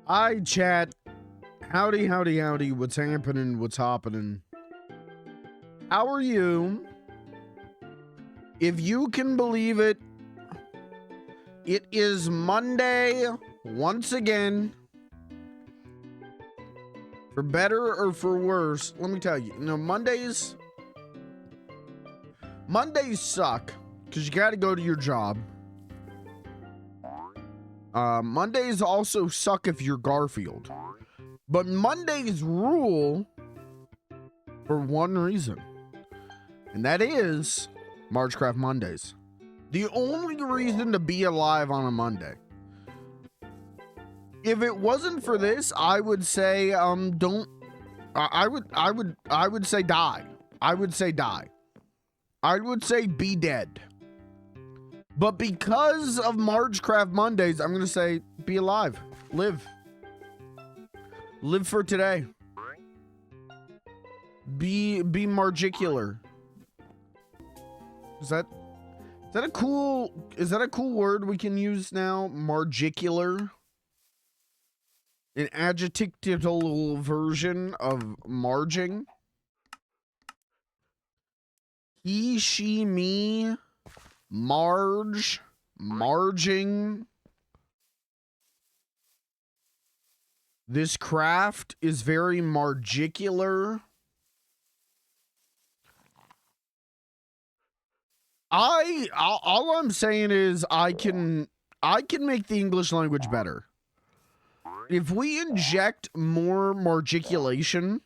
Hi, chat. Howdy, howdy, howdy. What's happening? What's happening? How are you? If you can believe it, it is Monday once again. For better or for worse, let me tell you, Mondays suck because you got to go to your job. Mondays also suck if you're Garfield. But Mondays rule for one reason. And that is Margecraft Mondays. The only reason to be alive on a Monday. If it wasn't for this, I would say I would say die. I would say die. I would say be dead. But because of Margecraft Mondays, I'm going to say be alive. Live. Live for today. Be Margicular. Is that a cool word we can use now? Margicular. An adjectival version of marging. He, she, me, Marge, marging. This craft is very margicular. All I'm saying is I can make the English language better. If we inject more margiculation,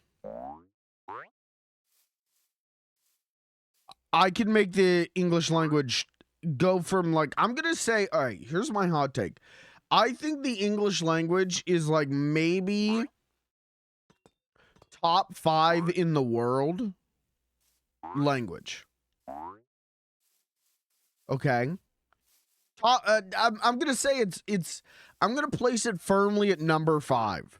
I can make the English language go from like, I'm going to say, all right, here's my hot take. I think the English language is like maybe top 5 in the world language. Okay. I'm going to say I'm going to place it firmly at number 5.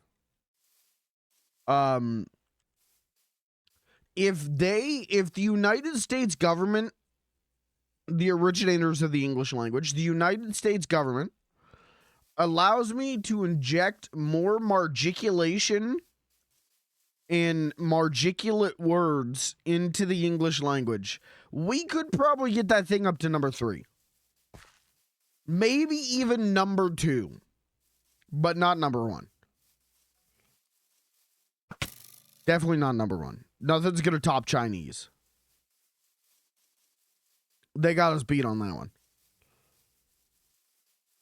If the United States government, the originators of the English language, the United States government allows me to inject more margiculation and margiculate words into the English language, we could probably get that thing up to number 3. Maybe even number 2, but not number 1. Definitely not number 1. Nothing's going to top Chinese. They got us beat on that one.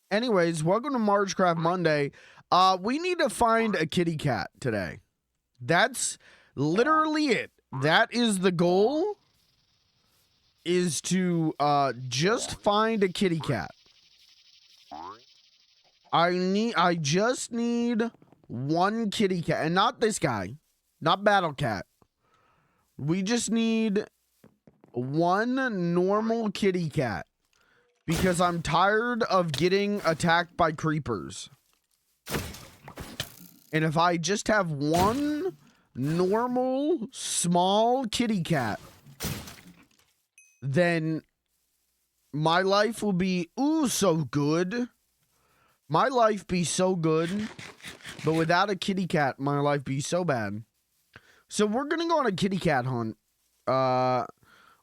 Anyways, welcome to Margecraft Monday. We need to find a kitty cat today. That's literally it. That is the goal, is to just find a kitty cat. I just need one kitty cat, and not this guy, not Battle Cat. We just need one normal kitty cat. Because I'm tired of getting attacked by creepers. And if I just have one normal, small kitty cat, then my life will be, so good. My life be so good. But without a kitty cat, my life be so bad. So we're going to go on a kitty cat hunt.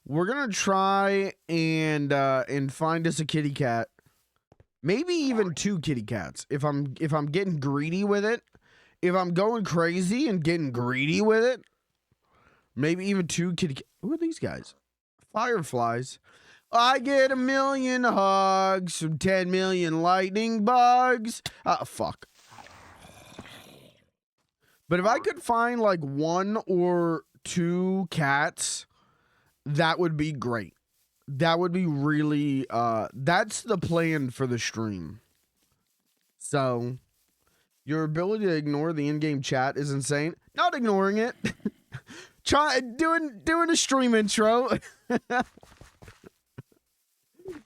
We're gonna try and find us a kitty cat, maybe even 2 kitty cats. If I'm getting greedy with it, if I'm going crazy and getting greedy with it, maybe even 2 kitty cats. Who are these guys? Fireflies. I get 1 million hugs from 10 million lightning bugs. Fuck. But if I could find like 1 or 2 cats, that would be great. That would be really, that's the plan for the stream. So, your ability to ignore the in-game chat is insane. Not ignoring it. Doing a stream intro.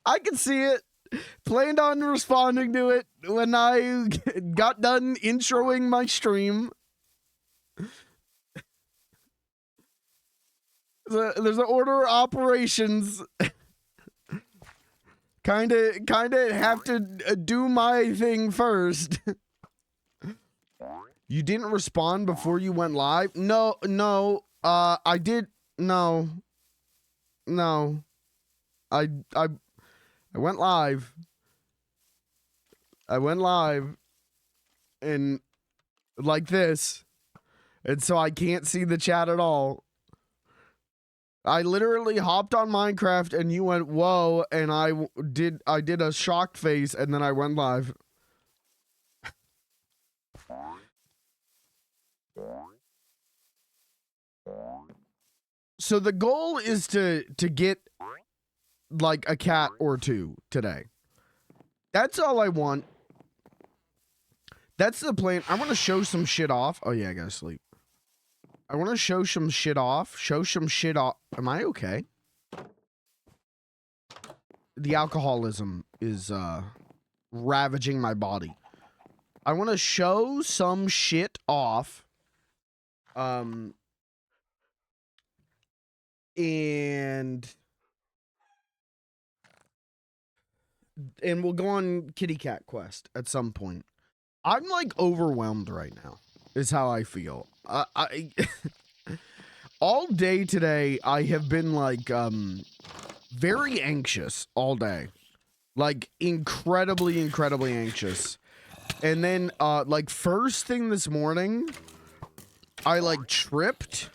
I can see it. Planned on responding to it when I got done introing my stream. There's an order of operations. Kinda have to do my thing first. You didn't respond before you went live? No, I did. No. I went live. I went live and like this. And so I can't see the chat at all. I literally hopped on Minecraft and you went, whoa, and I did a shocked face and then I went live. So the goal is to get like a cat or two today. That's all I want. That's the plan. I want to show some shit off. Oh yeah, I gotta sleep. I want to show some shit off. Show some shit off. Am I okay? The alcoholism is ravaging my body. I want to show some shit off. And we'll go on kitty cat quest at some point. I'm like overwhelmed right now is how I feel. I all day today I have been like very anxious all day. Like incredibly anxious. And then like first thing this morning I like tripped.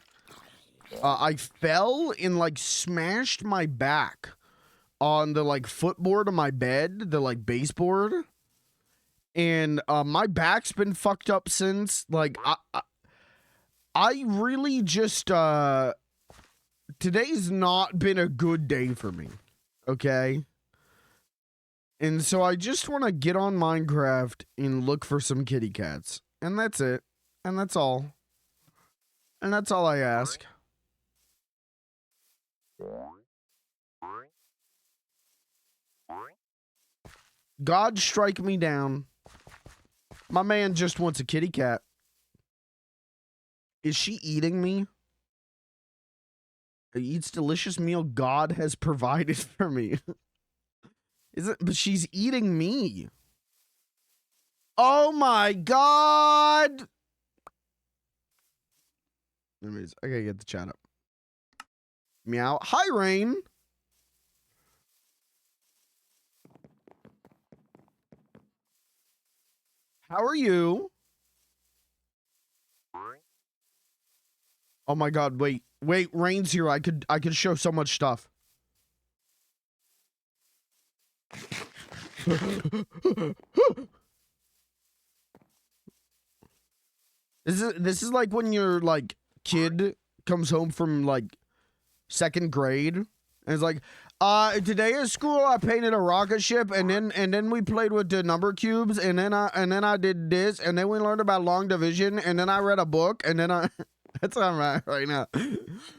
I fell and like smashed my back on the like footboard of my bed, the like baseboard. And my back's been fucked up since. Like I really just today's not been a good day for me. Okay? And so I just want to get on Minecraft and look for some kitty cats. And that's it. And that's all. And that's all I ask. God strike me down. My man just wants a kitty cat. Is she eating me? He eats delicious meal God has provided for me. Is it? But she's eating me. Oh my God. Anyways, I gotta get the chat up. Meow. Hi, Rain. How are you? Oh my God, wait, Rain's here. I could show so much stuff. This is like when your like kid comes home from like 2nd grade and it's like, today at school I painted a rocket ship and then we played with the number cubes and then I did this and then we learned about long division and then I read a book and then I that's what I'm at right now.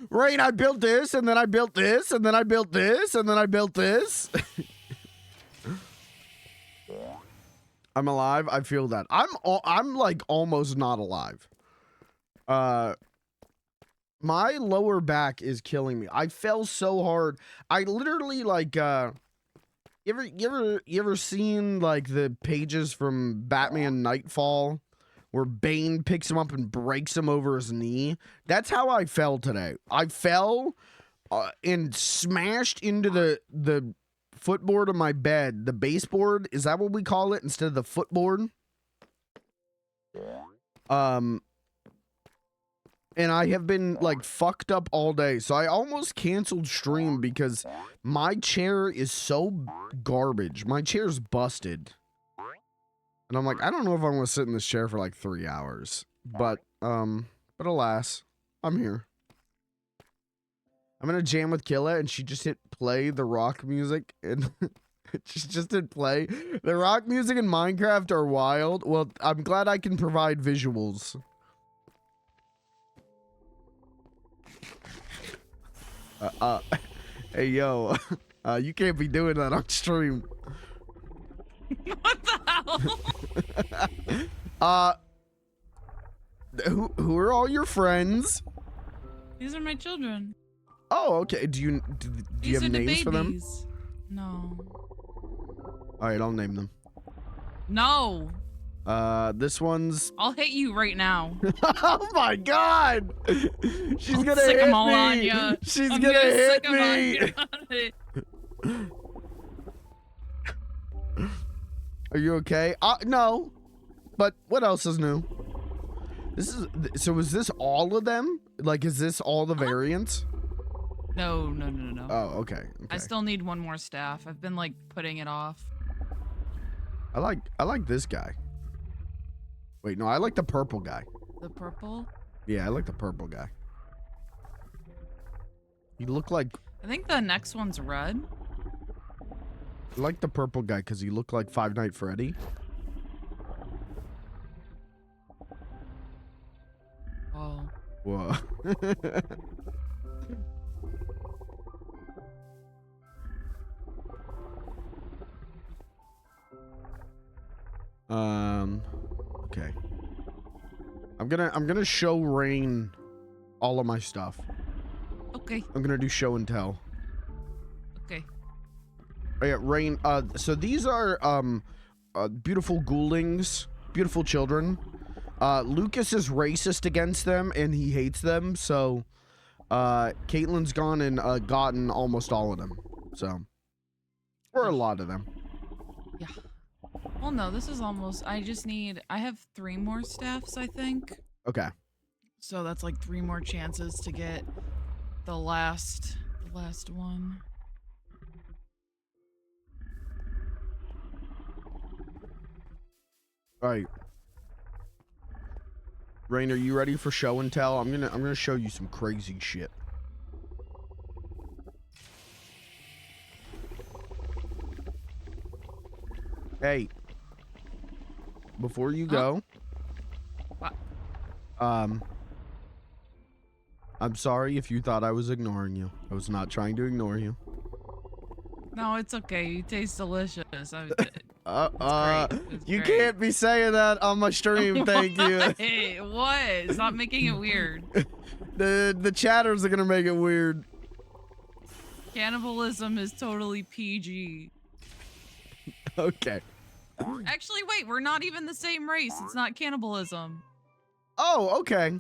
Rain, I built this and then I built this and then I built this and then I built this. I'm alive. I feel that. I'm like almost not alive. My lower back is killing me. I fell so hard. I literally like you ever seen like the pages from Batman Nightfall where Bane picks him up and breaks him over his knee? That's how I fell today. I fell and smashed into the footboard of my bed. The baseboard, is that what we call it instead of the footboard? And I have been like fucked up all day. So I almost canceled stream because my chair is so garbage. My chair's busted. And I'm like, I don't know if I want to sit in this chair for like 3 hours. But alas, I'm here. I'm gonna jam with Killa and she just hit play the rock music and she just hit play. The rock music in Minecraft are wild. Well, I'm glad I can provide visuals. Hey yo, you can't be doing that on stream. What the hell? Who are all your friends? These are my children. Oh, okay. Do you have names for them? No. All right, I'll name them. No. This one's. I'll hit you right now. Oh my god! She's I'll gonna sick hit 'em all me. on ya. She's I'm gonna hit sick 'em on me. you. Are you okay? No. But what else is new? This is so. Is this all of them? Like, is this all the variants? No. Oh, okay. I still need one more staff. I've been like putting it off. I like this guy. Wait, no, I like the purple guy. The purple? Yeah, I like the purple guy. You look like. I think the next one's red. I like the purple guy because he looked like Five Nights at Freddy. Oh. Whoa. Okay. I'm gonna show Rain all of my stuff. Okay. I'm gonna do show and tell. Okay. Oh, yeah, Rain. So these are beautiful ghoulings, beautiful children. Lucas is racist against them and he hates them. So, Caitlin's gone and gotten almost all of them. So, or a lot of them. Yeah. Well, no, this is almost. I have 3 more staffs, I think. Okay. So that's like 3 more chances to get the last one. All right. Rain, are you ready for show and tell? I'm gonna show you some crazy shit. Hey. Before you go. What? I'm sorry if you thought I was ignoring you. I was not trying to ignore you. No, it's okay. You taste delicious. You can't be saying that on my stream. Thank you. Hey, what? Stop making it weird. The chatters are gonna make it weird. Cannibalism is totally PG. Okay. Actually, wait. We're not even the same race. It's not cannibalism. Oh, okay.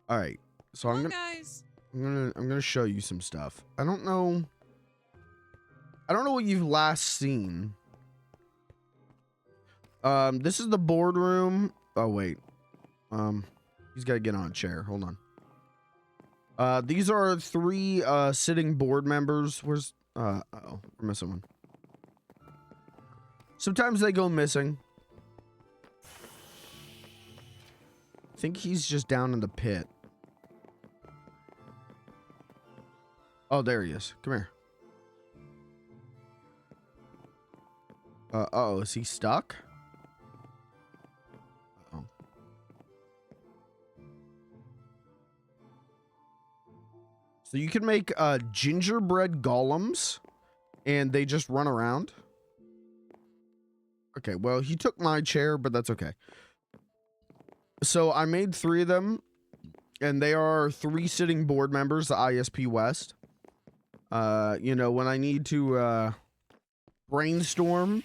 All right. So Come on, guys. I'm gonna show you some stuff. I don't know what you've last seen. This is the boardroom. Oh wait. He's gotta get on a chair. Hold on. These are 3 sitting board members. Where's uh-oh, we're missing one. Sometimes they go missing. I think he's just down in the pit. Oh, there he is. Come here. Uh-oh, is he stuck? Uh-oh. So you can make gingerbread golems, and they just run around. Okay, well, he took my chair, but that's okay. So I made 3 of them, and they are 3 sitting board members, the ISP West. You know, when I need to brainstorm,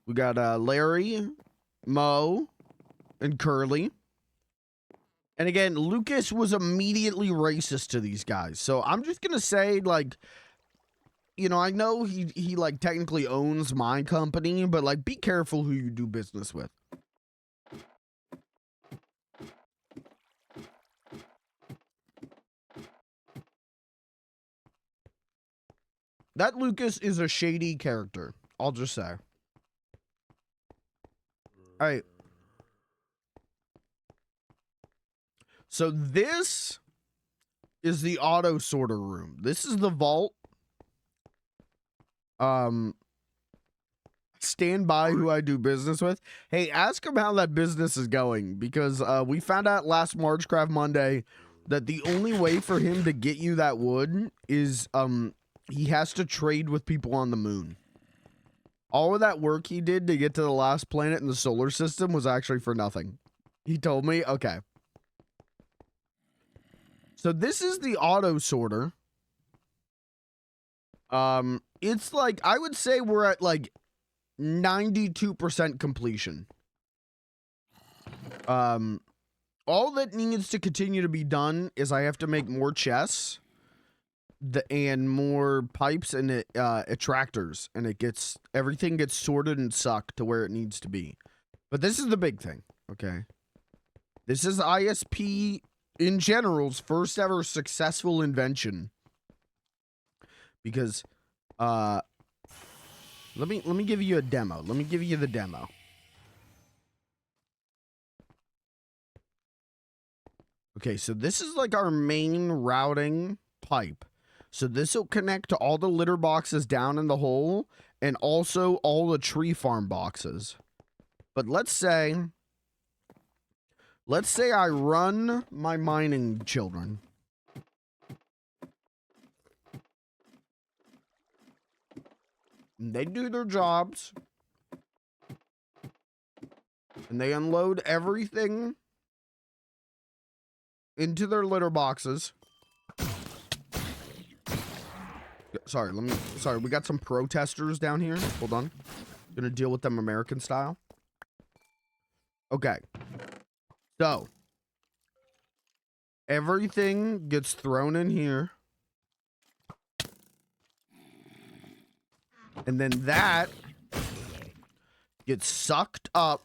we got Larry, Mo, and Curly. And again, Lucas was immediately racist to these guys. So I'm just gonna say, like, you know, I know he like technically owns my company, but like, be careful who you do business with. That Lucas is a shady character. I'll just say. All right. So this is the auto sorter room. This is the vault. Stand by who I do business with. Hey, ask him how that business is going, because we found out last Margecraft Monday that the only way for him to get you that wood is he has to trade with people on the moon. All of that work he did to get to the last planet in the solar system was actually for nothing. He told me, okay. So this is the auto sorter. it's like, I would say we're at like 92% completion. All that needs to continue to be done is I have to make more chests and more pipes and attractors, and everything gets sorted and sucked to where it needs to be. But this is the big thing, okay? This is ISP in general's first ever successful invention. Because let me give you a demo. Let me give you the demo. Okay, so this is like our main routing pipe. So this will connect to all the litter boxes down in the hole and also all the tree farm boxes. But let's say I run my mining children. And they do their jobs. And they unload everything into their litter boxes. Sorry, we got some protesters down here. Hold on. Gonna deal with them American style. Okay. So, everything gets thrown in here. And then that gets sucked up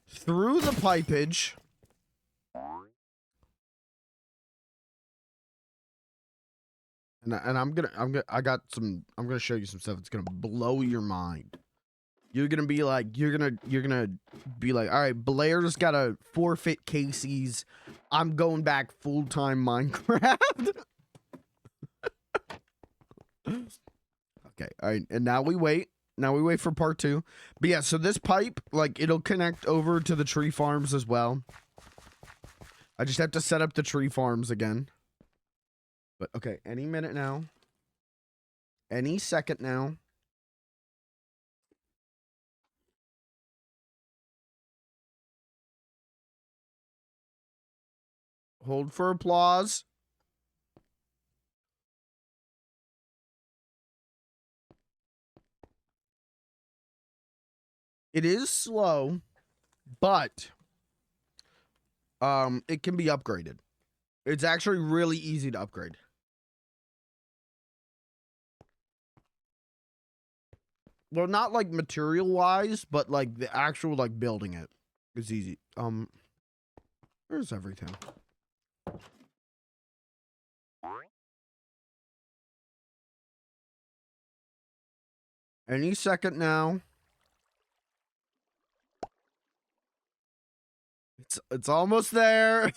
through the pipage. And I'm gonna show you some stuff that's gonna blow your mind. You're gonna be like, all right, Blair's gotta forfeit Casey's. I'm going back full-time Minecraft. Okay, all right, and now we wait. Now we wait for part 2. But yeah, so this pipe, like, it'll connect over to the tree farms as well. I just have to set up the tree farms again. But okay, any minute now. Any second now. Hold for applause. It is slow, but it can be upgraded. It's actually really easy to upgrade. Well, not like material-wise, but like the actual like building it is easy. Where's everything? Any second now. It's almost there.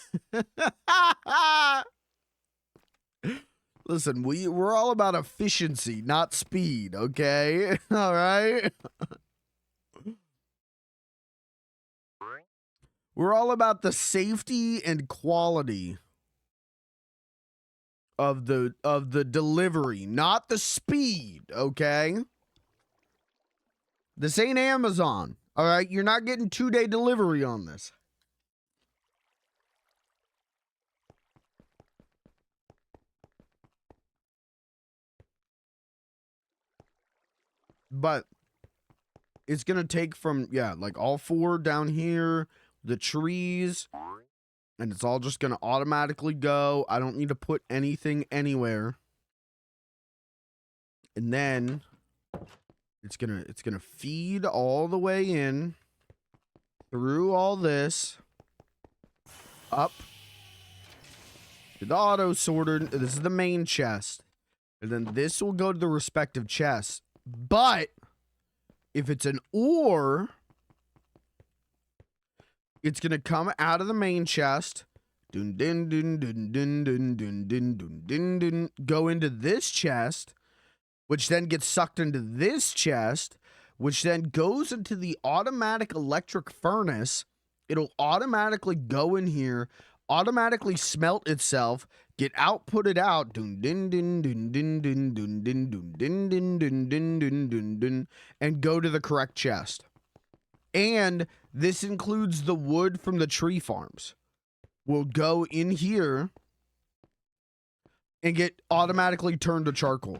Listen, we're all about efficiency, not speed, okay? All right? We're all about the safety and quality of the delivery, not the speed, okay? This ain't Amazon, all right? You're not getting 2-day delivery on this. But it's going to take from, yeah, like all 4 down here, the trees, and it's all just going to automatically go. I don't need to put anything anywhere. And then it's going to feed all the way in through all this up to the auto sorter. This is the main chest. And then this will go to the respective chests. But if it's an ore, it's going to come out of the main chest, go into this chest, which then gets sucked into this chest, which then goes into the automatic electric furnace. It'll automatically go in here, automatically smelt itself, get outputted out, and go to the correct chest. And this includes the wood from the tree farms. Will go in here and get automatically turned to charcoal.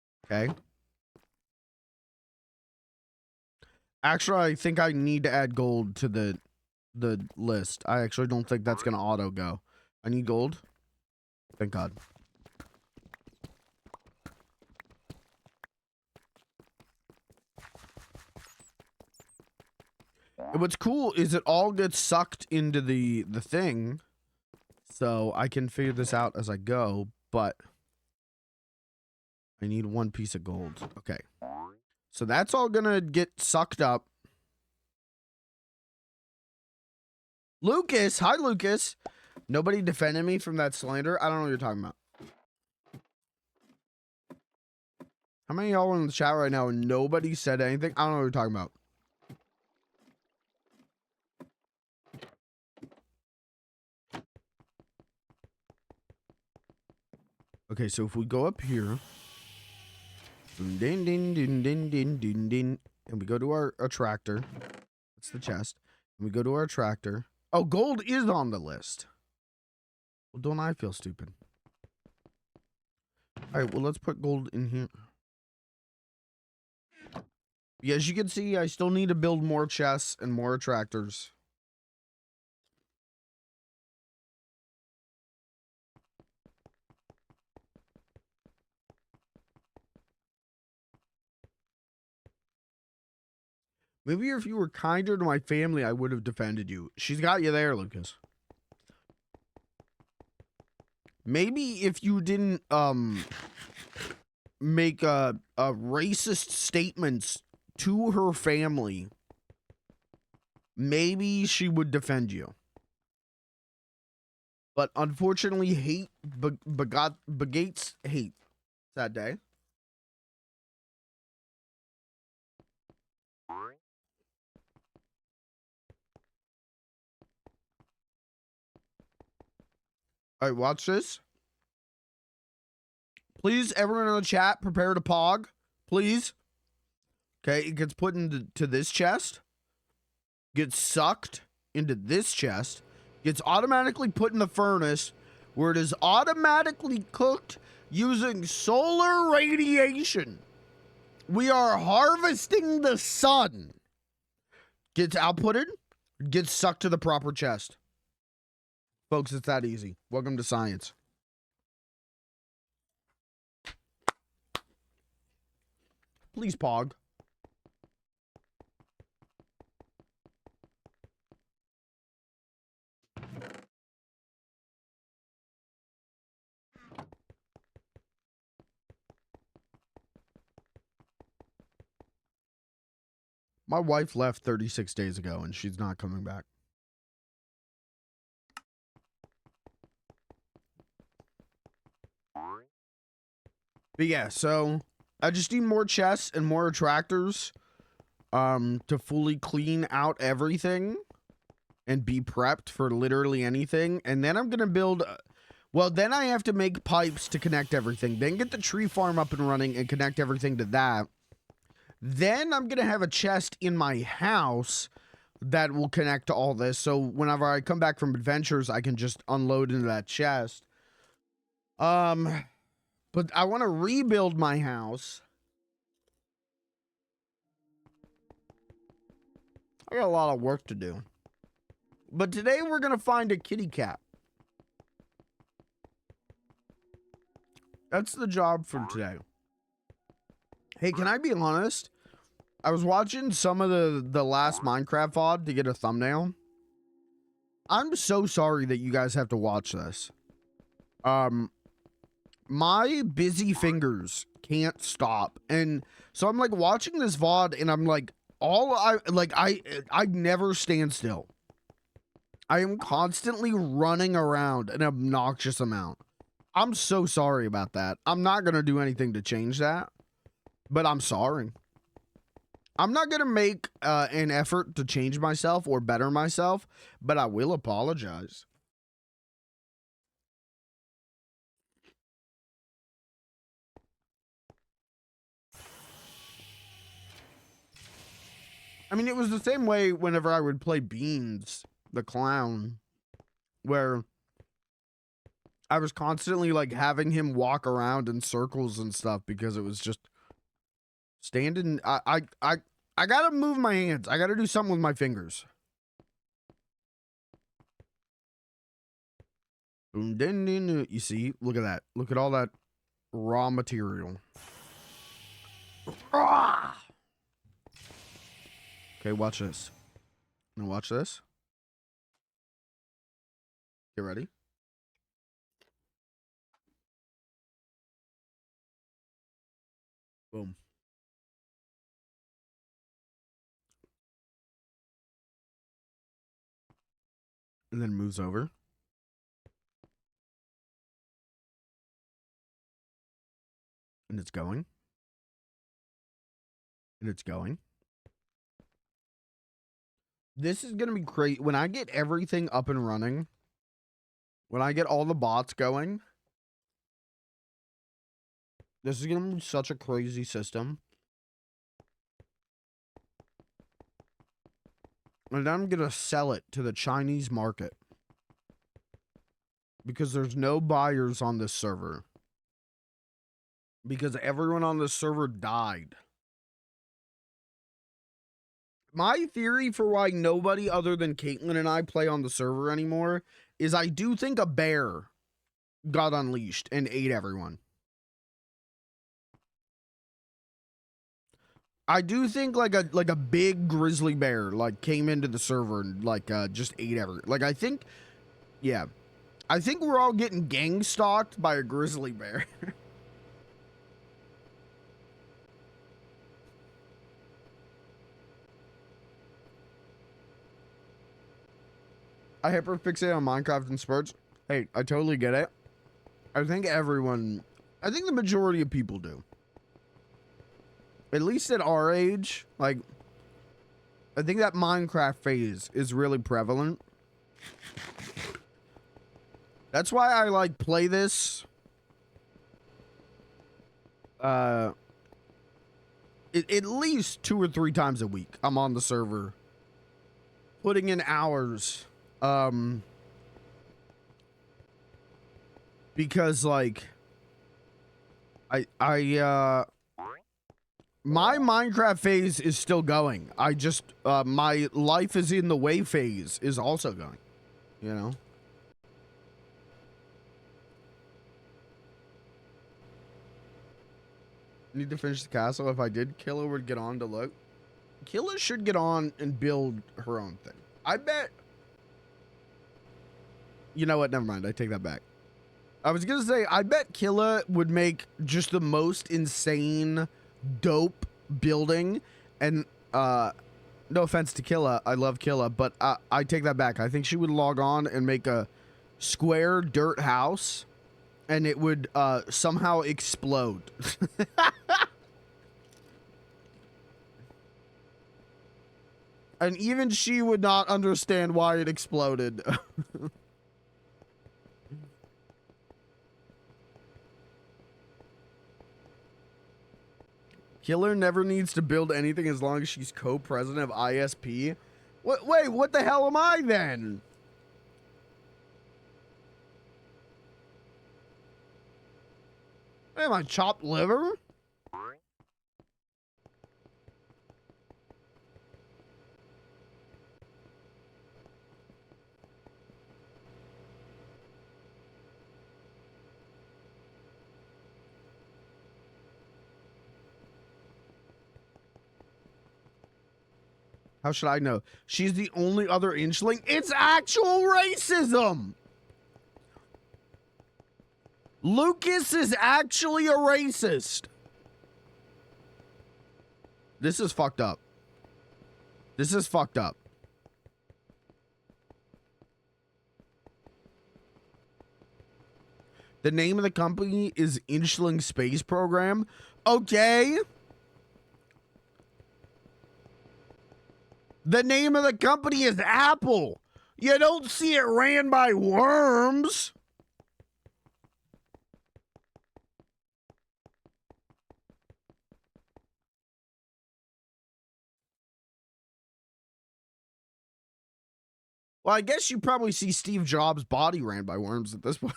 Okay. Actually, I think I need to add gold to the list. I actually don't think that's gonna auto go. I need gold. Thank God. And what's cool is it all gets sucked into the thing, so I can figure this out as I go. But I need one piece of gold. Okay, so that's all gonna get sucked up. Lucas, hi Lucas. Nobody defended me from that slander. I don't know what you're talking about. How many of y'all are in the chat right now and nobody said anything? I don't know what you're talking about. Okay, so if we go up here, din, din, din, din, din, din, din, and we go to our tractor. That's the chest. And we go to our tractor. Oh, gold is on the list. Well, don't I feel stupid? All right, well, let's put gold in here. Yeah, as you can see, I still need to build more chests and more tractors. Maybe if you were kinder to my family, I would have defended you. She's got you there, Lucas. Maybe if you didn't make a racist statements to her family, maybe she would defend you. But unfortunately, hate begates hate. Sad day. All right, watch this. Please, everyone in the chat, prepare to pog. Please. Okay, it gets put into this chest. Gets sucked into this chest. Gets automatically put in the furnace, where it is automatically cooked using solar radiation. We are harvesting the sun. Gets outputted, gets sucked to the proper chest. Folks, it's that easy. Welcome to science. Please, Pog. My wife left 36 days ago, and she's not coming back. But yeah, so I just need more chests and more attractors to fully clean out everything and be prepped for literally anything. And then I'm going to build... well, then I have to make pipes to connect everything. Then get the tree farm up and running and connect everything to that. Then I'm going to have a chest in my house that will connect to all this. So whenever I come back from adventures, I can just unload into that chest. But I want to rebuild my house. I got a lot of work to do. But today we're going to find a kitty cat. That's the job for today. Hey, can I be honest? I was watching some of the last Minecraft VOD to get a thumbnail. I'm so sorry that you guys have to watch this. My busy fingers can't stop. And so I'm like watching this VOD and I'm like, I never stand still. I am constantly running around an obnoxious amount. I'm so sorry about that. I'm not going to do anything to change that, but I'm sorry. I'm not going to make an effort to change myself or better myself, but I will apologize. I mean, it was the same way whenever I would play Beans, the clown, where I was constantly like having him walk around in circles and stuff because it was just Standing. I gotta move my hands. I gotta do something with my fingers. You see? Look at that. Look at all that raw material. Okay, watch this. Now watch this. Get ready. Boom. And then moves over. And it's going. And it's going. This is going to be great. When I get everything up and running, when I get all the bots going, this is going to be such a crazy system. And I'm going to sell it to the Chinese market. Because there's no buyers on this server. Because everyone on this server died. My theory for why nobody other than Caitlin and I play on the server anymore is I do think a bear got unleashed and ate everyone. I do think like a big grizzly bear like came into the server and like just ate everyone. Like I think, yeah, I think we're all getting gang stalked by a grizzly bear. I hyperfixate on Minecraft and spurts. Hey, I totally get it. I think the majority of people do. At least at our age, like, I think that Minecraft phase is really prevalent. That's why I, like, play this. At least 2 or 3 times a week, I'm on the server. Putting in hours. Because, like, my Minecraft phase is still going. I just, my life is in the way phase is also going, you know? Need to finish the castle. If I did, Killa would get on to look. Killa should get on and build her own thing. I bet. You know what? Never mind. I take that back. I was going to say, I bet Killa would make just the most insane, dope building. And, no offense to Killa. I love Killa. But I take that back. I think she would log on and make a square dirt house. And it would somehow explode. And even she would not understand why it exploded. Killer never needs to build anything as long as she's co-president of ISP. Wait, what the hell am I then? Am I chopped liver? How should I know? She's the only other inchling. It's actual racism. Lucas is actually a racist. This is fucked up. This is fucked up. The name of the company is Inchling Space Program. Okay. The name of the company is Apple. You don't see it ran by worms. Well, I guess you probably see Steve Jobs' body ran by worms at this point.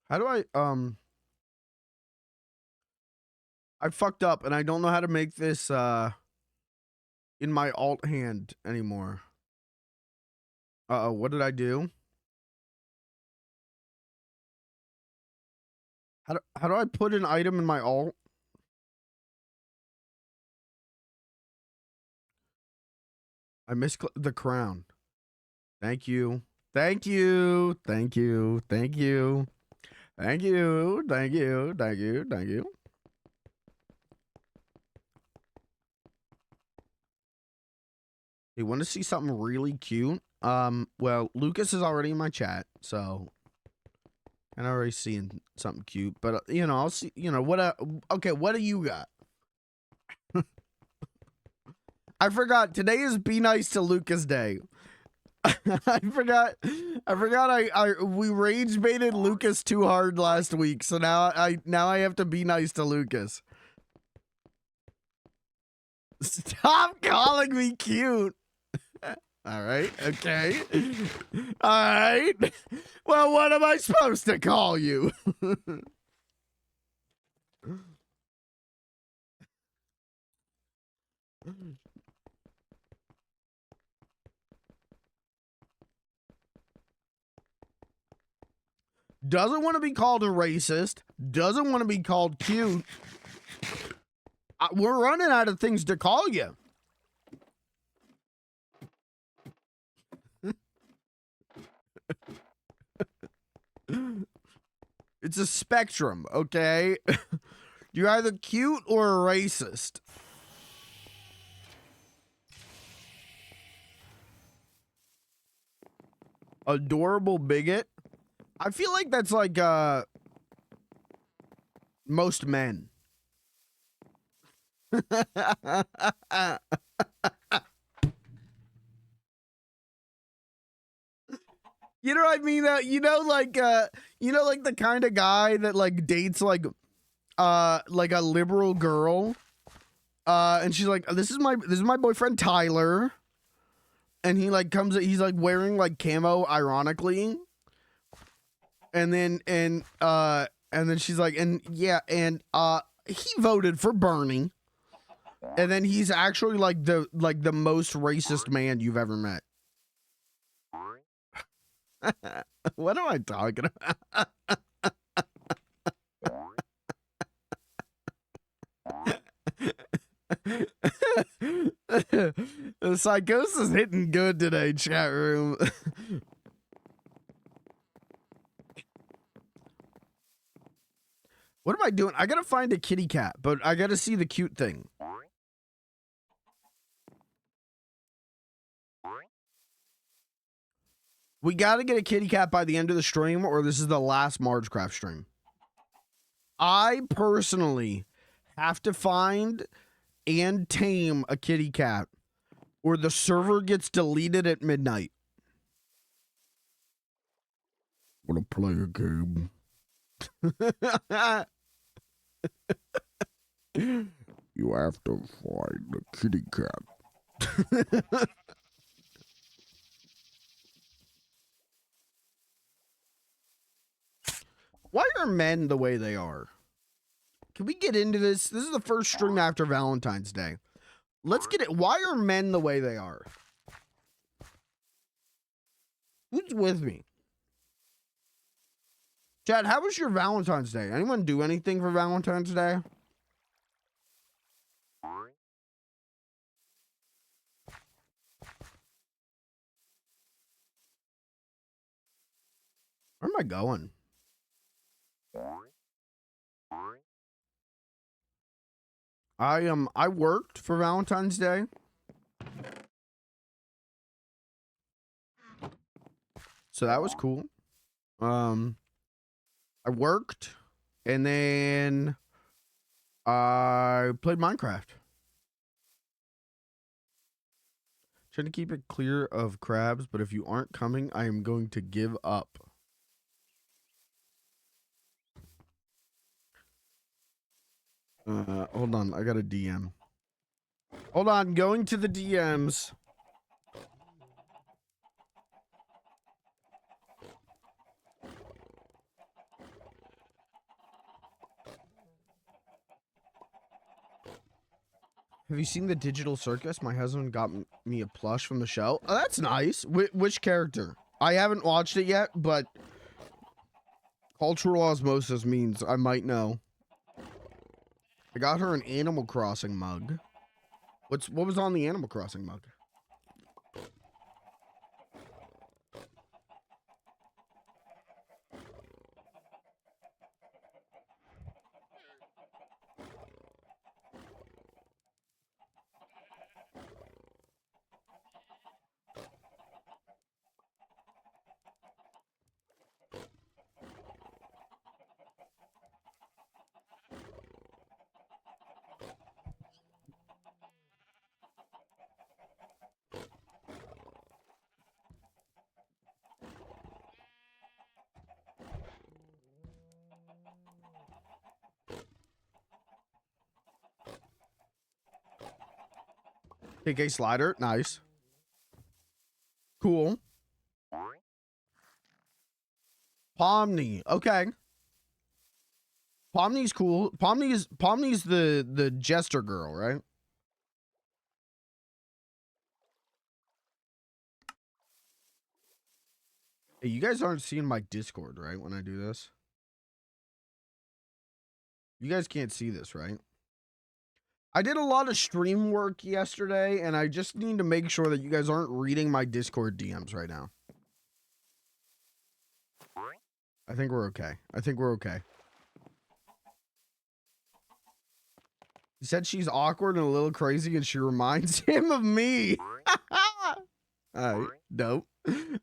How do I fucked up and I don't know how to make this in my alt hand anymore. Uh-oh, what did I do? How do I put an item in my alt? I missed the crown. Thank you. Thank you. Thank you. Thank you. Thank you. Thank you. Thank you. Thank you. You want to see something really cute? Well, Lucas is already in my chat, so I'm already seeing something cute. But you know, I'll see. You know what? Okay, what do you got? I forgot. Today is Be Nice to Lucas Day. I forgot. We rage baited Lucas too hard last week, so now I have to be nice to Lucas. Stop calling me cute. All right. Okay. All right. Well, what am I supposed to call you? Doesn't want to be called a racist. Doesn't want to be called cute. We're running out of things to call you. It's a spectrum, okay? You're either cute or a racist. Adorable bigot. I feel like that's like most men. You know what I mean? Like the kind of guy that like dates like a liberal girl. And she's like, this is my boyfriend Tyler. And he like he's like wearing like camo ironically. And then she's like, and yeah, and he voted for Bernie. And then he's actually like the most racist man you've ever met. What am I talking about? The psychosis hitting good today, chat room. What am I doing? I gotta find a kitty cat, but I gotta see the cute thing. We gotta get a kitty cat by the end of the stream, or this is the last Margecraft stream. I personally have to find and tame a kitty cat, or the server gets deleted at midnight. Wanna play a game? You have to find a kitty cat. Why are men the way they are? Can we get into this? This is the first stream after Valentine's Day. Let's get it. Why are men the way they are? Who's with me? Chad, how was your Valentine's Day? Anyone do anything for Valentine's Day? Where am I going? I worked for Valentine's Day. So that was cool. I worked and then I played Minecraft. Trying to keep it clear of crabs, but if you aren't coming, I am going to give up. Hold on, I got a DM. Hold on, going to the DMs. Have you seen the Digital Circus? My husband got me a plush from the show. Oh, that's nice. Which character? I haven't watched it yet, but cultural osmosis means I might know. I got her an Animal Crossing mug. What was on the Animal Crossing mug? KK slider, nice. Cool. Pomni, okay. Pomni's cool. Pomni's the jester girl, right? Hey, you guys aren't seeing my Discord, right? When I do this, you guys can't see this, right? I did a lot of stream work yesterday, and I just need to make sure that you guys aren't reading my Discord DMs right now. I think we're okay. I think we're okay. He said she's awkward and a little crazy, and she reminds him of me. Alright, dope.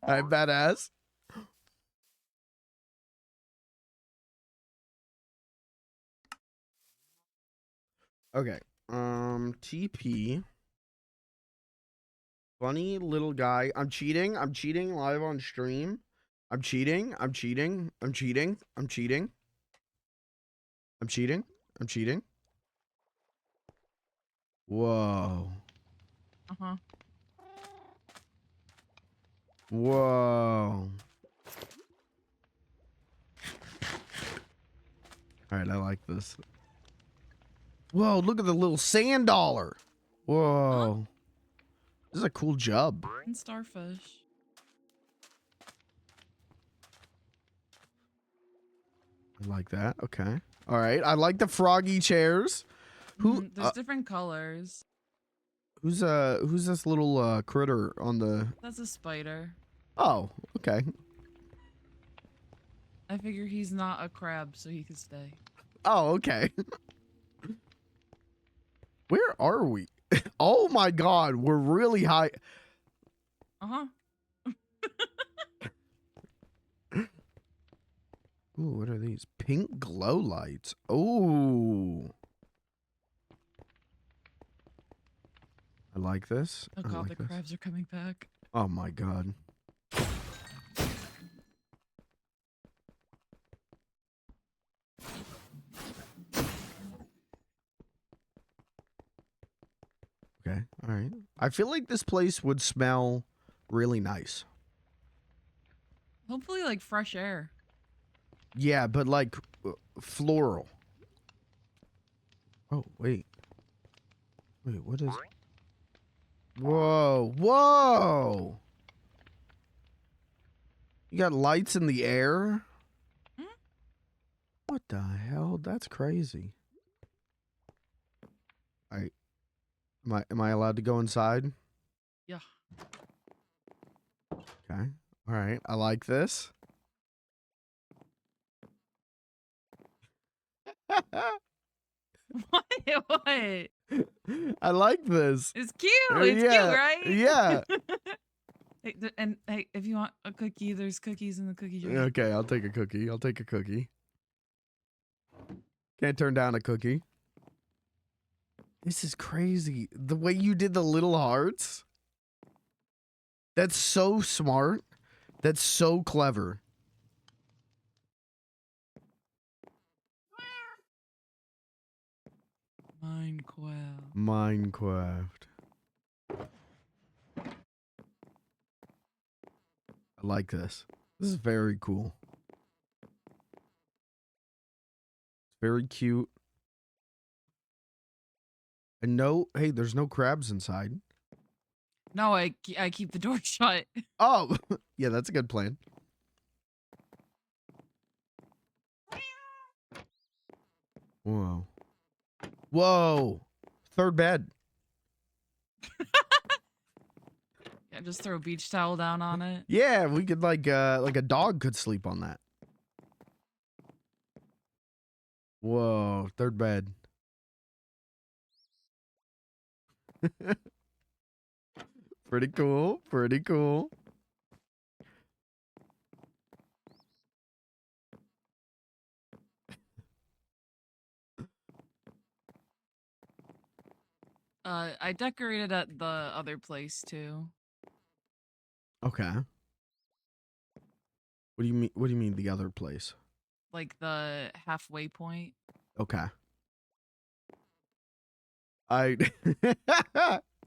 Alright, badass. Okay. TP. Funny little guy. I'm cheating. I'm cheating live on stream. I'm cheating. I'm cheating. I'm cheating. I'm cheating. I'm cheating. I'm cheating. Whoa. Uh-huh. Whoa. Alright, I like this. Whoa, look at the little sand dollar. Whoa. This is a cool job. And starfish. I like that. Okay. All right. I like the froggy chairs. Who? There's different colors. Who's this little critter on the? That's a spider. Oh, okay. I figure he's not a crab, so he could stay. Oh, okay. Where are we? Oh my God, we're really high. Uh-huh. Ooh, what are these? Pink glow lights. Ooh. I like this. Oh God, the crabs are coming back. Oh my God. Okay, all right. I feel like this place would smell really nice. Hopefully, like fresh air. Yeah, but like floral. Oh, wait. Wait, what is... Whoa, whoa! You got lights in the air? Hmm? What the hell? That's crazy. Alright. Am I allowed to go inside? Yeah. Okay. Alright, I like this. What? What? I like this. It's cute. It's cute, right? Yeah. Hey, and hey, if you want a cookie, there's cookies in the cookie jar. Okay, I'll take a cookie. I'll take a cookie. Can't turn down a cookie. This is crazy. The way you did the little hearts. That's so smart. That's so clever. Minecraft. Minecraft. I like this. This is very cool. Very cute. And no, hey, there's no crabs inside. No, I keep the door shut. Oh, yeah, that's a good plan. Whoa. Whoa. Third bed. Yeah, just throw a beach towel down on it. Yeah, we could like a dog could sleep on that. Whoa, third bed. Pretty cool. Pretty cool. I decorated at the other place too. Okay. What do you mean? What do you mean the other place? Like the halfway point. Okay. I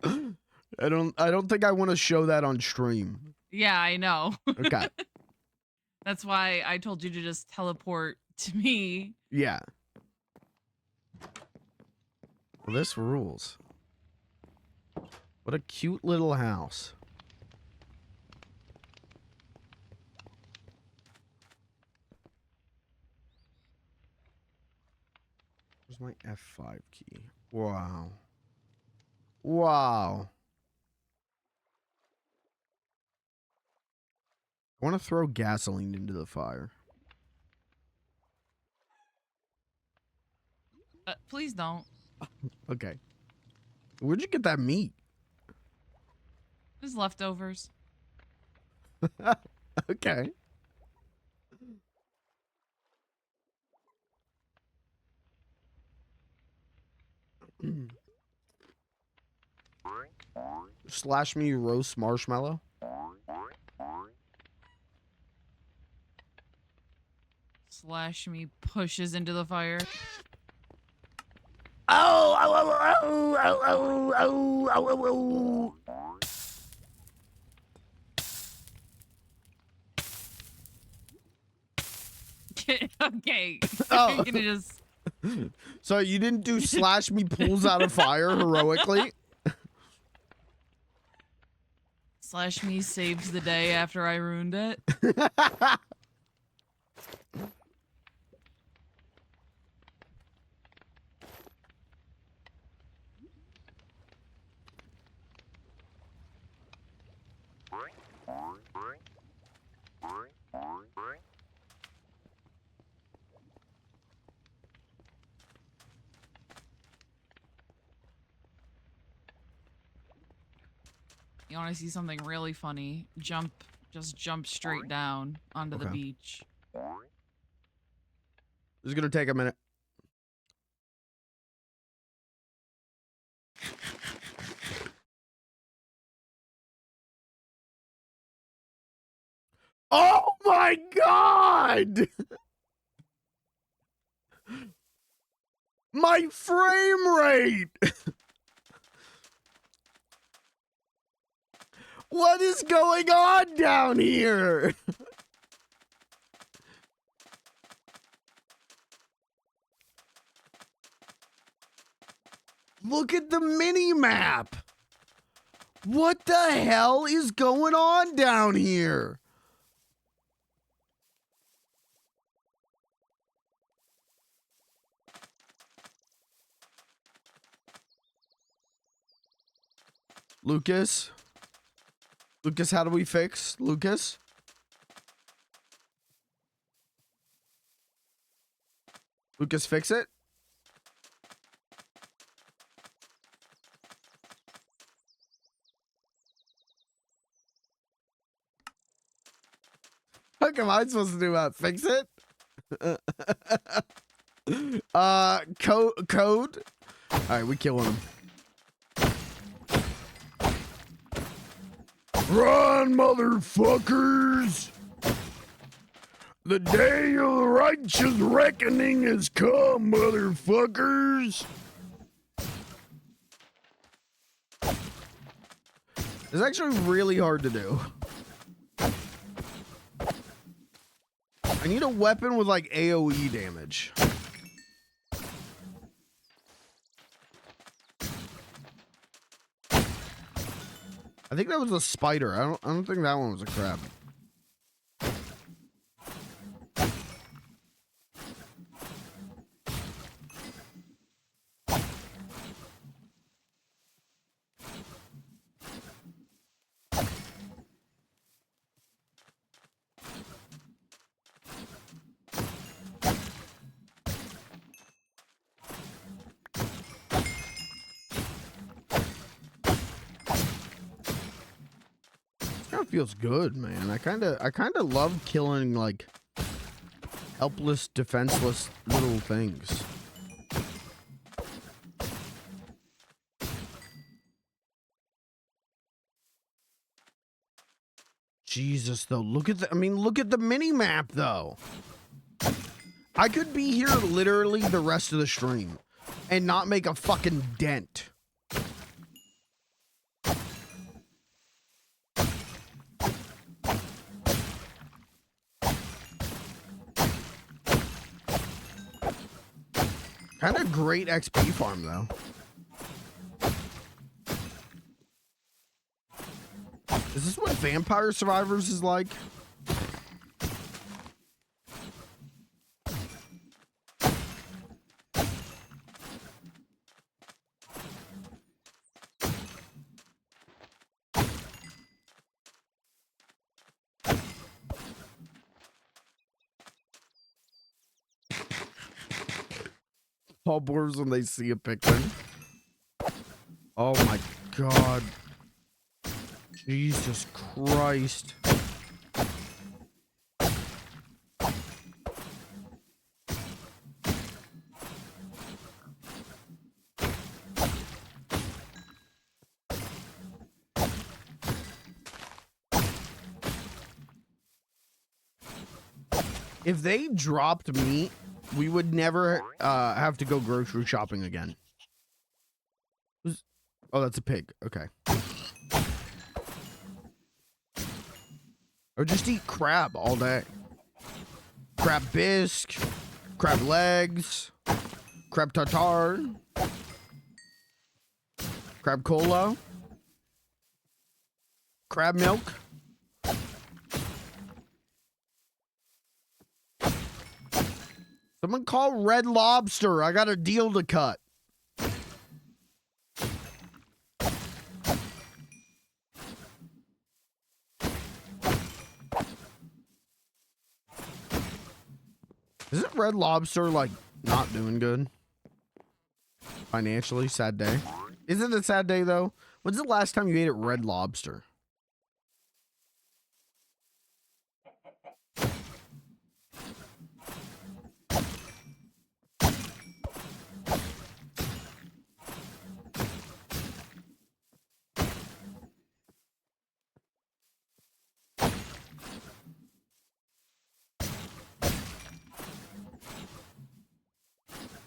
don't think I want to show that on stream. Yeah, I know. Okay. That's why I told you to just teleport to me. Yeah. Well, this rules. What a cute little house. Where's my F5 key? Wow. Wow. I want to throw gasoline into the fire. Please don't. Okay. Where'd you get that meat? There's leftovers. Okay. Slash me roast marshmallow. Slash me pushes into the fire. Oh, oh, oh, oh, oh, oh, oh, oh, oh. Okay. Oh. You're gonna just... So you didn't do slash me pulls out of fire heroically? Slash me saves the day after I ruined it. You want to see something really funny? Just jump straight down onto the beach. This is gonna take a minute. Oh my god! My frame rate! What is going on down here? Look at the mini map. What the hell is going on down here? Lucas? Lucas, how do we fix? Lucas? Lucas, fix it? How come I'm supposed to do that? Fix it? Code? Alright, we killing him. Run, motherfuckers! The day of the righteous reckoning has come, motherfuckers! It's actually really hard to do. I need a weapon with like AoE damage. I think that was a spider. I don't think that one was a crab. Kind of feels good, man. I kind of love killing like helpless, defenseless little things. Jesus, though, look at the mini map, though. I could be here literally the rest of the stream and not make a fucking dent. Kind of great XP farm, though. Is this what Vampire Survivors is like? All boars when they see a Pikmin. Oh my god. Jesus Christ. If they dropped meat, we would never have to go grocery shopping again. Oh, that's a pig. Okay. Or just eat crab all day. Crab bisque, crab legs, crab tartare, crab cola, crab milk. Someone call Red Lobster. I got a deal to cut. Isn't Red Lobster, like, not doing good? Financially, sad day. Isn't it a sad day, though? When's the last time you ate at Red Lobster?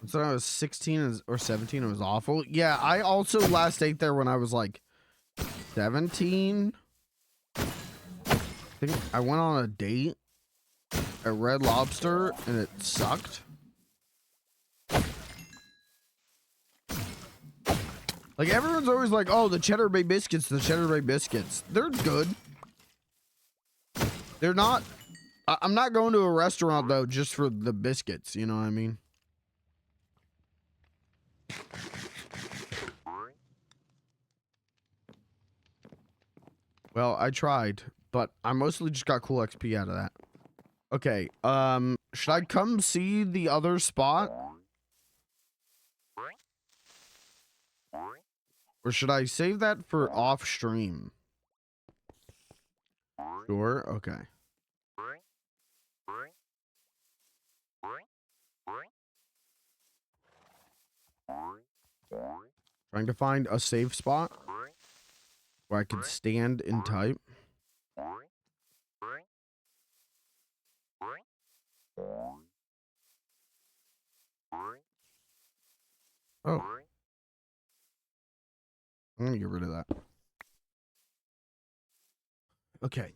So I was 16 or 17. It was awful. Yeah, I also last ate there when I was like 17. I think I went on a date at Red Lobster and it sucked. Like everyone's always like, "Oh, the Cheddar Bay biscuits, the Cheddar Bay biscuits. They're good. They're not. I'm not going to a restaurant though just for the biscuits. You know what I mean?" Well, I tried, but I mostly just got cool XP out of that. Okay, should I come see the other spot? Or should I save that for off stream? Sure, okay. Trying to find a safe spot where I can stand and type. Oh. I'm gonna get rid of that. Okay.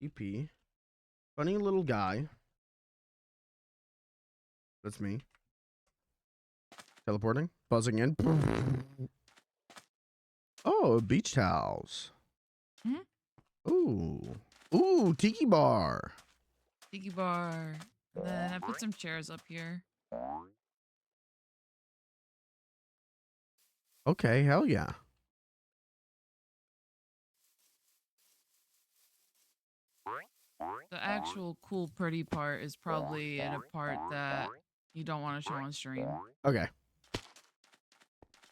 EP. Funny little guy. That's me. Teleporting. Buzzing in. Oh, beach towels. Mm-hmm. Ooh. Ooh, tiki bar. Tiki bar. And then I put some chairs up here. Okay, hell yeah. The actual cool pretty part is probably in a part that you don't want to show on stream. Okay.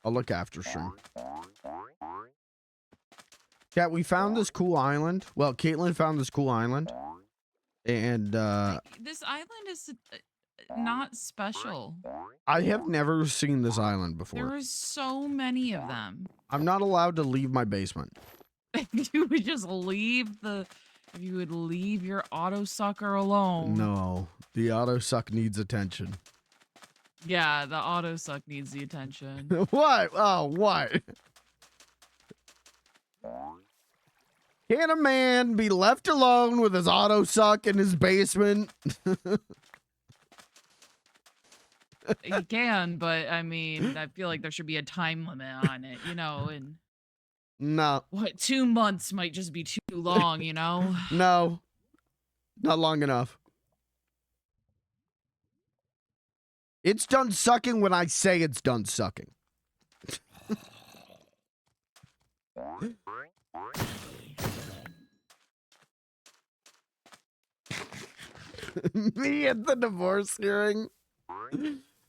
I'll look after stream. Cat, we found this cool island. Well, Caitlin found this cool island. And This island is not special. I have never seen this island before. There are so many of them. I'm not allowed to leave my basement. If you would just leave if you would leave your auto sucker alone. No, the auto suck needs attention. Yeah, the auto suck needs the attention. What? Oh, what? Can a man be left alone with his auto suck in his basement? You can, but I mean, I feel like there should be a time limit on it, and No. what, 2 months might just be too long, No. Not long enough. It's done sucking when I say it's done sucking. Me at the divorce hearing.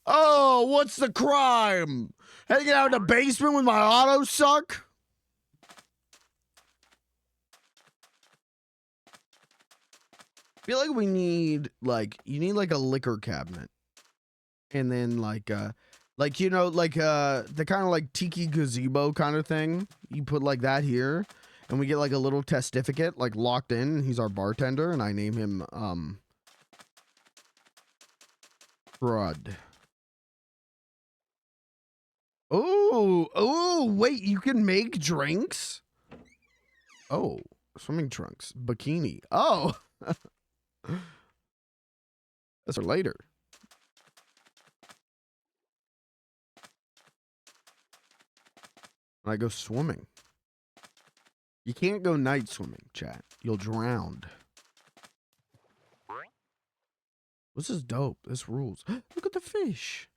Oh, what's the crime? Hanging out in the basement with my auto suck? I feel like we need you need a liquor cabinet. And then the kind of tiki gazebo kind of thing. You put that here, and we get a little testificate locked in, and he's our bartender, and I name him Crud. Oh, wait, you can make drinks? Oh, swimming trunks, bikini. Oh. That's for later. When I go swimming. You can't go night swimming, chat. You'll drown. This is dope. This rules. Look at the fish.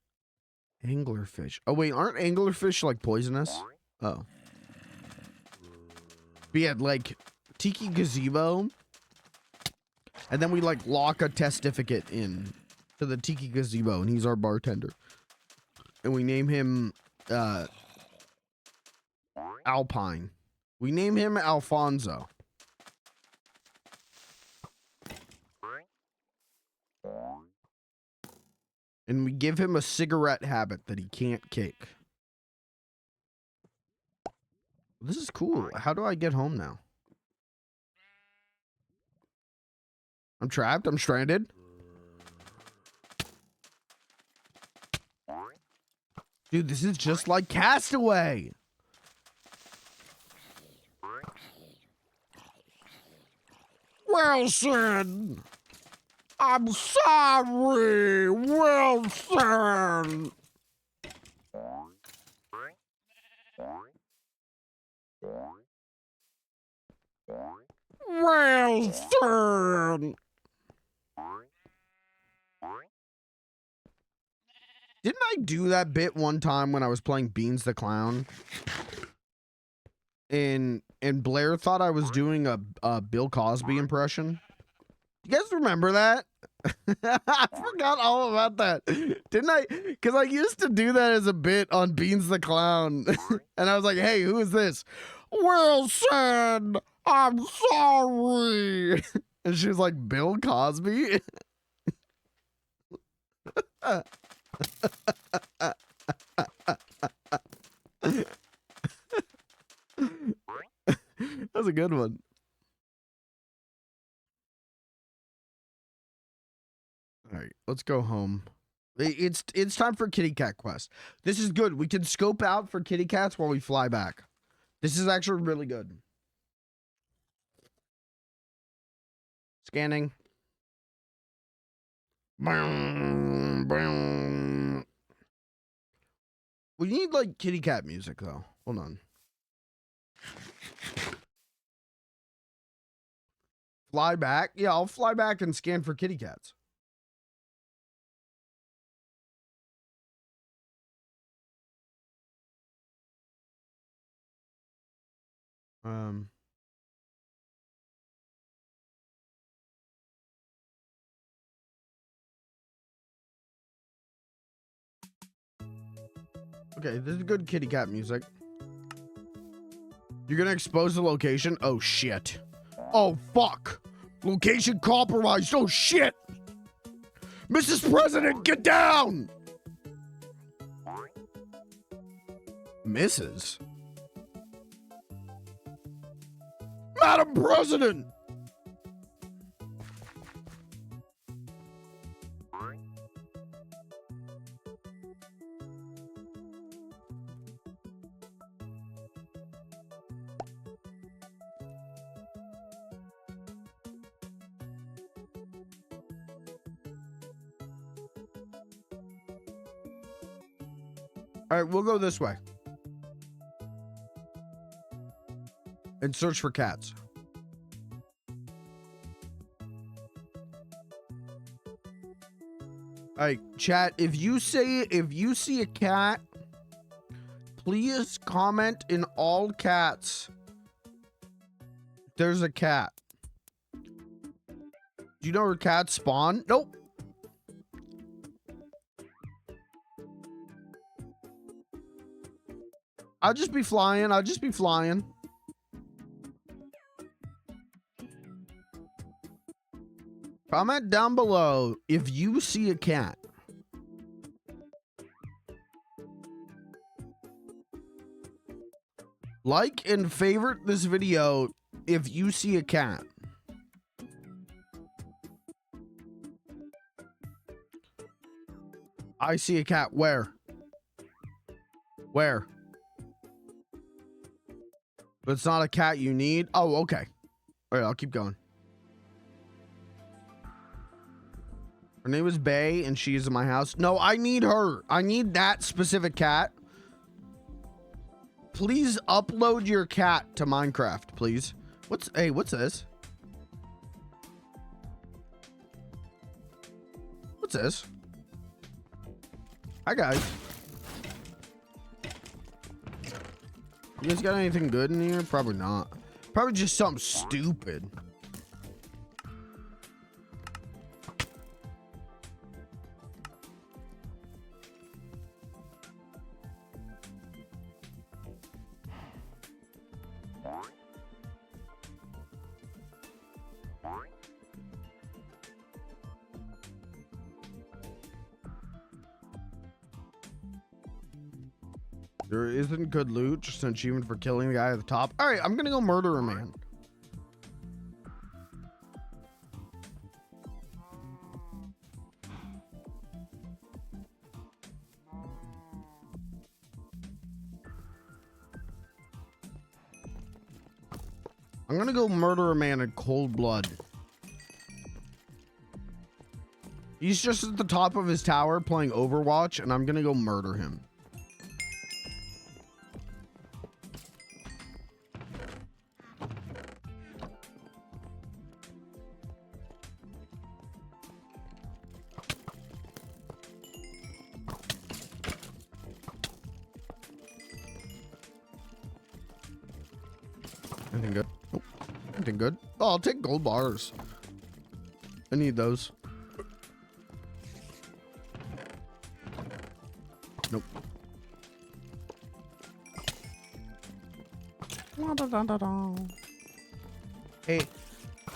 Anglerfish. Oh, wait, aren't anglerfish poisonous? Oh. We had tiki gazebo. And then we lock a testificate in to the tiki gazebo, and he's our bartender. And we name him Alpine. We name him Alfonso. And we give him a cigarette habit that he can't kick. This is cool. How do I get home now? I'm trapped. I'm stranded. Dude, this is just like Castaway. Wilson! I'm sorry, Wilson! Wilson! Didn't I do that bit one time when I was playing Beans the Clown? And Blair thought I was doing a Bill Cosby impression. You guys remember that? I forgot all about that. Didn't I? Because I used to do that as a bit on Beans the Clown. And I was like, hey, who is this? Wilson! I'm sorry! And she was like, Bill Cosby? That's a good one. All right, let's go home. It's time for kitty cat quest. This is good. We can scope out for kitty cats while we fly back. This is actually really good. Scanning. We need like kitty cat music though. Hold on. Fly back? Yeah, I'll fly back and scan for kitty cats. Okay, this is good kitty cat music. You're gonna expose the location? Oh shit. Oh fuck. Location compromised. Oh shit. Mrs. President, get down. Mrs. Madam President. All right, we'll go this way. And search for cats. All right, chat, if you see a cat, please comment in all cats. There's a cat. Do you know where cats spawn? Nope. I'll just be flying. I'll just be flying. Comment down below if you see a cat. Like and favorite this video if you see a cat. I see a cat. Where? Where? But it's not a cat you need? Oh, okay. All right, I'll keep going. Her name is Bay, and she is in my house. No, I need her. I need that specific cat. Please upload your cat to Minecraft, please. What's this? What's this? Hi, guys. You guys got anything good in here? Probably not. Probably just something stupid. There isn't good loot, just an achievement for killing the guy at the top. All right, I'm gonna go murder a man. I'm gonna go murder a man in cold blood. He's just at the top of his tower playing Overwatch, and I'm gonna go murder him. Anything good? Nope. Anything good? Oh, I'll take gold bars. I need those. Nope.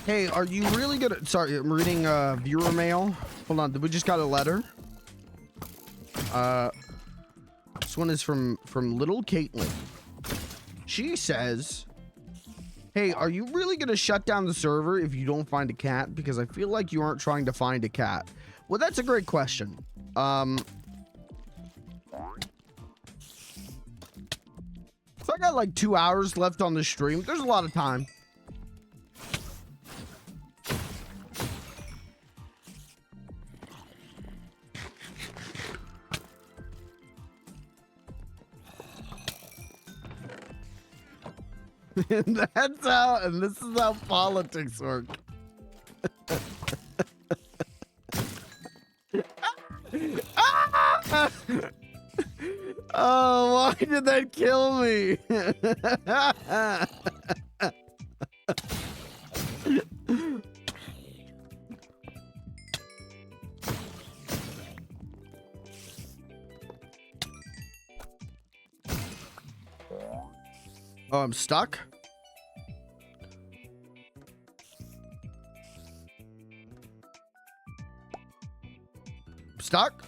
Hey, are you really good at... Sorry, I'm reading viewer mail. Hold on, we just got a letter. This one is from little Caitlin. She says... Hey, are you really going to shut down the server if you don't find a cat? Because I feel like you aren't trying to find a cat. Well, that's a great question. So I got like 2 hours left on the stream. There's a lot of time. And that's how, and this is how politics work. Ah! Oh, why did that kill me? Oh, I'm stuck? Stuck?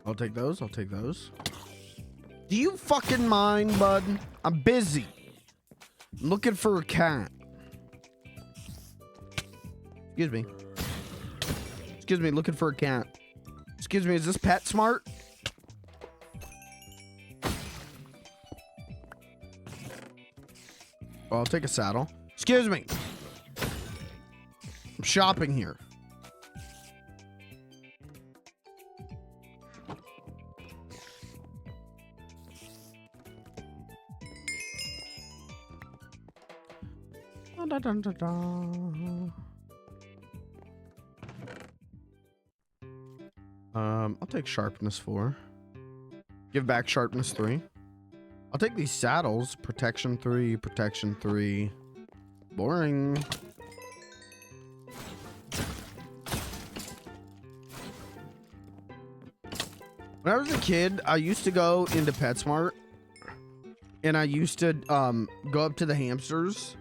I'll take those. I'll take those. Do you fucking mind, bud? I'm busy. I'm looking for a cat. Excuse me. Excuse me, looking for a cat. Excuse me, is this pet smart? Oh, I'll take a saddle. Excuse me. I'm shopping here. Dun, dun, dun. I'll take sharpness 4. Give back sharpness 3. I'll take these saddles. Protection 3, protection 3. Boring. When I was a kid, I used to go into PetSmart and I used to go up to the hamsters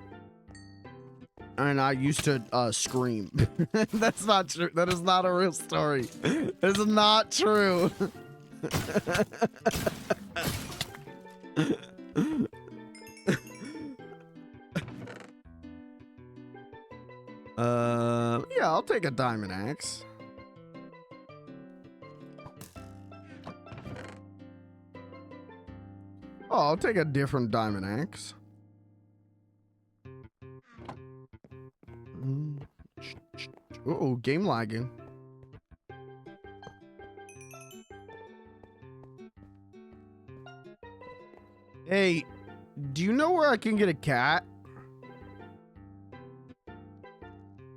and I used to scream. That's not true. That is not a real story. That is not true. Yeah, I'll take a diamond axe. Oh, I'll take a different diamond axe. Uh-oh, game lagging. Hey, do you know where I can get a cat?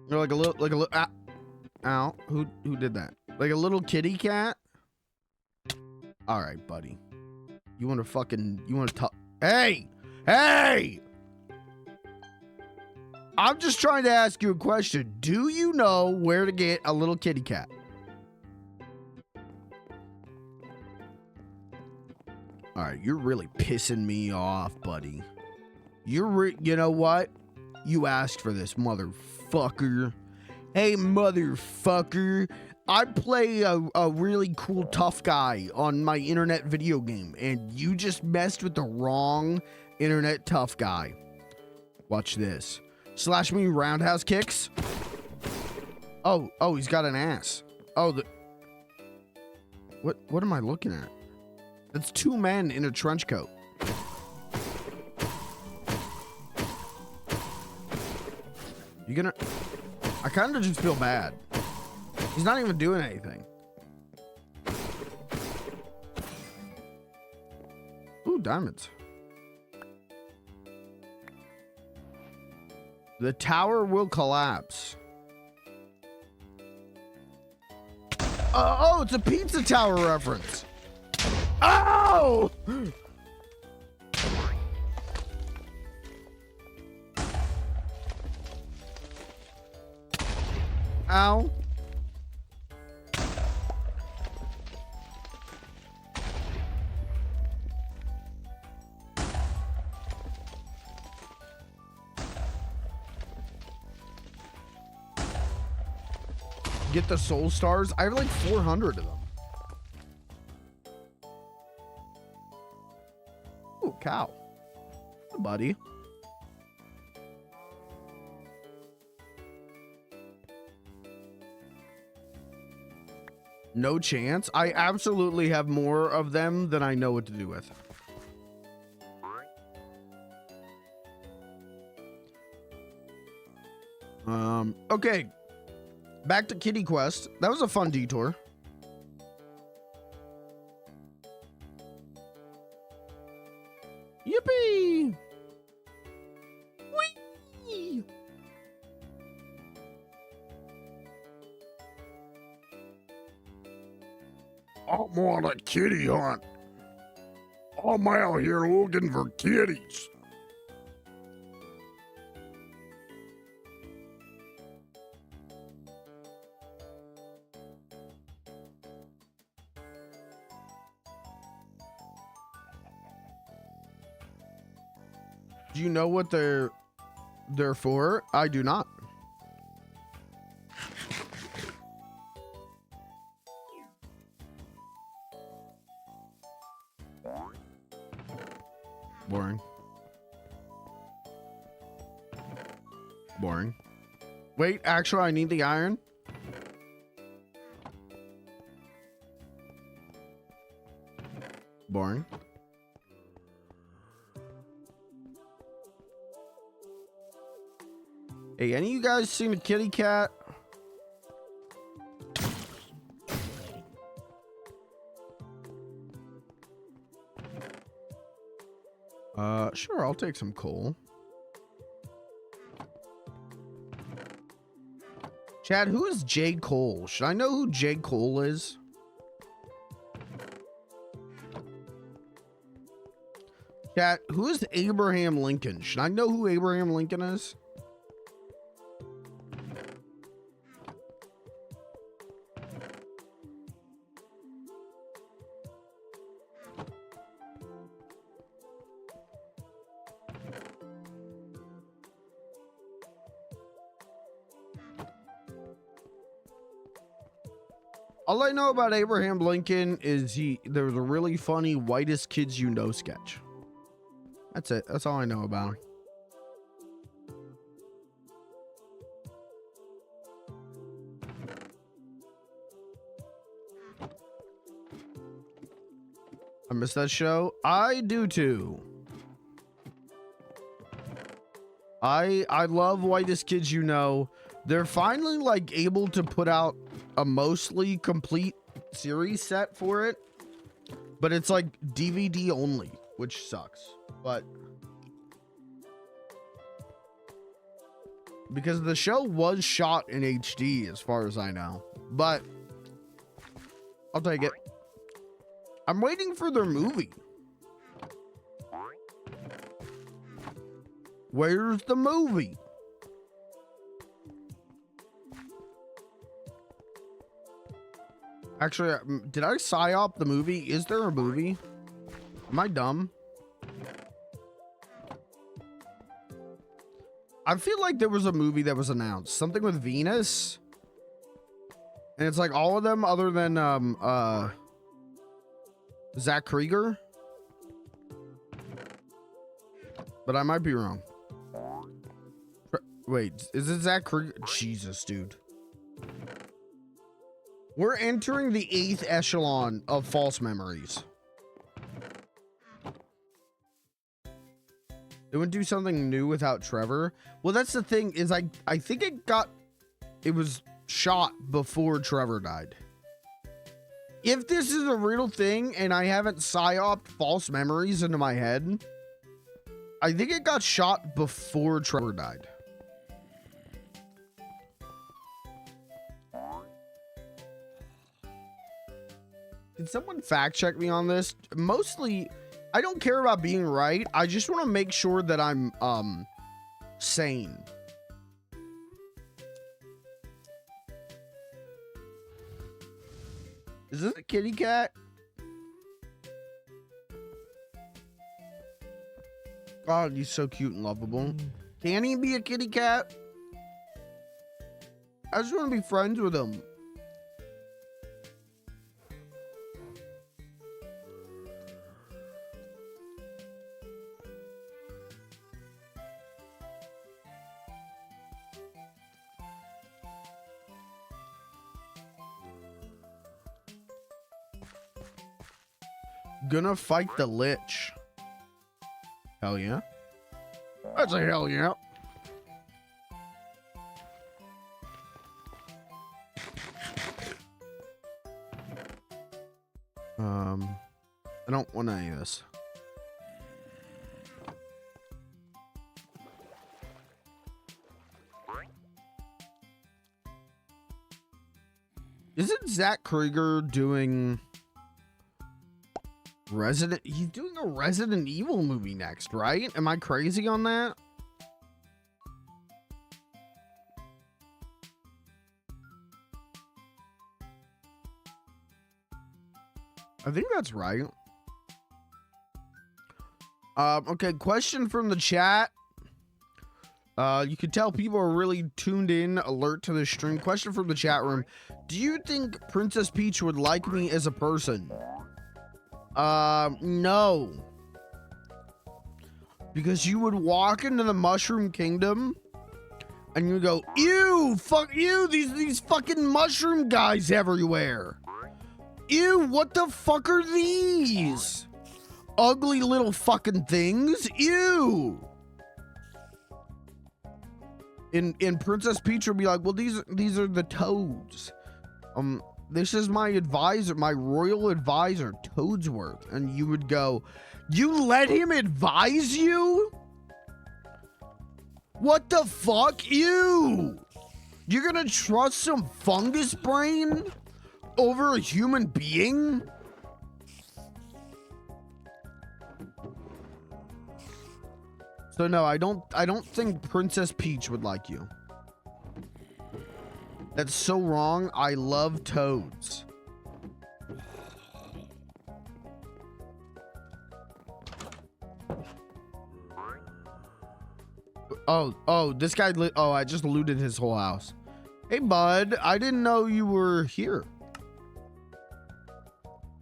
Or like a little, ow, who did that? Like a little kitty cat? All right, buddy. You want to talk? Hey! Hey! I'm just trying to ask you a question. Do you know where to get a little kitty cat? All right, you're really pissing me off, buddy. You know what? You asked for this, motherfucker. Hey, motherfucker. I play a really cool tough guy on my internet video game, and you just messed with the wrong internet tough guy. Watch this. Slash me roundhouse kicks. Oh, he's got an ass. Oh, what am I looking at? That's 2 men in a trench coat. You gonna... I kind of just feel bad. He's not even doing anything. Ooh, diamonds. The tower will collapse. Oh, it's a pizza tower reference. Oh! Ow. Get the soul stars. I have like 400 of them. Ooh, cow. Hey, buddy. No chance. I absolutely have more of them than I know what to do with. Okay. Back to Kitty Quest. That was a fun detour. Yippee! Whee! I'm on a kitty hunt. I'm out here looking for kitties. Do you know what they're for? I do not. Boring. Boring. Wait, actually, I need the iron. Boring. Hey, any of you guys seen a kitty cat? Sure, I'll take some coal. Chad, who is J. Cole? Should I know who J. Cole is? Chat, who is Abraham Lincoln? Should I know who Abraham Lincoln is? All I know about Abraham Lincoln is there was a really funny whitest kids you know sketch. That's it. That's all I know about him. I miss that show. I do too. I love whitest kids you know. They're finally like able to put out a mostly complete series set for it, but it's like DVD only, which sucks. But because the show was shot in HD as far as I know, but I'll take it. I'm waiting for their movie. Where's the movie? Actually, did I psyop the movie? Is there a movie? Am I dumb? I feel like there was a movie that was announced. Something with Venus. And it's like all of them other than Zach Krieger. But I might be wrong. Wait, is it Zach Krieger? Jesus, dude. We're entering the 8th echelon of false memories. They wouldn't do something new without Trevor. Well, that's the thing is I think it was shot before Trevor died. If this is a real thing and I haven't psyoped false memories into my head, I think it got shot before Trevor died. Can someone fact check me on this? Mostly, I don't care about being right. I just want to make sure that I'm sane. Is this a kitty cat? God, he's so cute and lovable. Can he be a kitty cat? I just want to be friends with him. Gonna fight the Lich. Hell yeah. That's a hell yeah. I don't want any of this. Isn't Zach Krieger doing He's doing a Resident Evil movie next, right? Am I crazy on that? I think that's right. Okay, question from the chat. You can tell people are really tuned in, alert to the stream. Question from the chat room. Do you think Princess Peach would like me as a person? No. Because you would walk into the Mushroom Kingdom and you would go, ew, fuck you, these fucking mushroom guys everywhere. Ew, what the fuck are these? Ugly little fucking things. Ew. And Princess Peach would be like, well, these are the toads. This is my advisor, my royal advisor, Toadsworth. And you would go, you let him advise you? What the fuck? Ew. You're gonna trust some fungus brain over a human being? So no, I don't think Princess Peach would like you. That's so wrong. I love toads. Oh, this guy I just looted his whole house. Hey bud, I didn't know you were here.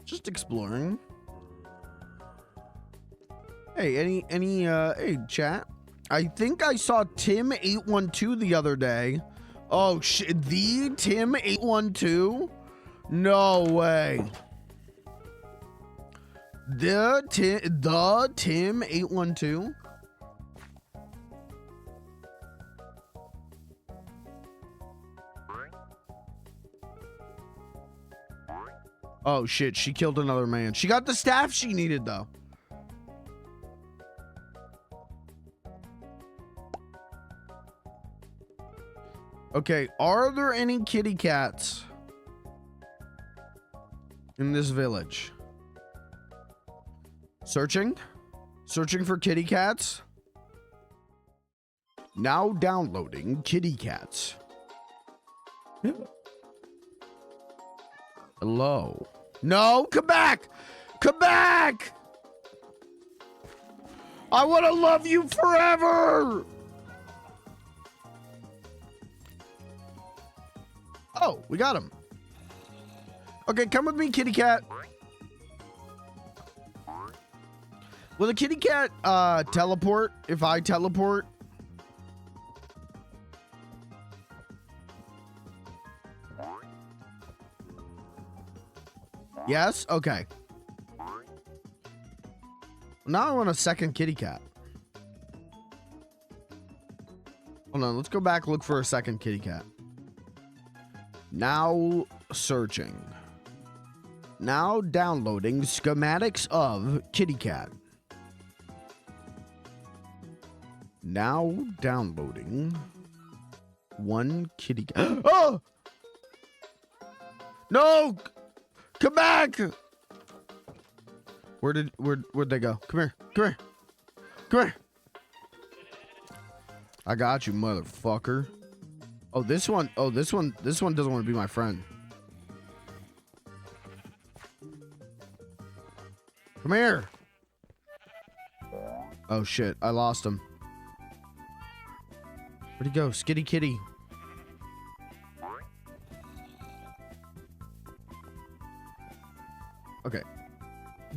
Just exploring. Hey, hey, chat. I think I saw Tim812 the other day. Oh, shit. The Tim812? No way. The Tim812? Oh, shit. She killed another man. She got the staff she needed, though. Okay, are there any kitty cats in this village? Searching for kitty cats. Now downloading kitty cats. Hello. No, come back. Come back. I want to love you forever. Oh, we got him. Okay, come with me, kitty cat. Will the kitty cat teleport if I teleport? Yes? Okay. Now I want a second kitty cat. Hold on, let's go back, look for a second kitty cat. Now searching. Now downloading schematics of kitty cat. Now downloading one kitty cat. Oh! No! Come back! Where'd they go? Come here. Come here. Come here. I got you, motherfucker. Oh, this one doesn't want to be my friend. Come here. Oh shit, I lost him. Where'd he go? Skitty kitty. Okay.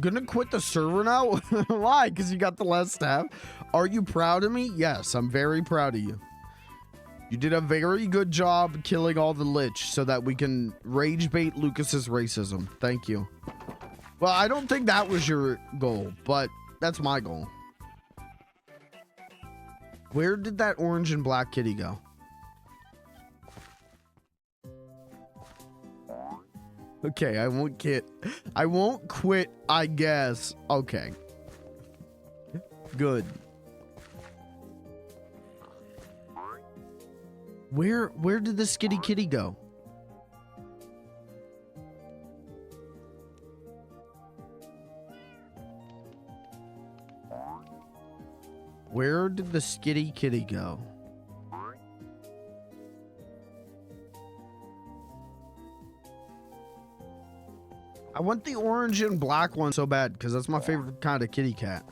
Gonna quit the server now? Why? Because you got the last staff? Are you proud of me? Yes, I'm very proud of you. You did a very good job killing all the lich so that we can rage bait Lucas's racism. Thank you. Well, I don't think that was your goal, but that's my goal. Where did that orange and black kitty go? Okay, I won't quit. I won't quit, I guess. Okay. Good. Where did the skitty kitty go? Where did the skitty kitty go? I want the orange and black one so bad because that's my favorite kind of kitty cat.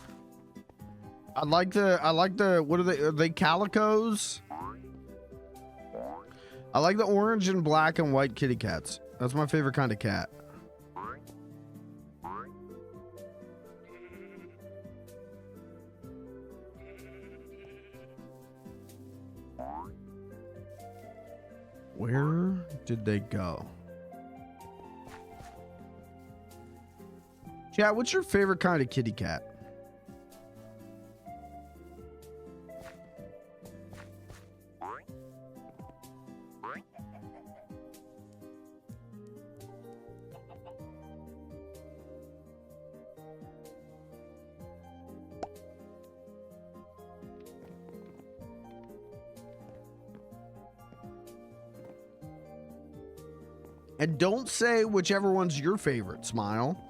I like the what are they calicos? I like the orange and black and white kitty cats. That's my favorite kind of cat. Where did they go? Chat, what's your favorite kind of kitty cat? And don't say whichever one's your favorite, Smile.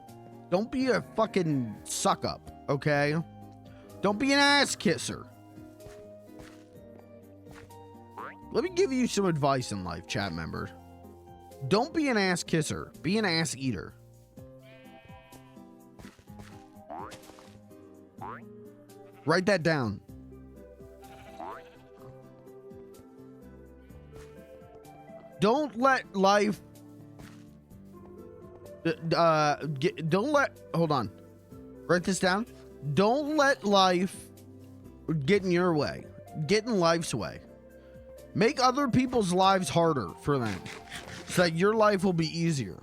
Don't be a fucking suck up, okay? Don't be an ass kisser. Let me give you some advice in life, chat member. Don't be an ass kisser. Be an ass eater. Write that down. Don't let life... hold on. Write this down. Don't let life get in your way. Get in life's way. Make other people's lives harder for them so that your life will be easier.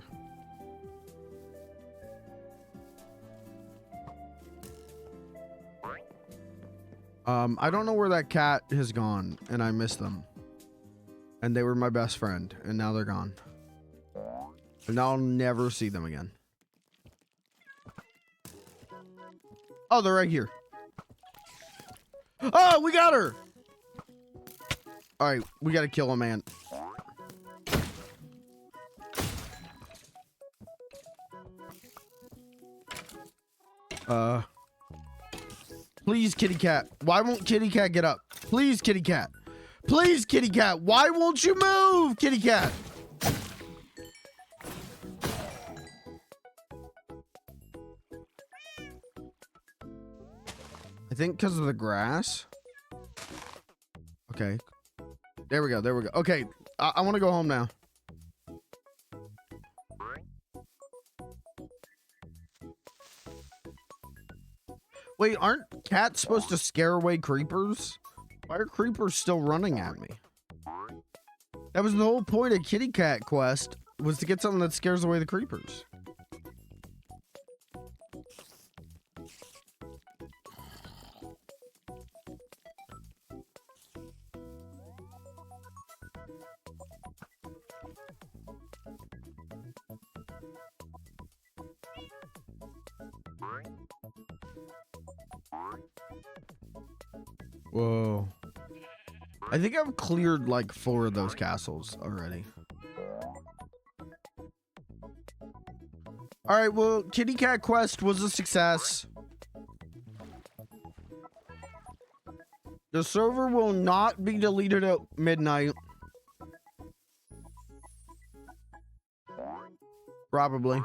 I don't know where that cat has gone, and I miss them. And they were my best friend, and now they're gone. And I'll never see them again. Oh, they're right here. Oh, we got her! Alright, we gotta kill a man. Please, kitty cat. Why won't kitty cat get up? Please, kitty cat. Please, kitty cat. Why won't you move, kitty cat? I think because of the grass. Okay. There we go. There we go. Okay. I want to go home now. Wait, aren't cats supposed to scare away creepers? Why are creepers still running at me? That was the whole point of Kitty Cat Quest, was to get something that scares away the creepers. Whoa. I think I've cleared like 4 of those castles already. Alright, well, Kitty Cat Quest was a success. The server will not be deleted at midnight. Probably.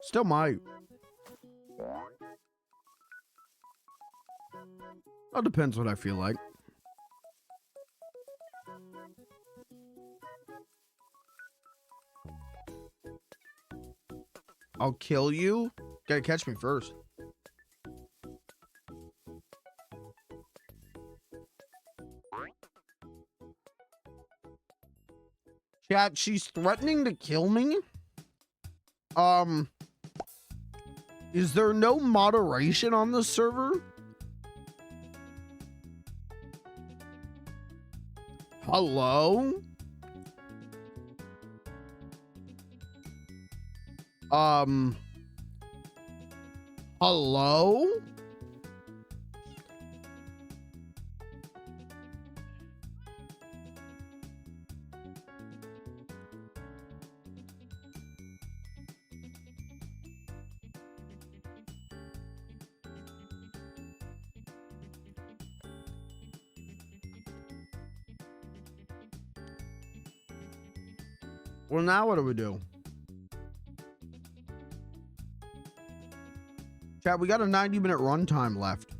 Still might. It depends what I feel like. I'll kill you? Gotta catch me first. Chat, she's threatening to kill me? Is there no moderation on this server? Hello? Hello? Well, now what do we do? Chat, we got a 90-minute runtime left.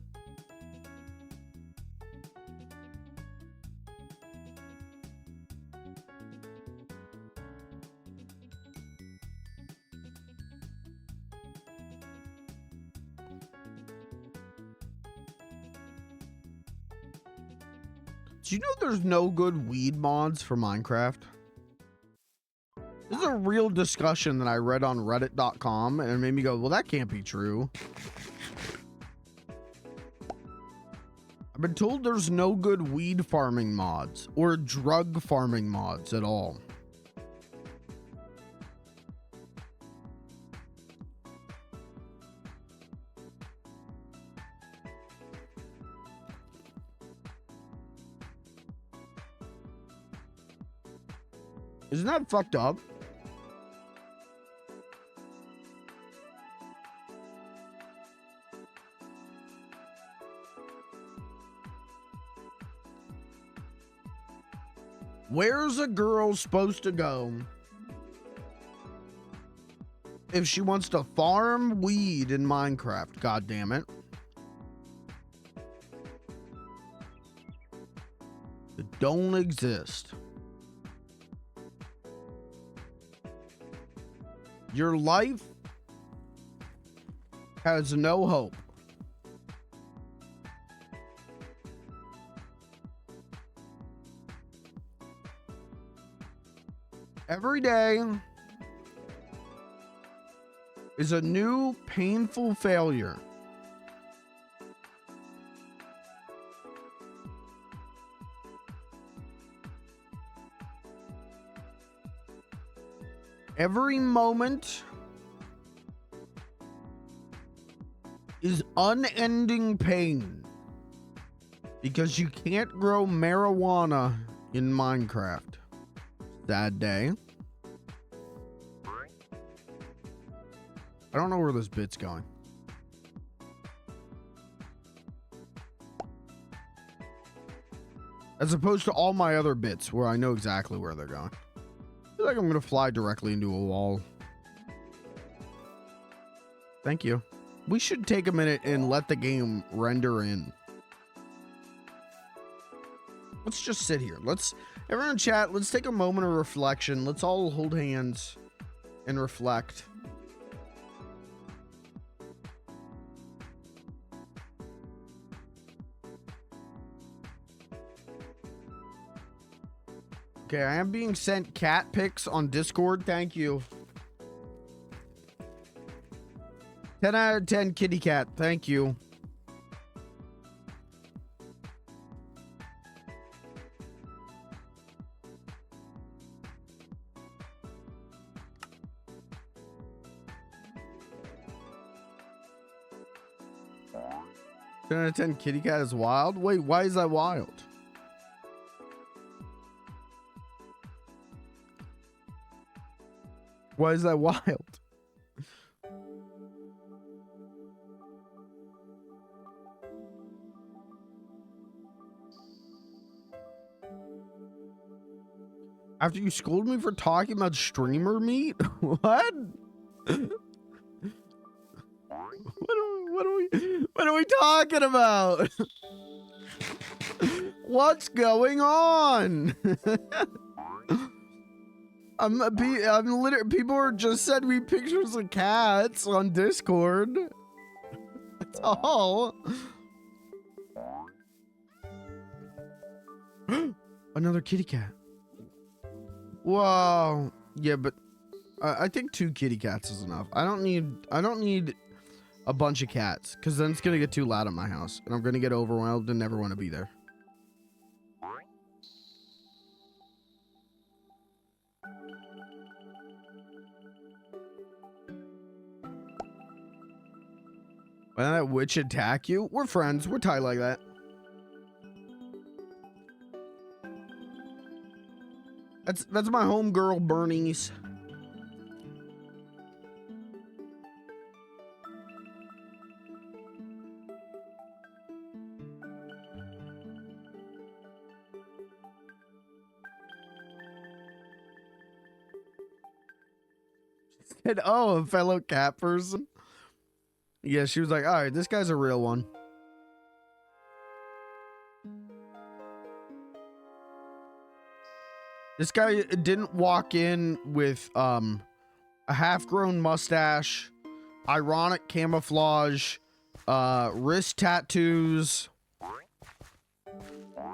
Do you know there's no good weed mods for Minecraft? This is a real discussion that I read on reddit.com and it made me go, well, that can't be true. I've been told there's no good weed farming mods or drug farming mods at all. Isn't that fucked up? Where's a girl supposed to go if she wants to farm weed in Minecraft? God damn it. It don't exist. Your life has no hope. Every day is a new painful failure. Every moment is unending pain because you can't grow marijuana in Minecraft. Sad day. I don't know where this bit's going. As opposed to all my other bits where I know exactly where they're going. I feel like I'm gonna fly directly into a wall. Thank you. We should take a minute and let the game render in. Let's just sit here. Everyone chat, let's take a moment of reflection. Let's all hold hands and reflect. Okay, I am being sent cat pics on Discord. Thank you. 10 out of 10 kitty cat. Thank you. Out of 10 kitty cat is wild. Wait, why is that wild? Why is that wild? After you scolded me for talking about streamer meat? What? What are we talking about? What's going on? I'm literally, people are just sending me pictures of cats on Discord. That's all. Another kitty cat. Whoa. Yeah, but I think 2 kitty cats is enough. I don't need a bunch of cats, because then it's gonna get too loud at my house and I'm gonna get overwhelmed and never want to be there. When that witch attack you, we're friends. We're tight like that. That's my homegirl, Bernice. Said, oh, a fellow cat person. Yeah, she was like, all right, this guy's a real one. This guy didn't walk in with a half-grown mustache, ironic camouflage, wrist tattoos,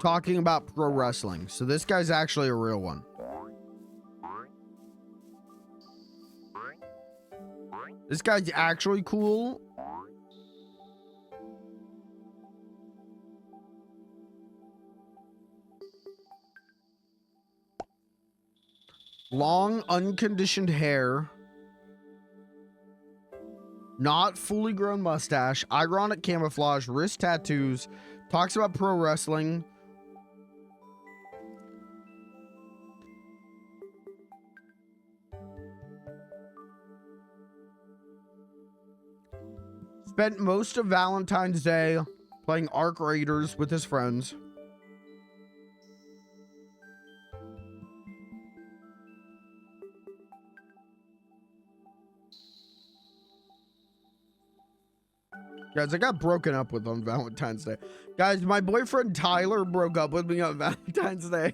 talking about pro wrestling. So this guy's actually a real one. This guy's actually cool. Long, unconditioned hair. Not fully grown mustache. Ironic camouflage. Wrist tattoos. Talks about pro wrestling. Spent most of Valentine's Day playing Arc Raiders with his friends. Guys, I got broken up with on Valentine's Day. Guys, my boyfriend Tyler broke up with me on Valentine's Day.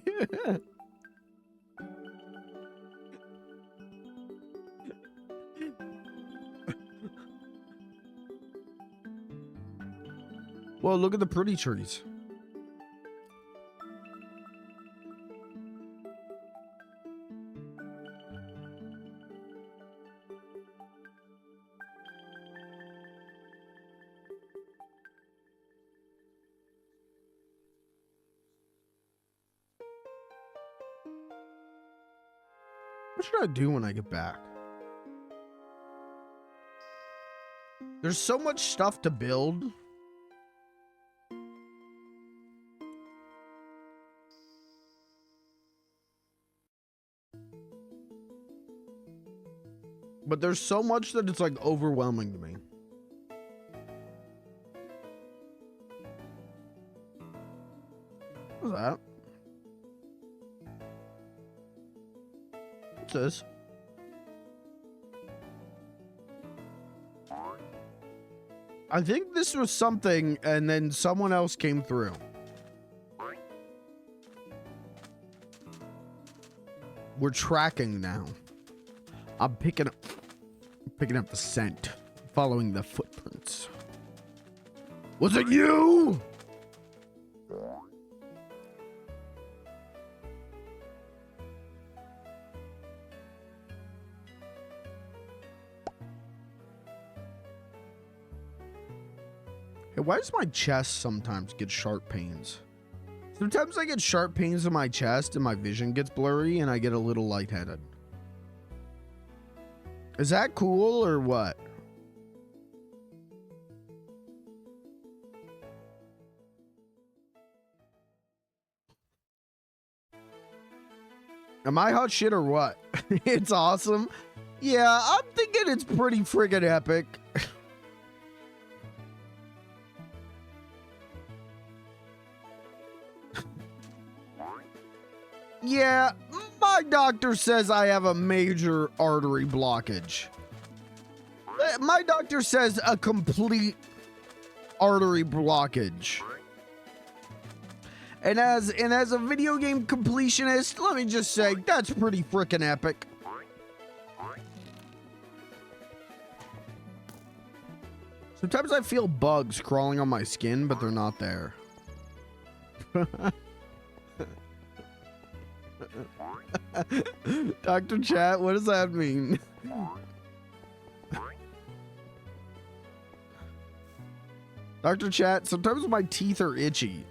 Whoa, look at the pretty trees. What should I do when I get back? There's so much stuff to build. But there's so much that it's like overwhelming to me. What's that? What's this? I think this was something and then someone else came through. We're tracking now. I'm picking up the scent, following the footprints. Was it you? Hey, why does my chest sometimes get sharp pains? Sometimes I get sharp pains in my chest and my vision gets blurry and I get a little lightheaded. Is that cool or what? Am I hot shit or what? It's awesome. Yeah, I'm thinking it's pretty friggin' epic. Yeah, my doctor says I have a major artery blockage. My doctor says a complete artery blockage. And as a video game completionist, let me just say that's pretty frickin' epic. Sometimes I feel bugs crawling on my skin, but they're not there. Dr. Chat, what does that mean? Dr. Chat, sometimes my teeth are itchy.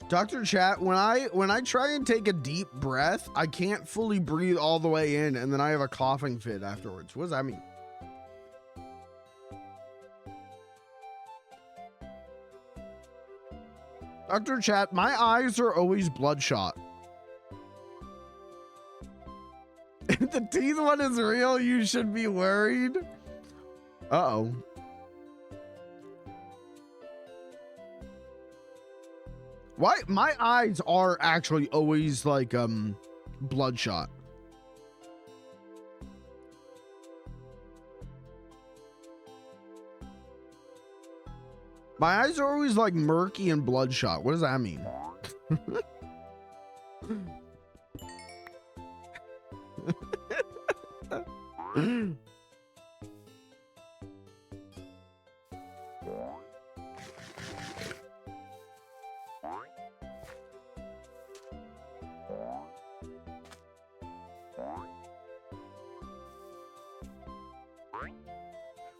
Dr. Chat, when I try and take a deep breath, I can't fully breathe all the way in, and then I have a coughing fit afterwards. What does that mean? Dr. Chat, my eyes are always bloodshot. If the teeth one is real, you should be worried. Uh-oh. Why? My eyes are actually always like bloodshot. My eyes are always like murky and bloodshot. What does that mean?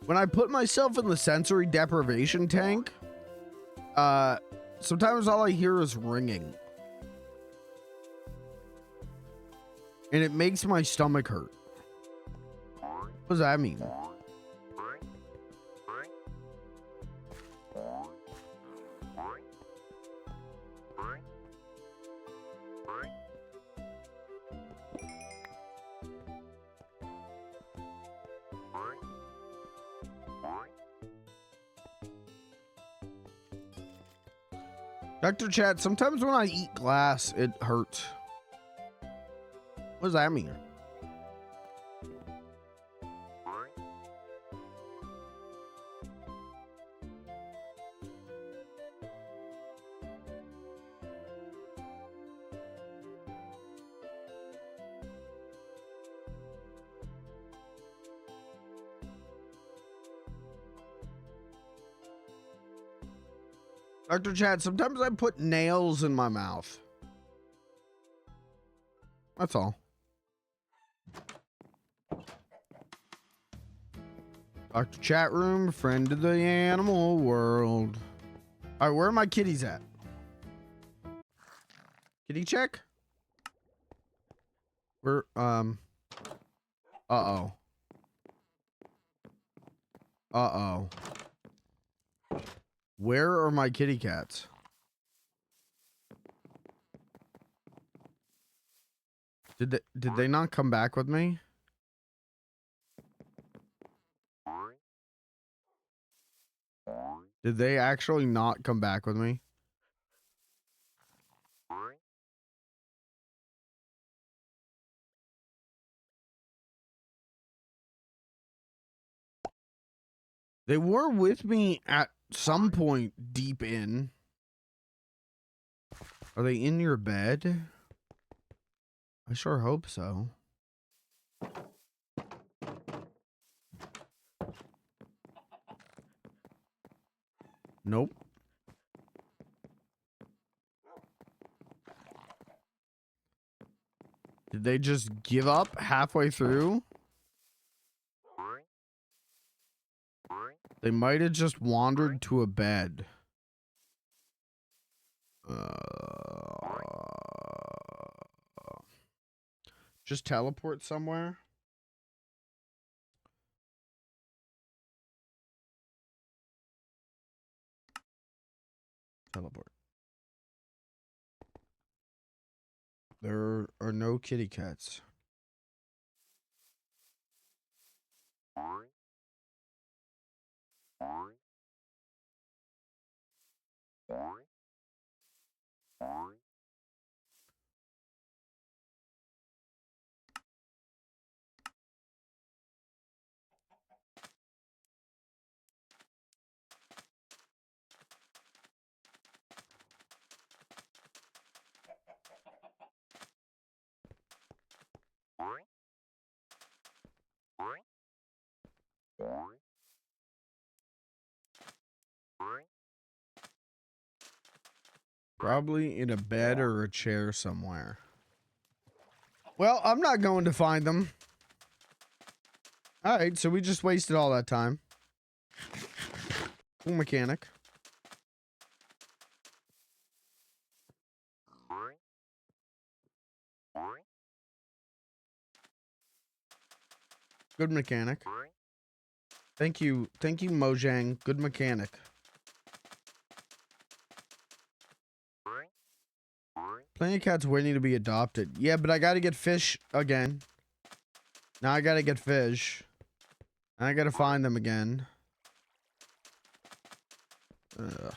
When I put myself in the sensory deprivation tank, sometimes all I hear is ringing. And it makes my stomach hurt. What does that mean? Dr. Chat, sometimes when I eat glass, it hurts. What does that mean? Dr. Chad, sometimes I put nails in my mouth. That's all. Dr. Chat Room, friend of the animal world. All right, where are my kitties at? Kitty check? Where, uh-oh. Uh-oh. Where are my kitty cats? Did they not come back with me? Did they actually not come back with me? They were with me at some point deep in. Are they in your bed? I sure hope so. Nope. Did they just give up halfway through? They might have just wandered to a bed. Just teleport somewhere? Teleport. There are no kitty cats. Probably in a bed or a chair somewhere. Well, I'm not going to find them. All right, so we just wasted all that time. Cool mechanic. Good mechanic. Thank you, Mojang. Good mechanic. Plenty of cats waiting to be adopted. Yeah, but I gotta get fish again. Now I gotta get fish. I gotta find them again. Ugh.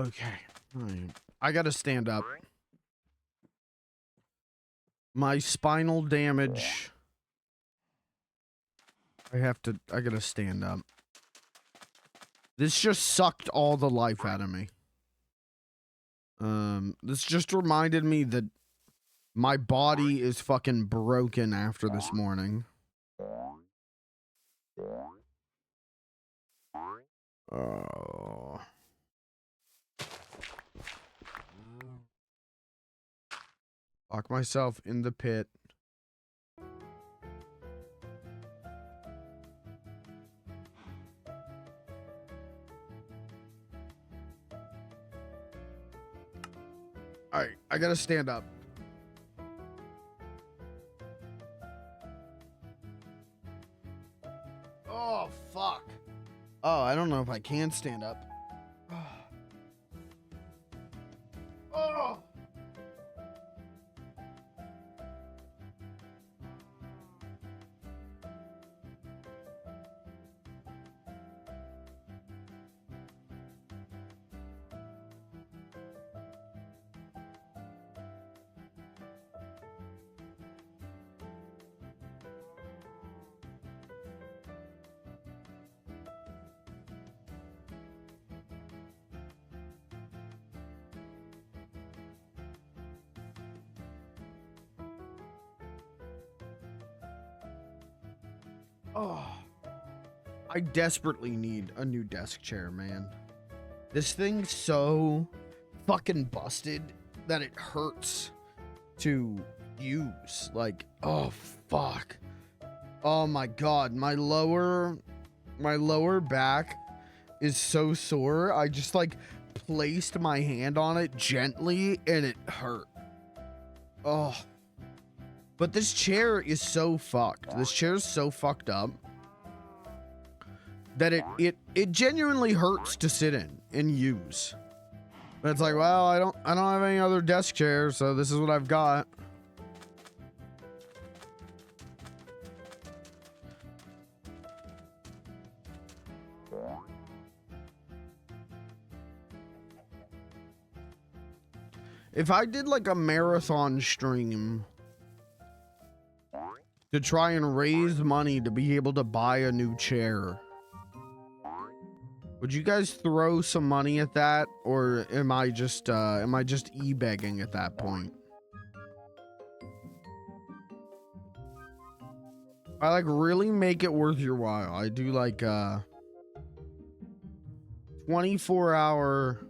Okay. Alright. I gotta stand up. My spinal damage. I gotta stand up. This just sucked all the life out of me. This just reminded me that my body is fucking broken after this morning. Oh. Lock myself in the pit. Alright, I gotta stand up. Oh, fuck. Oh, I don't know if I can stand up. Oh! Oh, I desperately need a new desk chair, man. This thing's so fucking busted that it hurts to use. Like, oh, fuck. Oh my God, my lower back is so sore. I just like placed my hand on it gently and it hurt. Oh. But this chair is so fucked. This chair is so fucked up that it genuinely hurts to sit in and use. But it's like, well, I don't have any other desk chairs, so this is what I've got. If I did like a marathon stream to try and raise money to be able to buy a new chair, would you guys throw some money at that, or am I just e-begging at that point? I like really make it worth your while. I do like 24-hour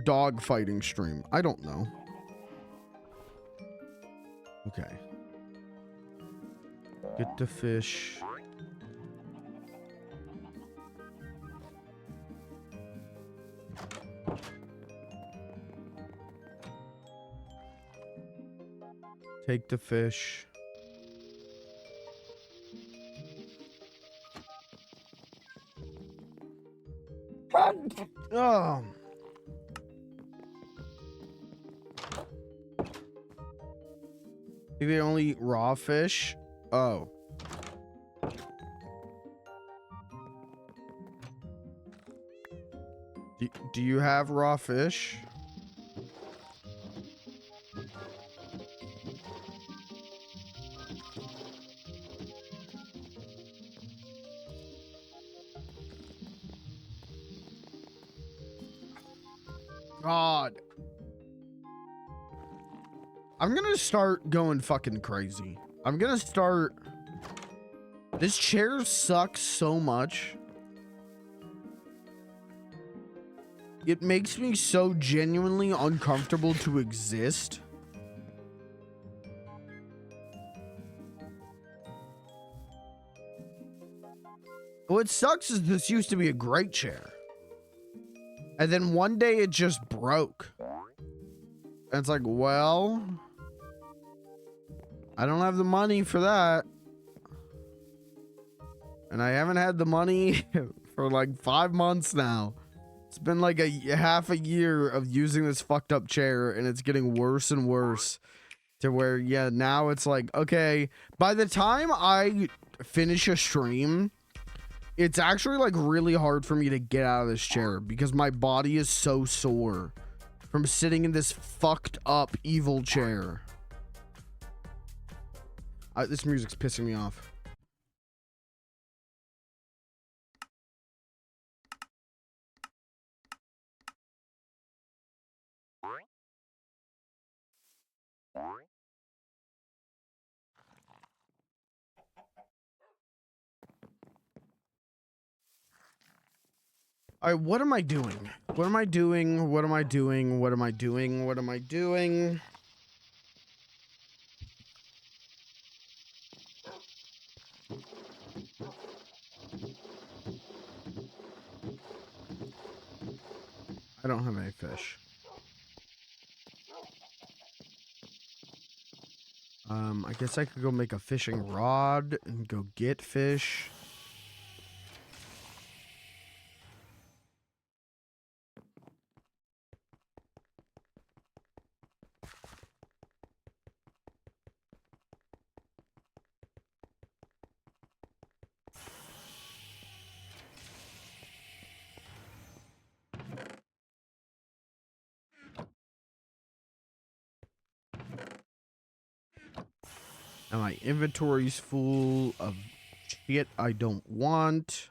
dog fighting stream. I don't know. Okay. Get the fish. Take the fish. Oh. Do they only eat raw fish? Oh. Do you have raw fish? God. I'm gonna start going fucking crazy. I'm gonna start... This chair sucks so much. It makes me so genuinely uncomfortable to exist. What sucks is this used to be a great chair. And then one day it just broke. And it's like, well, I don't have the money for that. And I haven't had the money for like 5 months now. It's been like half a year of using this fucked up chair, and it's getting worse and worse. To where, yeah, now it's like, okay, by the time I finish a stream, it's actually like really hard for me to get out of this chair because my body is so sore from sitting in this fucked up evil chair. This music's pissing me off. All right, what am I doing? What am I doing? What am I doing? What am I doing? What am I doing? I don't have any fish. I guess I could go make a fishing rod and go get fish. And my inventory's full of shit I don't want.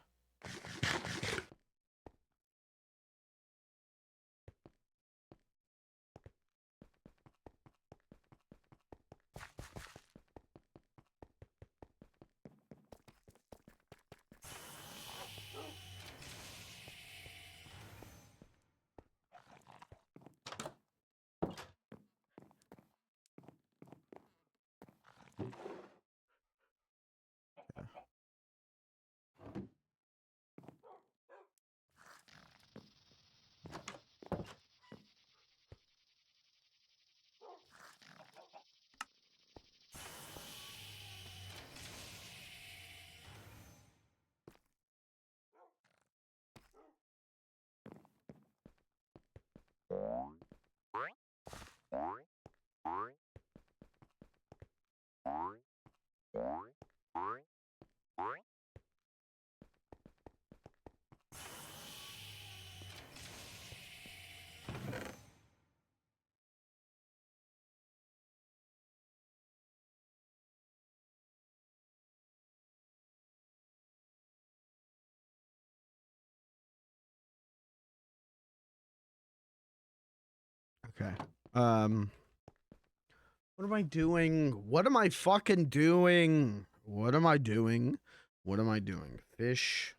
Okay. What am I doing? What am I fucking doing? What am I doing? What am I doing? Fish.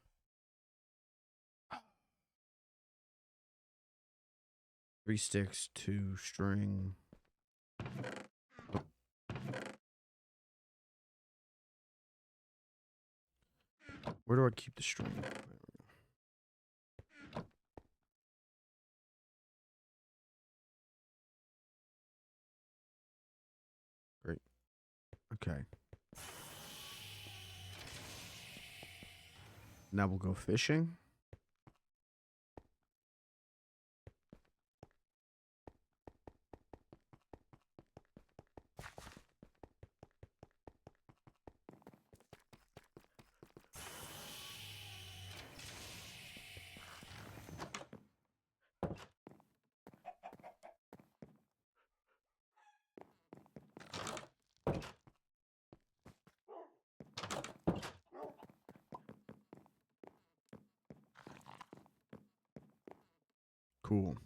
Three sticks, 2 string. Where do I keep the string? Great. Okay. Now we'll go fishing. Cool.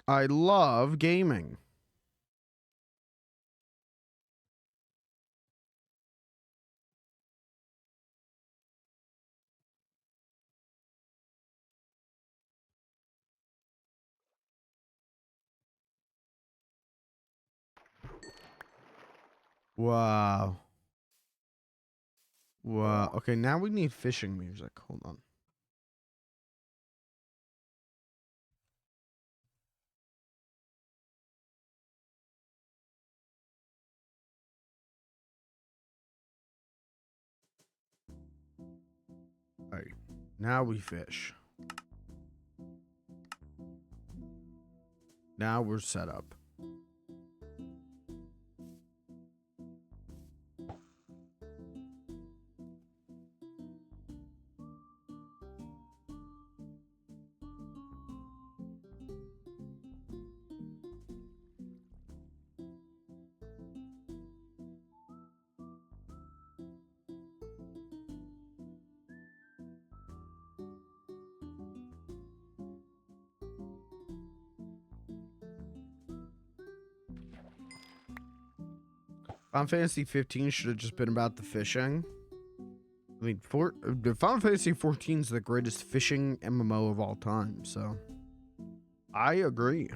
I love gaming. Wow. Wow. Okay, now we need fishing music. Hold on. All right. Now we fish. Now we're set up. Final Fantasy 15 should have just been about the fishing. I mean, Final Fantasy 14 is the greatest fishing MMO of all time, so I agree.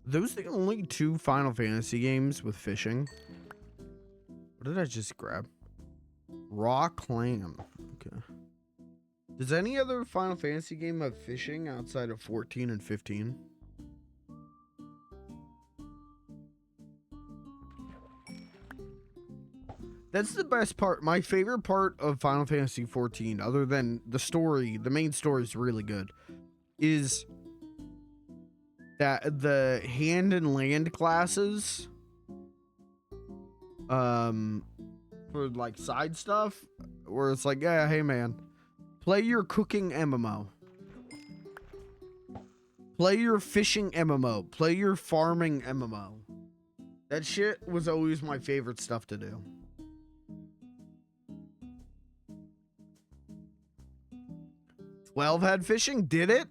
Those are the only two Final Fantasy games with fishing. What did I just grab? Raw clam. Okay. Does any other Final Fantasy game have fishing outside of 14 and 15? That's the best part. My favorite part of Final Fantasy 14, other than the story, the main story is really good, is that the hand and land classes, for like side stuff, where it's like, yeah, hey man, play your cooking MMO, play your fishing MMO, play your farming MMO. That shit was always my favorite stuff to do. "12 had fishing? Did it?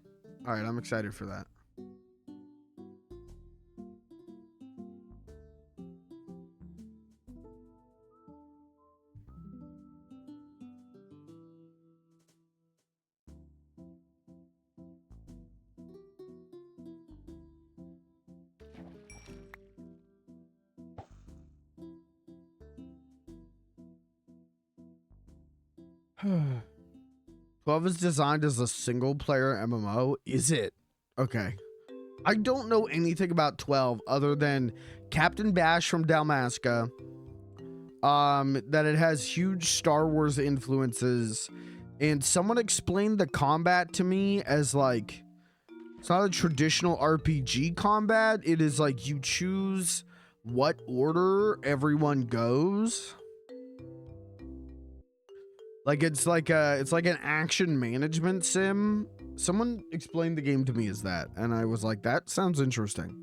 All right, I'm excited for that. Hmm. 12 is designed as a single player MMO. Is it? Okay. I don't know anything about 12 other than Captain Bash from Dalmasca. That it has huge Star Wars influences. And someone explained the combat to me as like, it's not a traditional RPG combat. It is like you choose what order everyone goes. Like it's like an action management sim. Someone explained the game to me as that, and I was like, that sounds interesting.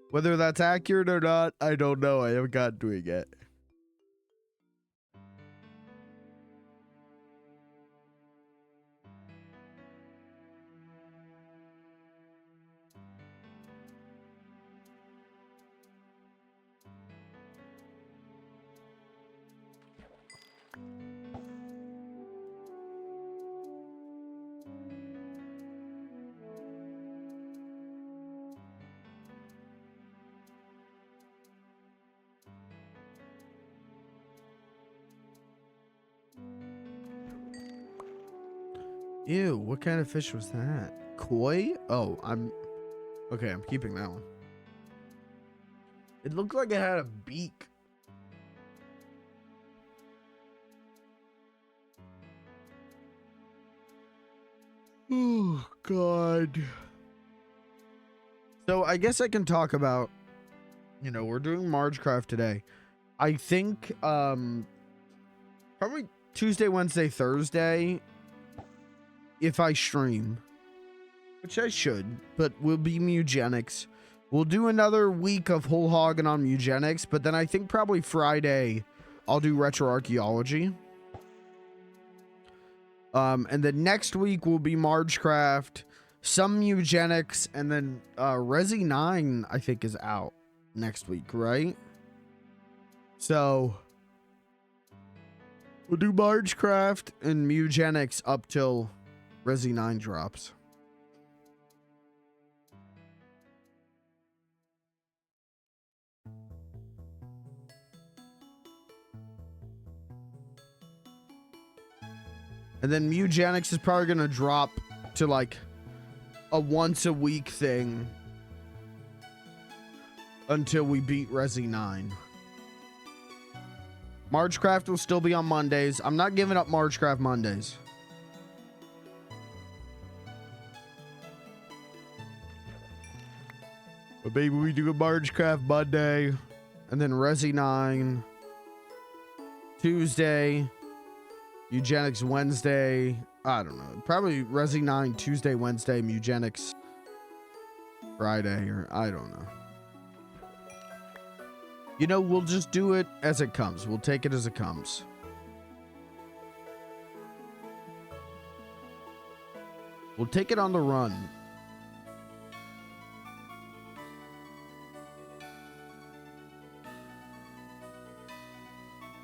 Whether that's accurate or not, I don't know. I haven't gotten to it yet. Ew, what kind of fish was that? Koi? Oh, okay, I'm keeping that one. It looked like it had a beak. Oh, God. So I guess I can talk about, you know, we're doing Margecraft today. I think probably Tuesday, Wednesday, Thursday, if I stream, which I should, but will be Mugenics. We'll do another week of whole hogging on Mugenics, but then I think probably Friday I'll do retro archaeology. And then next week will be Margecraft, some Eugenics, and then Resi 9 I think is out next week, right? So we'll do Margecraft and Eugenics up till Resi 9 drops. And then Mugenics is probably going to drop to like a once a week thing until we beat Resi 9. Margecraft will still be on Mondays. I'm not giving up Margecraft Mondays. But maybe we do a Margecraft Monday and then Resi 9 Tuesday. Eugenics Wednesday. I don't know. Probably Resi 9 Tuesday, Wednesday, Eugenics Friday, or I don't know. You know, we'll just do it as it comes. We'll take it as it comes. We'll take it on the run.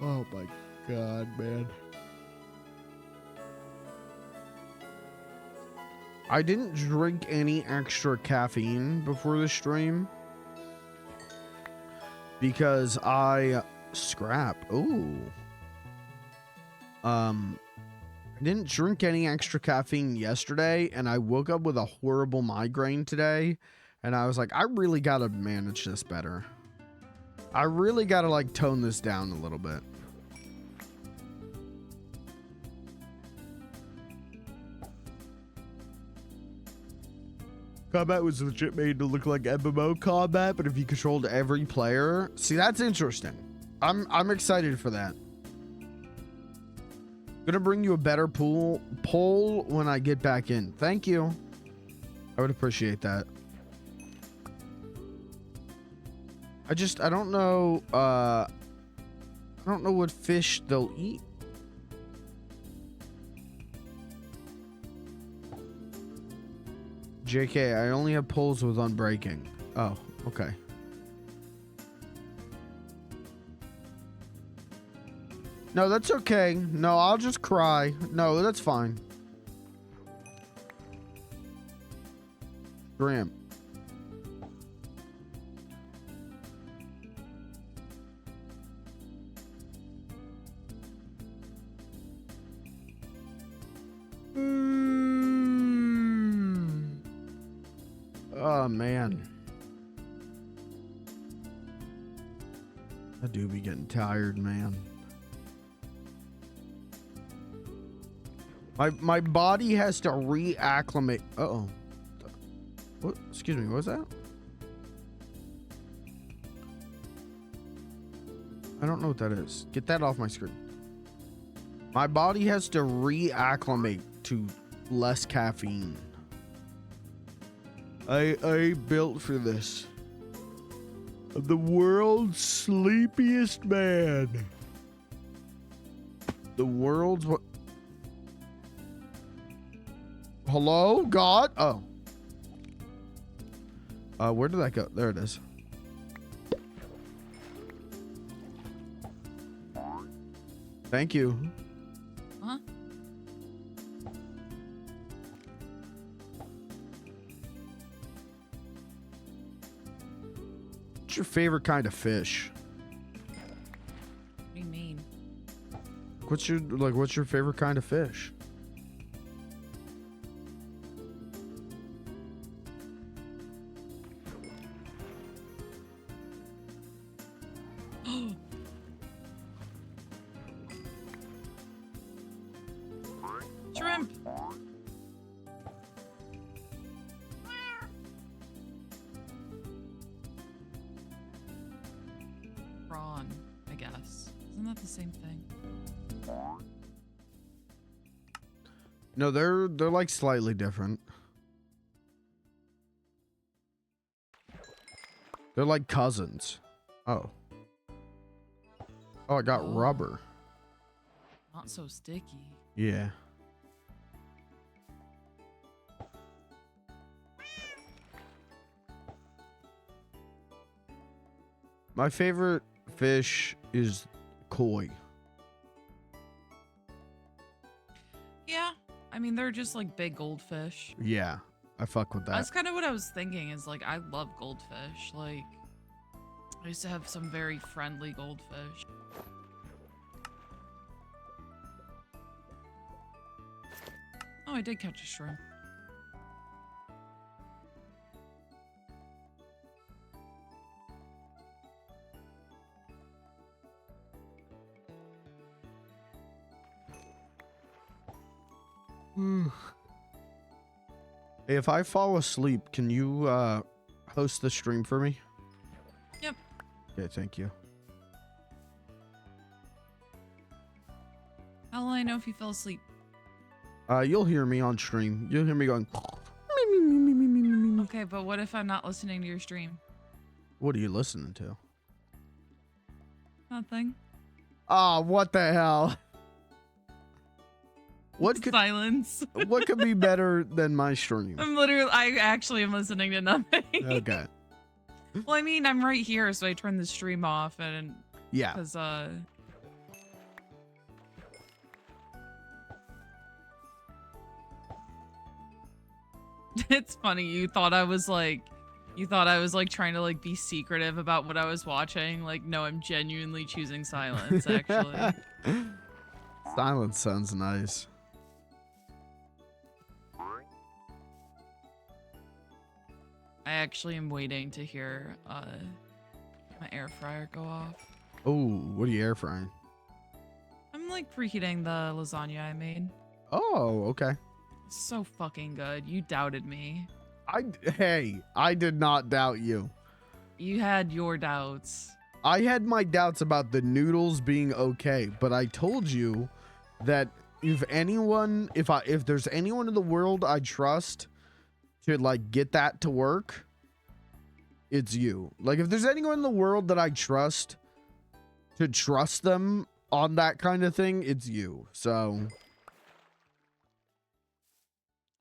Oh my God, man. I didn't drink any extra caffeine before the stream because I scrap. Ooh. I didn't drink any extra caffeine yesterday, and I woke up with a horrible migraine today, and I was like, I really gotta manage this better. I really gotta like tone this down a little bit. Combat was legit made to look like MMO combat, but if you controlled every player, see, that's interesting. I'm excited for that. Gonna bring you a better poll when I get back in. Thank you. I would appreciate that. I don't know. I don't know what fish they'll eat. JK, I only have poles with unbreaking. Oh, okay. No, that's okay. No, I'll just cry. No, that's fine. Graham. Oh, man. I do be getting tired, man. My body has to reacclimate. Uh-oh. What? Excuse me, what was that? I don't know what that is. Get that off my screen. My body has to reacclimate to less caffeine. I ain't built for this. I'm the world's sleepiest man. The world's what? Hello, God? Oh. Where did that go? There it is. Thank you. Huh? What's your favorite kind of fish? What do you mean? What's your favorite kind of fish? Shrimp. Prawn, I guess. Isn't that the same thing? No, they're like slightly different. They're like cousins. Oh. Oh, I got rubber. Not so sticky. Yeah. My favorite fish is koi. Yeah. I mean, they're just like big goldfish. Yeah, I fuck with that. That's kind of what I was thinking is like, I love goldfish. Like, I used to have some very friendly goldfish. Oh, I did catch a shrimp. Hey, if I fall asleep, can you host the stream for me? Yep. Okay, thank you. How will I know if you fell asleep? You'll hear me on stream. You'll hear me going. Okay, but what if I'm not listening to your stream? What are you listening to? Nothing. Ah, what the hell? What could Silence. what could be better than my stream? I actually am listening to nothing. Okay. Well, I mean, I'm right here, so I turned the stream off and Yeah. because it's funny. You thought I was like trying to like be secretive about what I was watching. Like, no, I'm genuinely choosing silence, actually. Silence sounds nice. I actually am waiting to hear my air fryer go off. Oh, what are you air frying? I'm like preheating the lasagna I made. Oh, okay. It's so fucking good. You doubted me. Hey, I did not doubt you. You had your doubts. I had my doubts about the noodles being okay, but I told you that if there's anyone in the world I trust to like get that to work, it's you. Like if there's anyone in the world that I trust to trust them on that kind of thing, it's you. So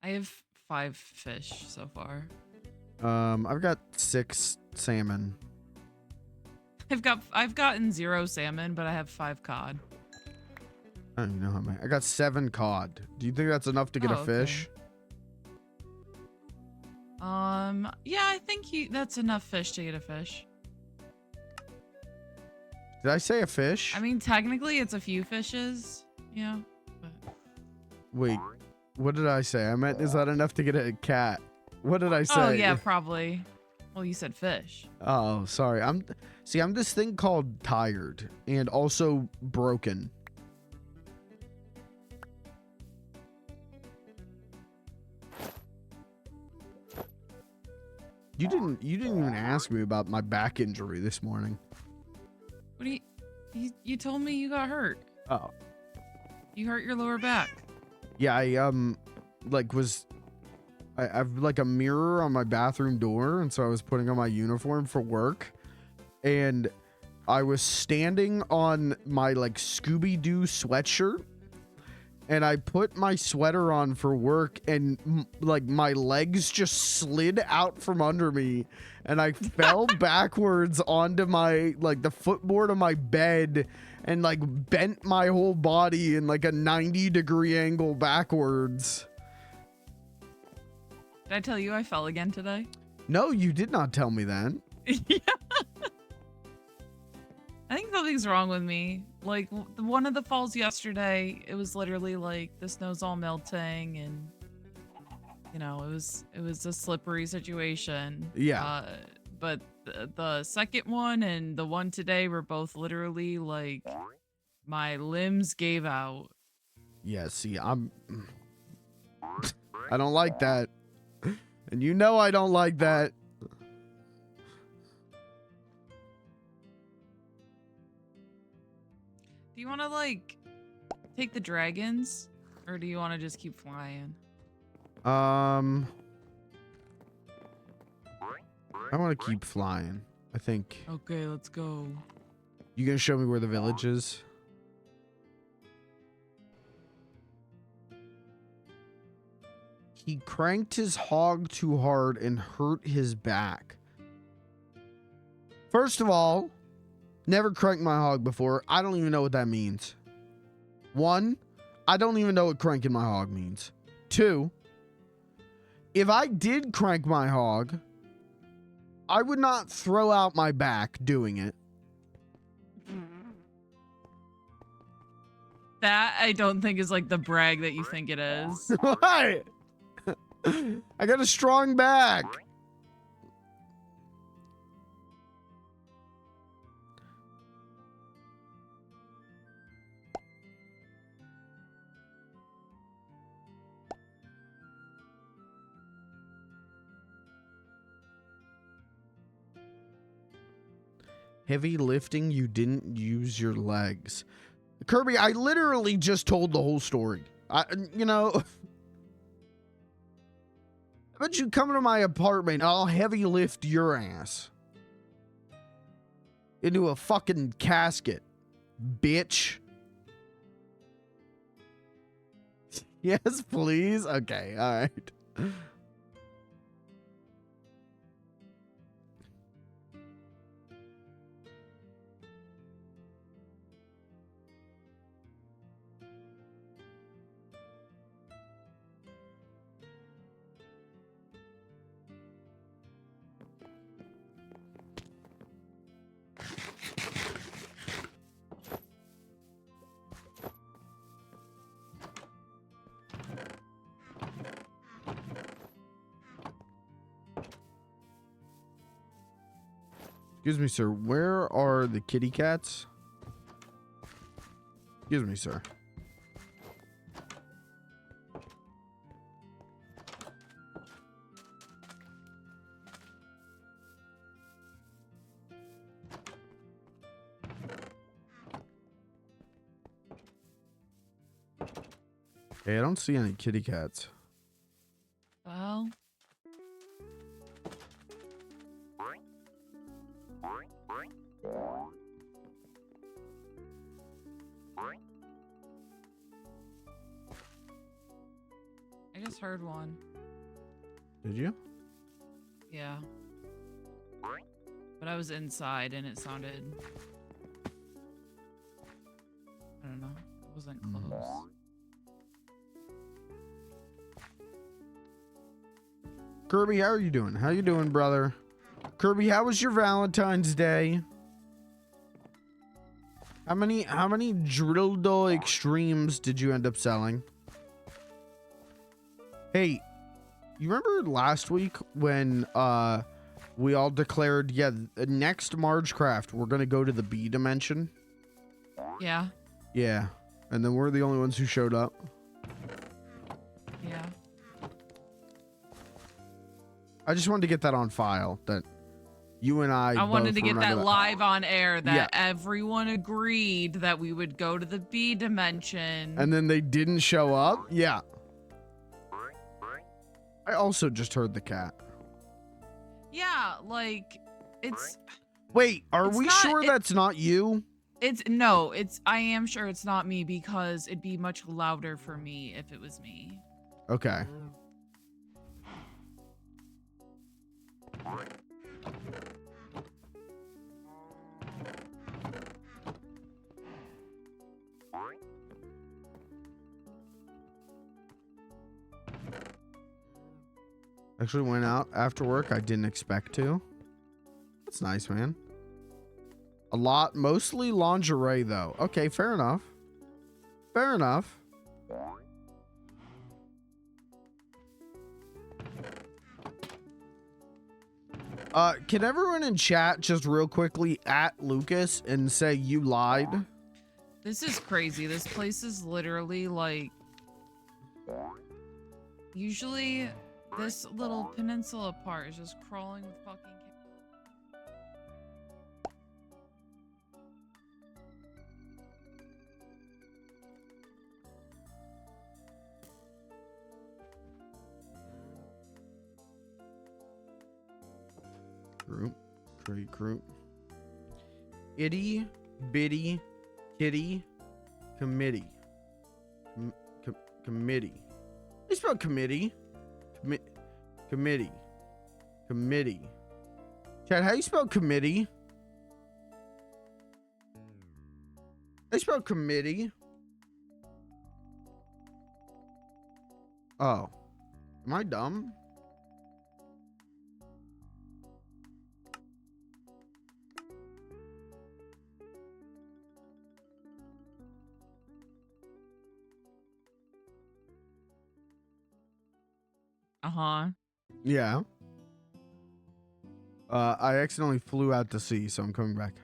I have 5 fish so far. I've got 6 salmon. I've gotten 0 salmon, but I have 5 cod. I don't even know how many. I got 7 cod. Do you think that's enough to get a fish? Yeah, I think that's enough fish to get a fish. Did I say a fish? I mean, technically it's a few fishes. Yeah. But... Wait, what did I say? I meant, is that enough to get a cat? What did I say? Oh, yeah, probably. Well, you said fish. Oh, sorry. I'm this thing called tired and also broken. You didn't even ask me about my back injury this morning. What do you told me you got hurt. Oh. You hurt your lower back. Yeah, I have like a mirror on my bathroom door, and so I was putting on my uniform for work, and I was standing on my like Scooby-Doo sweatshirt, and I put my sweater on for work, and like my legs just slid out from under me, and I fell backwards onto my like the footboard of my bed, and like bent my whole body in like a 90-degree angle backwards. Did I tell you I fell again today? No, you did not tell me that. Yeah. I think something's wrong with me. Like one of the falls yesterday, it was literally like the snow's all melting, and you know it was a slippery situation. Yeah. But the second one and the one today were both literally like my limbs gave out. Yeah. See, I don't like that. And you know I don't like that. Do you want to, like, take the dragons? Or do you want to just keep flying? I want to keep flying, I think. Okay, let's go. You gonna show me where the village is? He cranked his hog too hard and hurt his back. First of all, never cranked my hog before. I don't even know what that means. 1, I don't even know what cranking my hog means. 2, if I did crank my hog, I would not throw out my back doing it. That I don't think is like the brag that you think it is. Why? I got a strong back. Heavy lifting, you didn't use your legs. Kirby, I literally just told the whole story. You know, how about you come to my apartment, I'll heavy lift your ass into a fucking casket, bitch. Yes, please. Okay, all right. Excuse me, sir. Where are the kitty cats? Excuse me, sir. Hey, I don't see any kitty cats. Well, I just heard one. Did you? Yeah. But I was inside and it sounded... I don't know. It wasn't close. Kirby, how are you doing? How you doing, brother? Kirby, how was your Valentine's Day? How many Drildo Extremes did you end up selling? Hey, you remember last week when we all declared, yeah, next Margecraft, we're gonna go to the B dimension? Yeah. Yeah. And then we're the only ones who showed up. Yeah. I just wanted to get that on file, that you and I wanted to both get were that not live on air, that Yeah. everyone agreed that we would go to the B dimension. And then they didn't show up? Yeah. I also just heard the cat. Yeah, like, it's... Wait, are It's we not- sure that's not you? I am sure it's not me because it'd be much louder for me if it was me. Okay. Actually went out after work. I didn't expect to. That's nice, man. A lot, mostly lingerie though. Okay, fair enough. Fair enough. Can everyone in chat just real quickly at Lucas and say you lied? This is crazy. This place is literally like... Usually, this little peninsula part is just crawling with fucking Group. Trade group. Itty bitty kitty committee. Committee. How you spell committee? Committee. Committee. Chad, how you spell committee? How you spell committee? Oh. Am I dumb? Uh-huh. Yeah. I accidentally flew out to sea, so I'm coming back.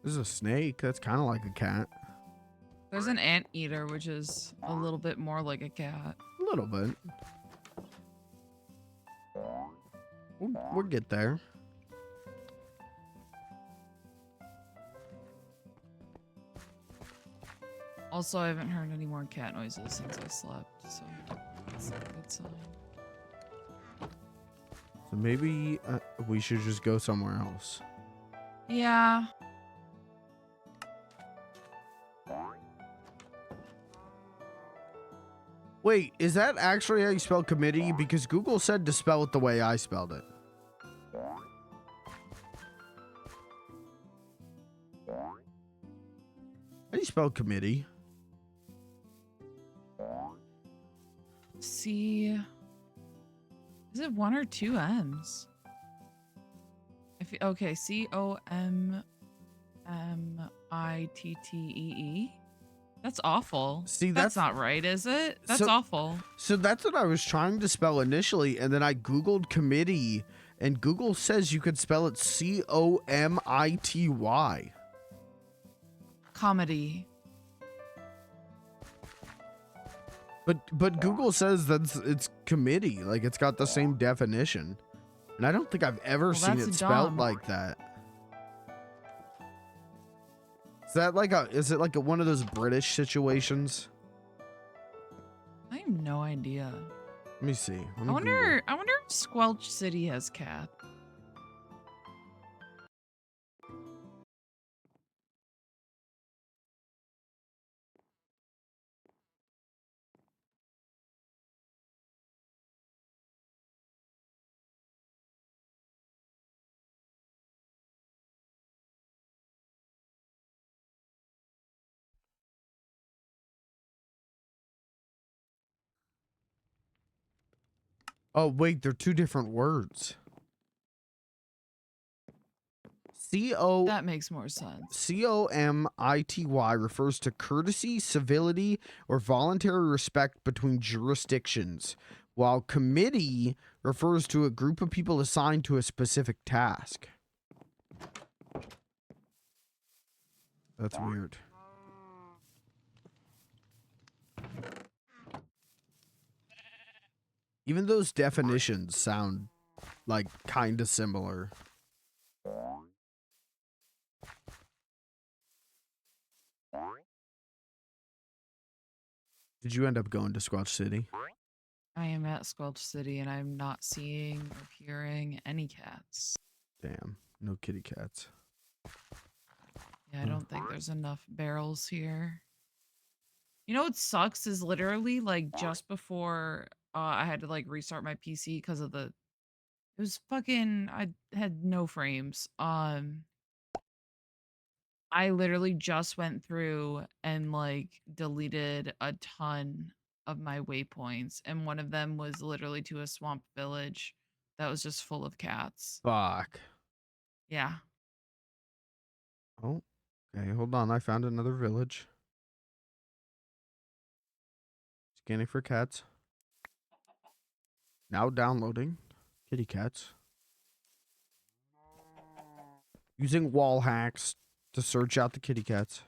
This is a snake. That's kind of like a cat. There's an anteater, which is a little bit more like a cat. A little bit. We'll get there. Also, I haven't heard any more cat noises since I slept, so that's a good sign. So maybe we should just go somewhere else. Yeah. Wait, is that actually how you spell committee? Because Google said to spell it the way I spelled it. How do you spell committee? C. Is it 1 or 2 M's? Okay, COMMITTEE. That's awful. See, that's not right, is it? That's so- awful. So that's what I was trying to spell initially, and then I Googled committee, and Google says you could spell it COMITY. Comedy. But Google says it's committee, like it's got the same definition, and I don't think I've ever seen that's it spelled dumb. like that. Is it like one of those British situations? I have no idea. Let me see. Let me I wonder if Squelch City has cat. Oh wait, they're two different words. That makes more sense. COMITY refers to courtesy, civility, or voluntary respect between jurisdictions, while committee refers to a group of people assigned to a specific task. That's weird. Even those definitions sound like kind of similar. Did you end up going to Squelch City? I am at Squelch City and I'm not seeing or hearing any cats. Damn, no kitty cats. Yeah, I don't think there's enough barrels here. You know what sucks is literally like just before I had to like restart my PC because of it was fucking, I had no frames. I literally just went through and like deleted a ton of my waypoints, and one of them was literally to a swamp village that was just full of cats. Fuck. Yeah. Oh, okay, hold on. I found another village. Scanning for cats. Now downloading. Kitty cats. Using wall hacks to search out the kitty cats.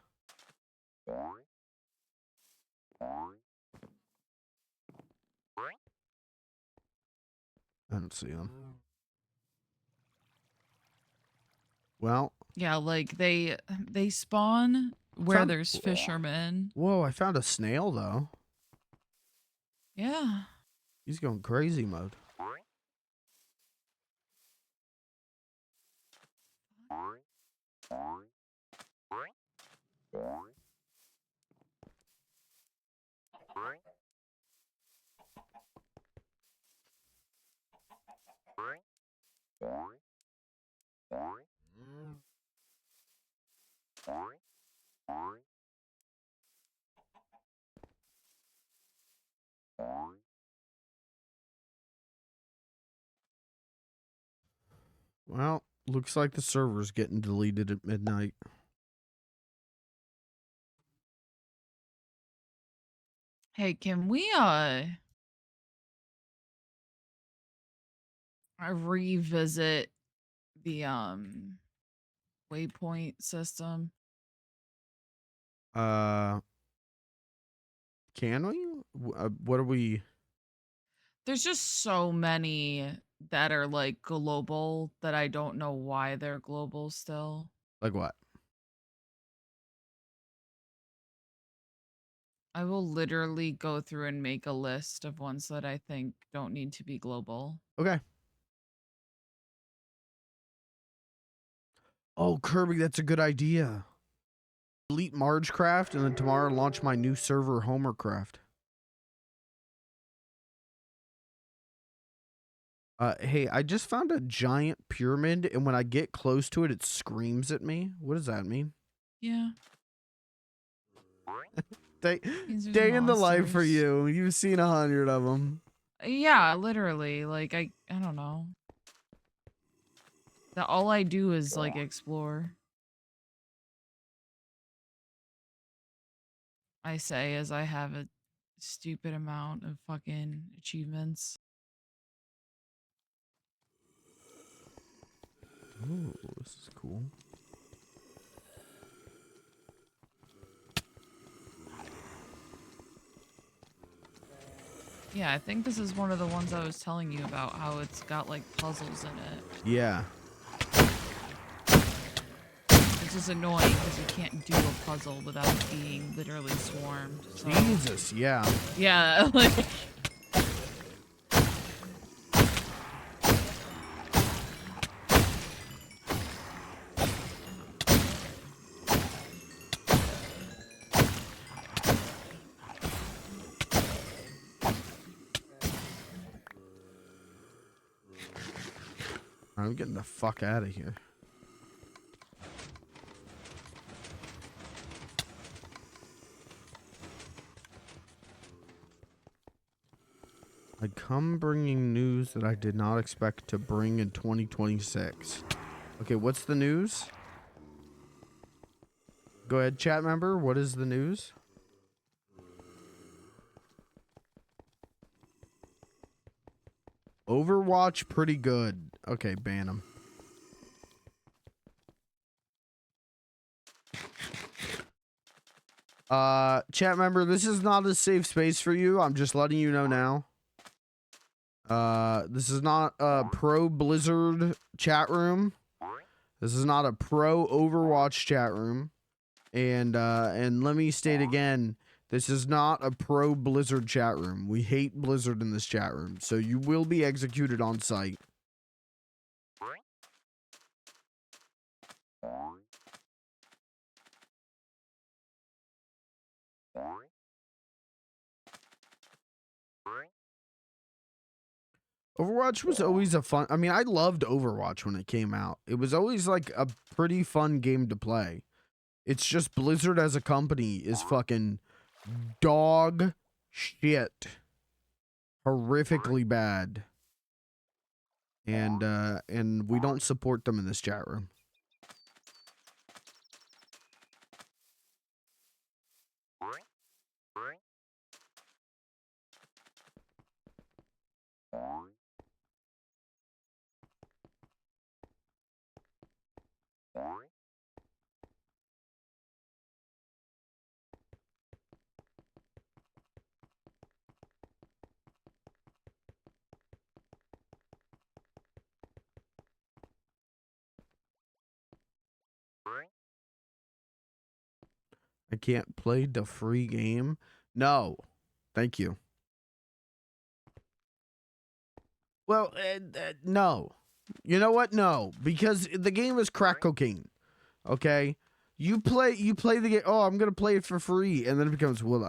I don't see them. Well. Yeah, like they spawn where Found- there's fishermen. Whoa, I found a snail though. Yeah. He's going crazy mode. Well, looks like the server's getting deleted at midnight. Hey, can we revisit the waypoint system? Can we? What are we? There's just so many that are like global that I don't know why they're global still. Like what? I will literally go through and make a list of ones that I think don't need to be global. Okay. Oh, Kirby, that's a good idea. Delete Margecraft and then tomorrow launch my new server, Homercraft. Hey, I just found a giant pyramid, and when I get close to it, it screams at me. What does that mean? Yeah. Day Means there's in the life for monsters. you. You've seen 100 of them. Yeah, literally. Like I don't know. That all I do is like explore. I say as I have a stupid amount of fucking achievements. Oh, this is cool. Yeah, I think this is one of the ones I was telling you about, how it's got like puzzles in it. Yeah. It's just annoying because you can't do a puzzle without being literally swarmed. So. Jesus, yeah. Yeah, like. I'm getting the fuck out of here. I come bringing news that I did not expect to bring in 2026. Okay, what's the news? Go ahead, chat member. What is the news? Overwatch pretty good. Okay, ban him. Chat member, this is not a safe space for you. I'm just letting you know now. This is not a pro Blizzard chat room. This is not a pro Overwatch chat room. And let me state again, this is not a pro Blizzard chat room. We hate Blizzard in this chat room, so you will be executed on site. Overwatch was always a fun... I mean, I loved Overwatch when it came out. It was always like a pretty fun game to play. It's just Blizzard as a company is fucking dog shit. Horrifically bad. And we don't support them in this chat room. can't play the free game. No, thank you. Well, no. You know what? No, because the game is crack cocaine. Okay, you play the game. Oh, I'm gonna play it for free, and then it becomes, well,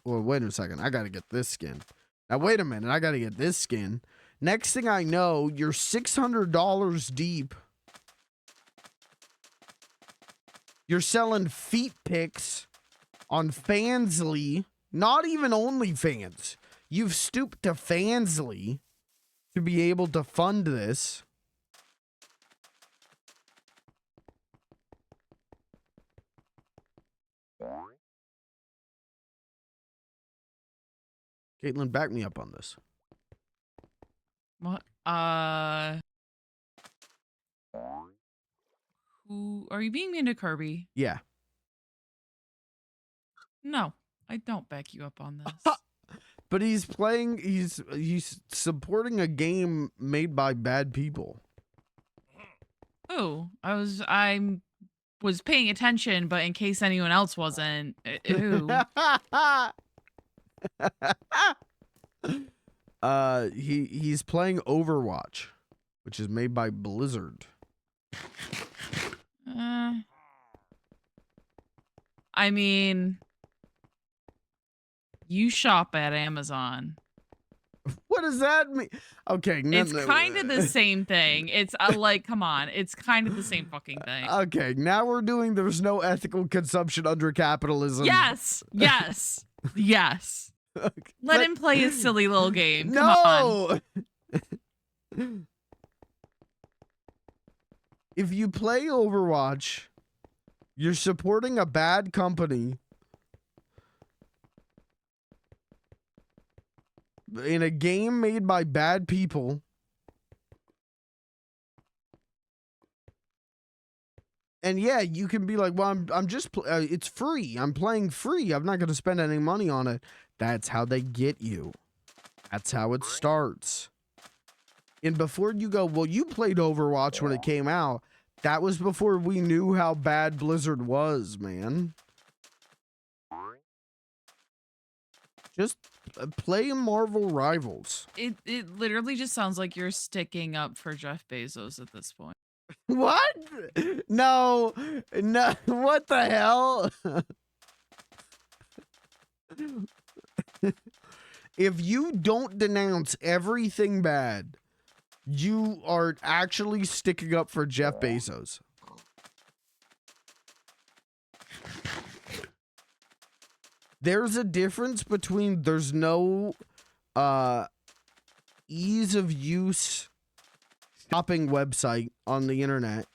wait a second, I gotta get this skin. Now wait a minute, I gotta get this skin. Next thing I know, you're $600 deep. You're selling feet pics on Fansly, not even OnlyFans. You've stooped to Fansly to be able to fund this. Caitlin, back me up on this. What? Who are you being mean to Kirby? Yeah. No, I don't back you up on this. But he's supporting a game made by bad people. Oh, I was paying attention, but in case anyone else wasn't, who? He's playing Overwatch, which is made by Blizzard. I mean, you shop at Amazon. What does that mean? Okay, It's kind of the same thing. It's like, come on, it's kind of the same fucking thing. Okay, now we're doing there's no ethical consumption under capitalism. Yes, yes, yes. Okay, Let him play his silly little game. Come on. If you play Overwatch, you're supporting a bad company in a game made by bad people. And yeah, you can be like, well, I'm just, it's free. I'm playing free. I'm not going to spend any money on it. That's how they get you. That's how it starts. And before you go, well, you played Overwatch when it came out. That was before we knew how bad Blizzard was, man. Just play Marvel Rivals. It literally just sounds like you're sticking up for Jeff Bezos at this point. What? No, what the hell? If you don't denounce everything bad, you are actually sticking up for Jeff Bezos. There's a difference between there's no ease of use shopping website on the internet.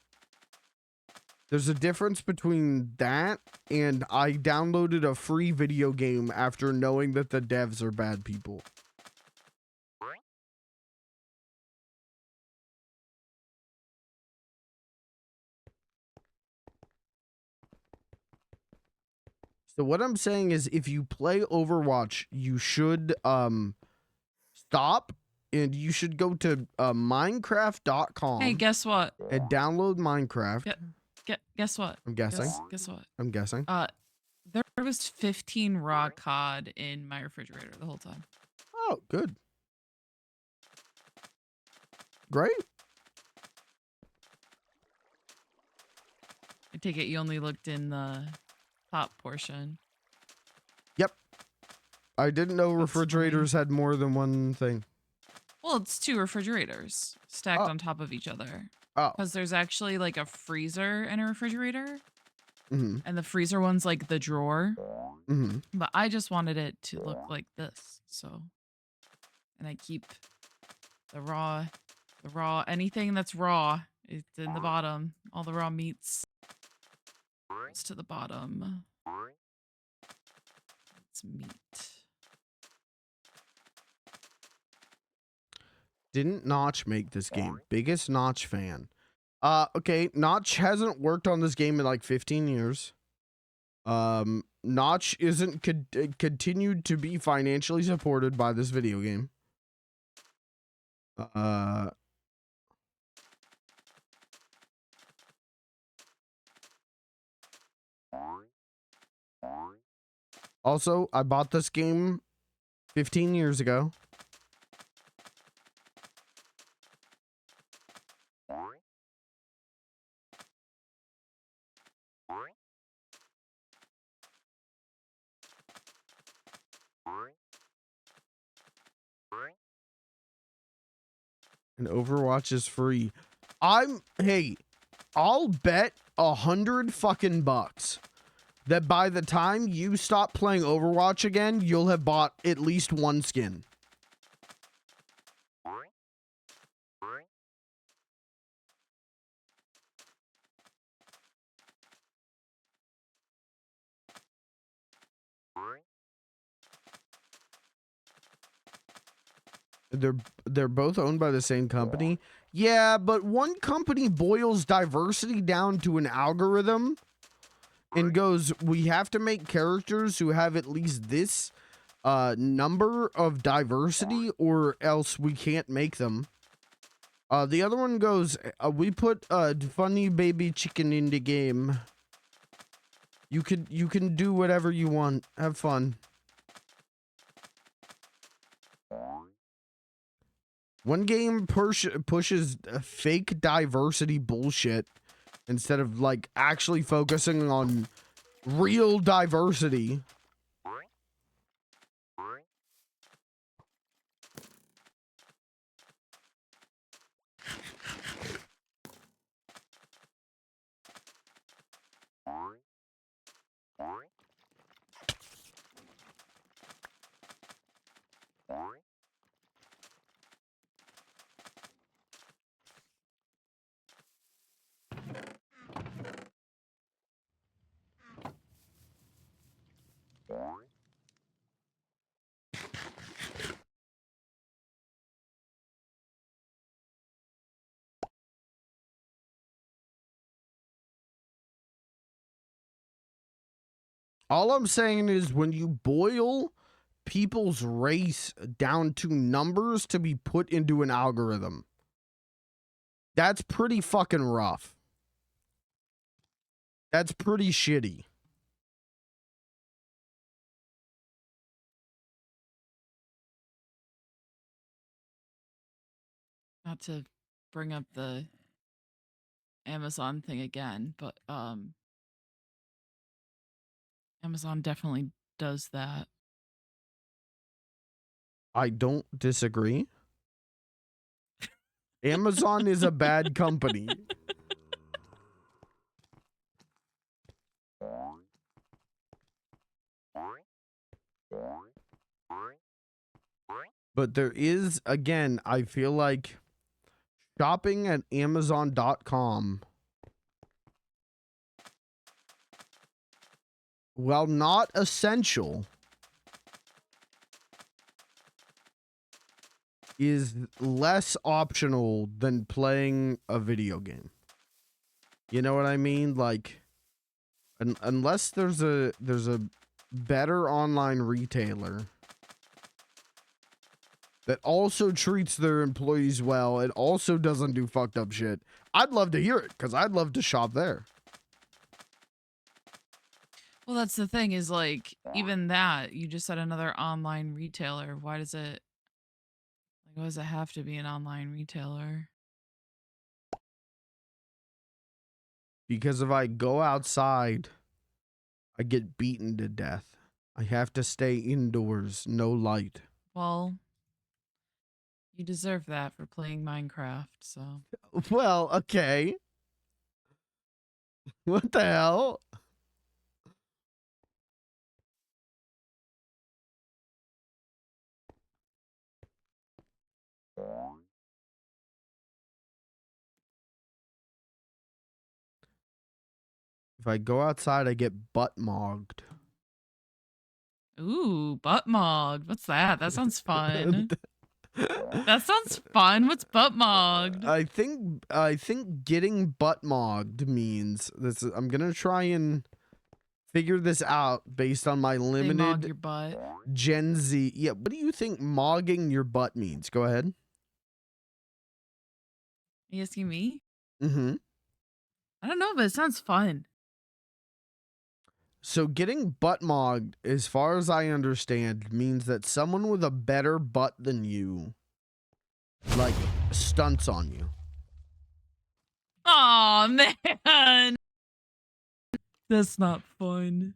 There's a difference between that and I downloaded a free video game after knowing that the devs are bad people. So what I'm saying is if you play Overwatch, you should stop and you should go to Minecraft.com. Hey, guess what? And download Minecraft. Guess what? I'm guessing. Guess what? I'm guessing. There was 15 raw cod in my refrigerator the whole time. Oh, good. Great. I take it you only looked in the top portion. Yep. I didn't know That's refrigerators had more than one thing. Well, it's two refrigerators stacked on top of each other. Oh. Because there's actually like a freezer and a refrigerator. Mm-hmm. And the freezer one's like the drawer. Mm-hmm. But I just wanted it to look like this. So, and I keep the raw, anything that's raw, it's in the bottom. All the raw meats. It's to the bottom. It's meat. Didn't Notch make this game? Biggest Notch fan. Okay, Notch hasn't worked on this game in like 15 years. Notch isn't continued to be financially supported by this video game. Also, I bought this game 15 years ago. And Overwatch is free. Hey, I'll bet 100 fucking bucks that by the time you stop playing Overwatch again, you'll have bought at least one skin. They're both owned by the same company. Yeah, but one company boils diversity down to an algorithm and goes, we have to make characters who have at least this number of diversity or else we can't make them. The other one goes, we put a funny baby chicken in the game. You can do whatever you want. Have fun. One game pushes fake diversity bullshit instead of like actually focusing on real diversity. All I'm saying is when you boil people's race down to numbers to be put into an algorithm, that's pretty fucking rough. That's pretty shitty. Not to bring up the Amazon thing again, but Amazon definitely does that. I don't disagree. Amazon is a bad company. But there is, again, I feel like shopping at Amazon.com, while not essential, is less optional than playing a video game. You know what I mean? Like, unless there's a better online retailer that also treats their employees well and also doesn't do fucked up shit, I'd love to hear it because I'd love to shop there. Well, that's the thing is like even that you just said another online retailer. Why does it have to be an online retailer? Because if I go outside, I get beaten to death. I have to stay indoors, no light. Well, you deserve that for playing Minecraft, so. Well, okay. What the hell? If I go outside, I get butt mogged. Ooh, butt mogged. What's that? That sounds fun. That sounds fun. What's butt mogged? I think getting butt mogged means this. I'm gonna try and figure this out based on my They mog limited your butt. Gen Z. Yeah, what do you think mogging your butt means? Go ahead. Are you asking me? Mm-hmm. I don't know, but it sounds fun. So getting butt mogged, as far as I understand, means that someone with a better butt than you, like, stunts on you. Aw, man. That's not fun.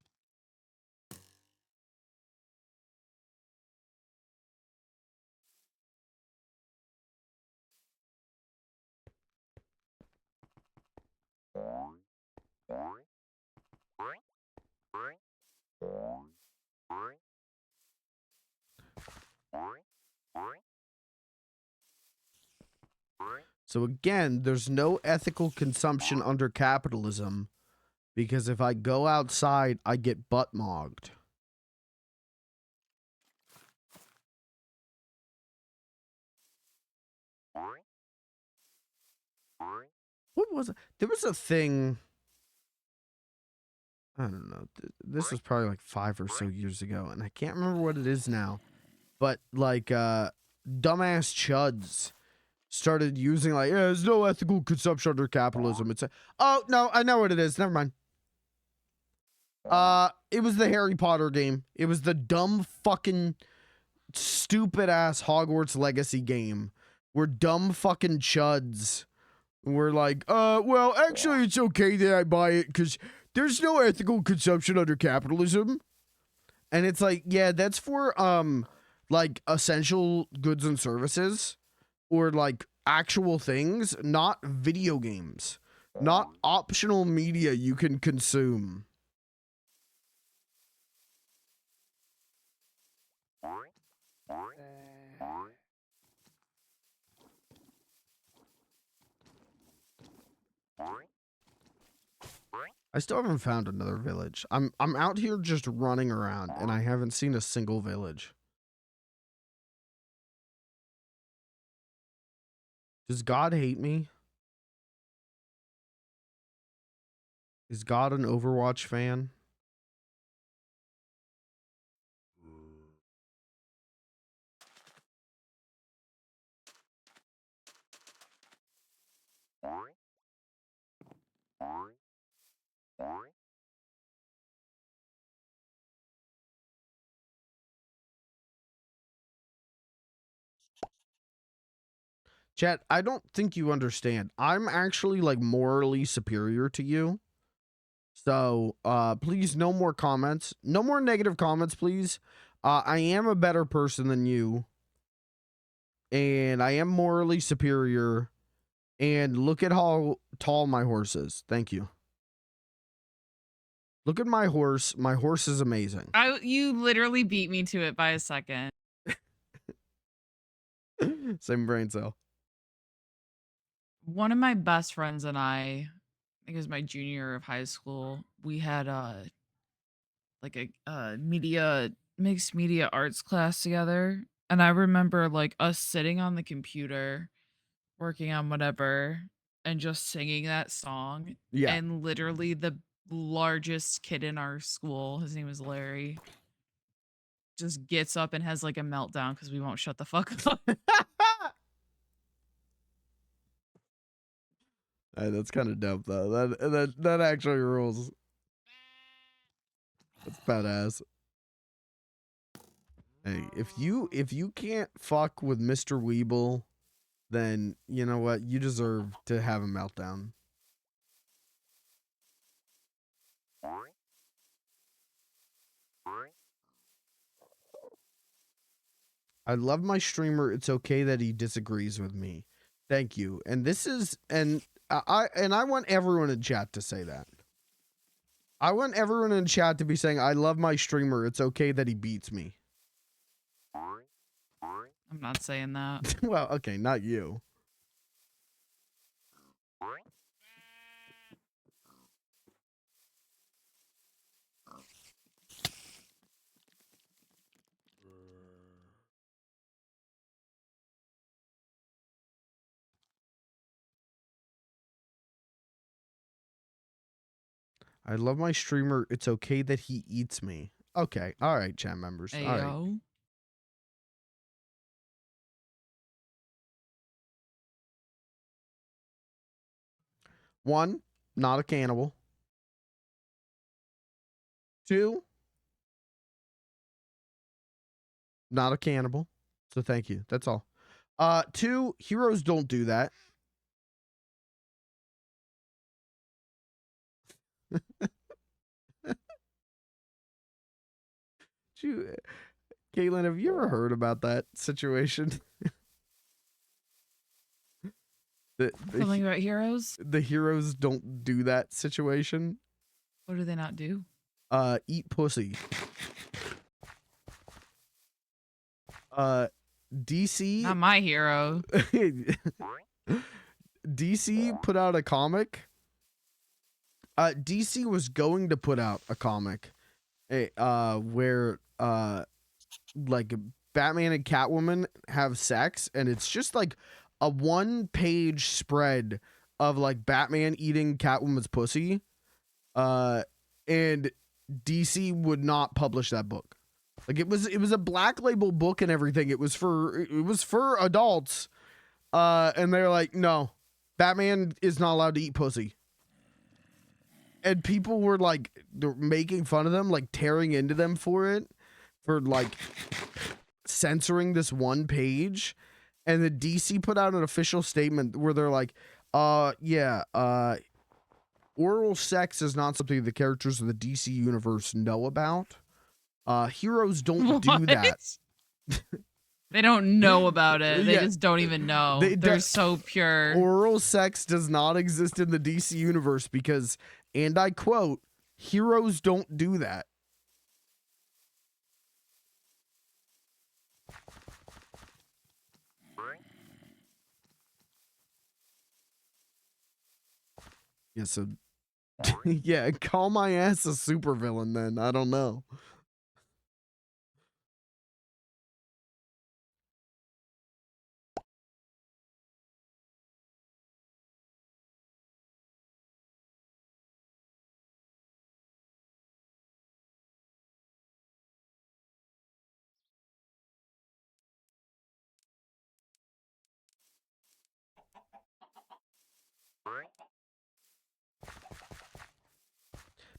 So again, there's no ethical consumption under capitalism, because if I go outside, I get butt mogged. What was it? There was a thing. I don't know. This was probably like 5 or so years ago, and I can't remember what it is now. But like, dumbass chuds started using like, yeah, there's no ethical consumption under capitalism. It's a, oh no, I know what it is. Never mind. It was the Harry Potter game. It was the dumb fucking stupid ass Hogwarts Legacy game where dumb fucking chuds were like, well, actually, it's okay that I buy it because there's no ethical consumption under capitalism. And it's like, yeah, that's for like essential goods and services, or like actual things, not video games, not optional media you can consume. I still haven't found another village. I'm out here just running around and I haven't seen a single village. Does God hate me? Is God an Overwatch fan? Chat, I don't think you understand. I'm actually like morally superior to you. So, please, no more comments. No more negative comments, please. I am a better person than you. And I am morally superior. And look at how tall my horse is. Thank you. Look at my horse. My horse is amazing. You literally beat me to it by a second. Same brain cell. One of my best friends and I think it was my junior year of high school, we had like a mixed media arts class together. And I remember like us sitting on the computer working on whatever and just singing that song. Yeah. And literally the largest kid in our school, his name was Larry, just gets up and has like a meltdown because we won't shut the fuck up. Hey, that's kind of dope though. That actually rules. That's badass. Hey, if you can't fuck with Mr. Weeble, then you know what? You deserve to have a meltdown. I love my streamer. It's okay that he disagrees with me. Thank you. And this is I want everyone in chat to say that. I want everyone in chat to be saying, I love my streamer. It's okay that he beats me. I'm not saying that. Well, okay, not you. I love my streamer. It's okay that he eats me. Okay. All right, chat members. All right. Ayo. One, not a cannibal. 2, not a cannibal. So thank you. That's all. 2, heroes don't do that. Caitlin, have you ever heard about that situation? Something about heroes? The heroes don't do that situation. What do they not do? Eat pussy. DC. Not my hero. DC put out a comic. DC was going to put out a comic, where like Batman and Catwoman have sex, and it's just like a 1-page spread of like Batman eating Catwoman's pussy. And DC would not publish that book. Like it was a black label book and everything. It was for adults. And they're like, no, Batman is not allowed to eat pussy. And people were like, they're making fun of them, like tearing into them for like censoring this 1 page. And the DC put out an official statement where they're like, oral sex is not something the characters of the DC universe know about. Heroes don't do that. They don't know about it. They Yeah. just don't even know. They're so pure. Oral sex does not exist in the DC universe because, and I quote, heroes don't do that. Yeah, so yeah, call my ass a supervillain then. I don't know.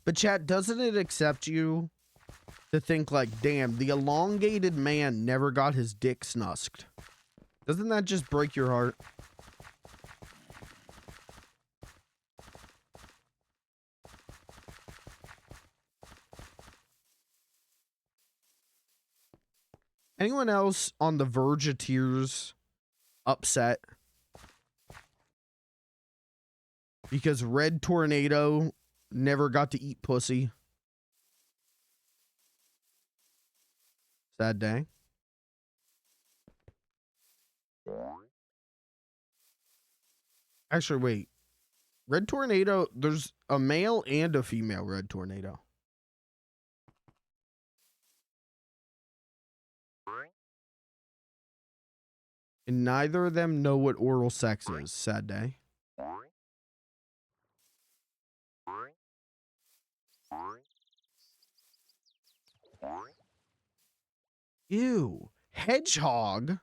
But chat, doesn't it accept you to think like, damn, the elongated man never got his dick snusked? Doesn't that just break your heart? Anyone else on the verge of tears upset because Red Tornado never got to eat pussy? Sad day. Actually, wait. Red Tornado, there's a male and a female Red Tornado. And neither of them know what oral sex is. Sad day. Ew. Hedgehog?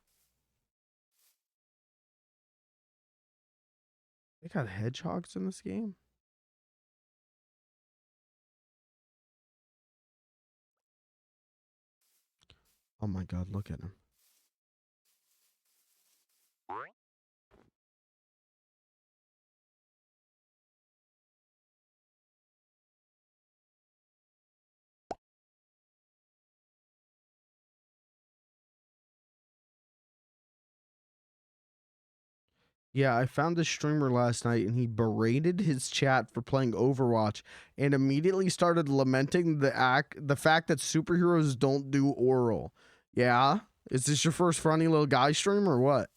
They got hedgehogs in this game? Oh my god, look at him. Yeah, I found this streamer last night and he berated his chat for playing Overwatch and immediately started lamenting the fact that superheroes don't do oral. Yeah? Is this your first funny little guy stream or what?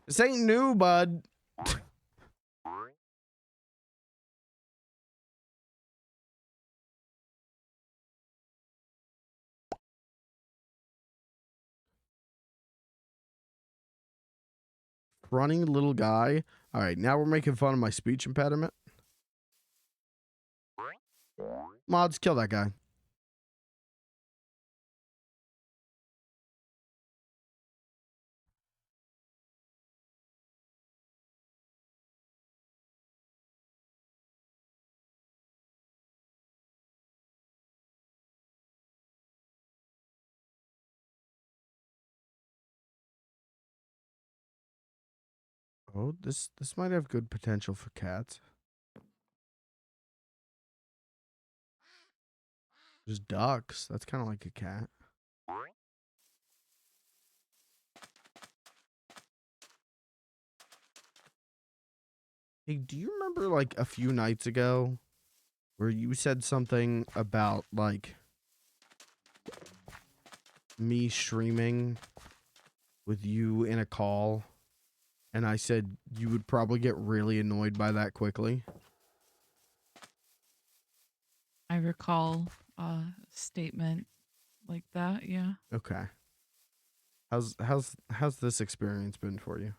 This ain't new, bud. Running little guy. All right, now we're making fun of my speech impediment. Mods, kill that guy. Oh, this might have good potential for cats. There's ducks. That's kind of like a cat. Hey, do you remember like a few nights ago where you said something about like me streaming with you in a call, and I said you would probably get really annoyed by that quickly? I recall a statement like that, yeah. Okay. How's this experience been for you?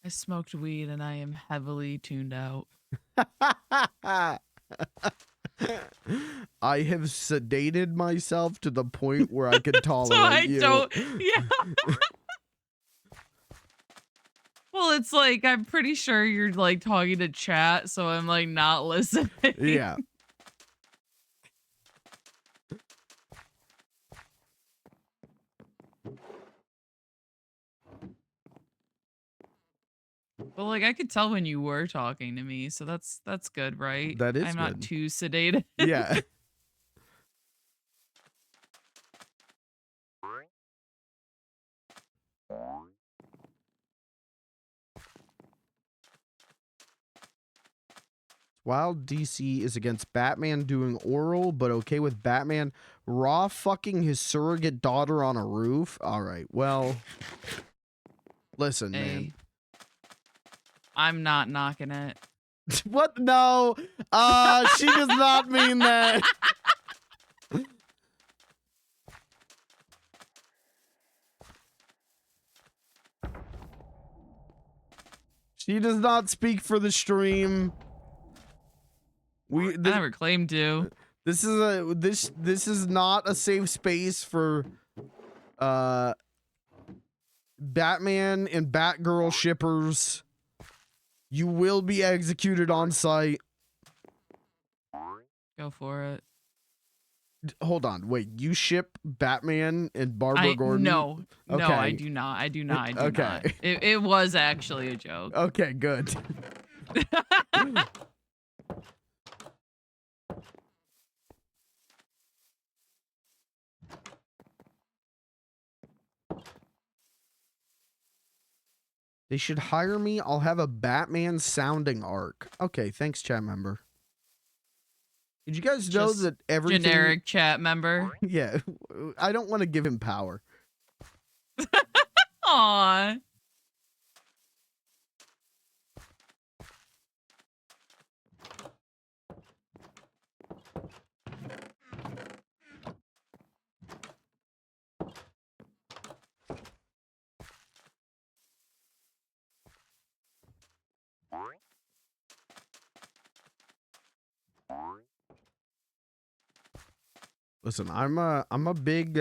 I smoked weed and I am heavily tuned out. I have sedated myself to the point where I can tolerate So I you. don't, yeah. Well, it's like, I'm pretty sure you're like talking to chat, so I'm like not listening. Yeah. But like I could tell when you were talking to me, so that's good, right? That is I'm not good. too sedated. Yeah. While DC is against Batman doing oral, but okay with Batman raw fucking his surrogate daughter on a roof. All right. Well, listen, man. I'm not knocking it. What? No. She does not mean that. She does not speak for the stream. I never claimed to. This is not a safe space for Batman and Batgirl shippers. You will be executed on sight. Go for it. Hold on, wait. You ship Batman and Barbara Gordon? No, okay. no, I do not. I do not. I do okay. not. It was actually a joke. Okay, good. They should hire me. I'll have a Batman sounding arc. Okay, thanks, chat member. Did you guys know Just that everything... generic chat member? Yeah, I don't want to give him power. Aww. Listen, I'm a big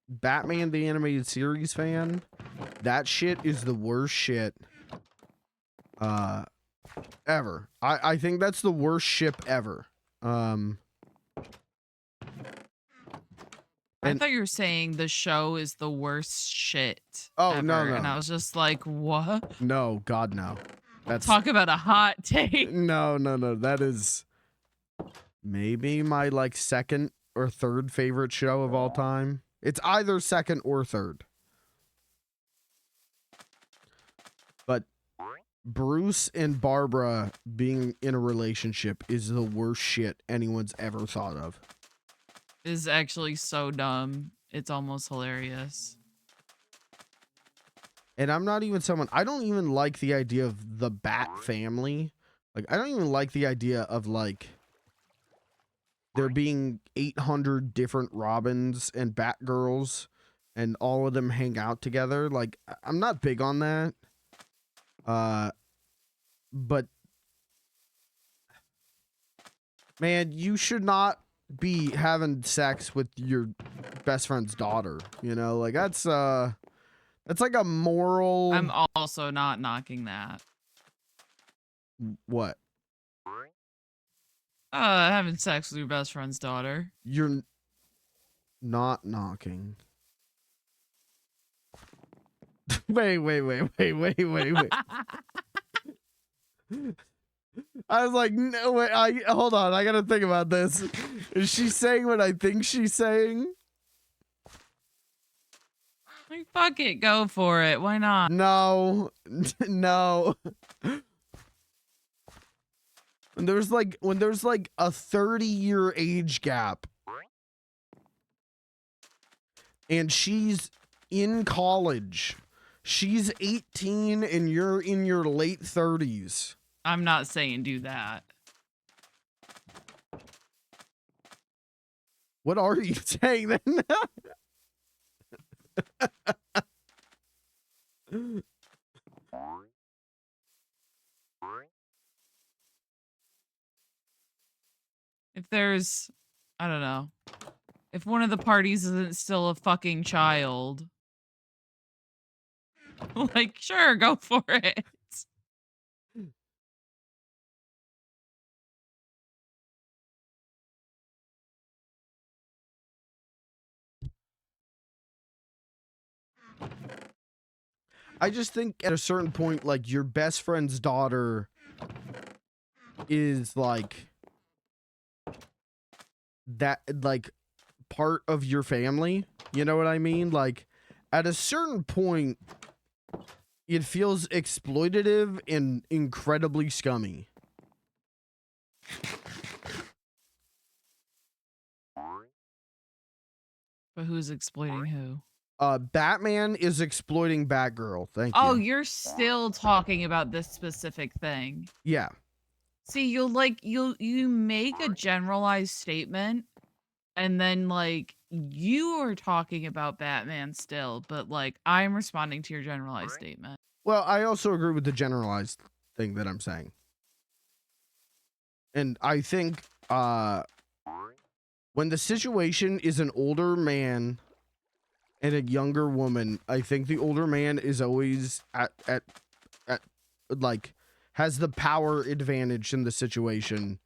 Batman the Animated Series fan. That shit is the worst shit ever. I think that's the worst ship ever. I thought you were saying the show is the worst shit. Oh, ever, no. And I was just like, what? No, God, no. That's Talk about a hot take. No. That is maybe my like second or third favorite show of all time. It's either second or third. But Bruce and Barbara being in a relationship is the worst shit anyone's ever thought of. Is actually so dumb. It's almost hilarious. And I'm not even someone, I don't even like the idea of the Bat family. Like, I don't even like the idea of like there being 800 different Robins and Batgirls and all of them hang out together. Like, I'm not big on that. But man, you should not be having sex with your best friend's daughter. You know, like that's like a moral. I'm also not knocking that. What? Having sex with your best friend's daughter. You're not knocking. Wait. I was like, no, wait, hold on. I gotta think about this. Is she saying what I think she's saying? Like, fuck it, go for it. Why not? No, no. When there's like a 30-year age gap, and she's in college, she's 18 and you're in your late 30s. I'm not saying do that. What are you saying then? If there's, I don't know, if one of the parties isn't still a fucking child, like, sure, go for it. I just think at a certain point, like, your best friend's daughter is like that, like, part of your family. You know what I mean? Like, at a certain point, it feels exploitative and incredibly scummy. But who's exploiting who? Batman is exploiting Batgirl. Thank you. Oh, you're still talking about this specific thing. Yeah. See, you make a generalized statement, and then like you are talking about Batman still, but like I'm responding to your generalized statement. Well, I also agree with the generalized thing that I'm saying. And I think when the situation is an older man and a younger woman, I think the older man is always at like has the power advantage in the situation,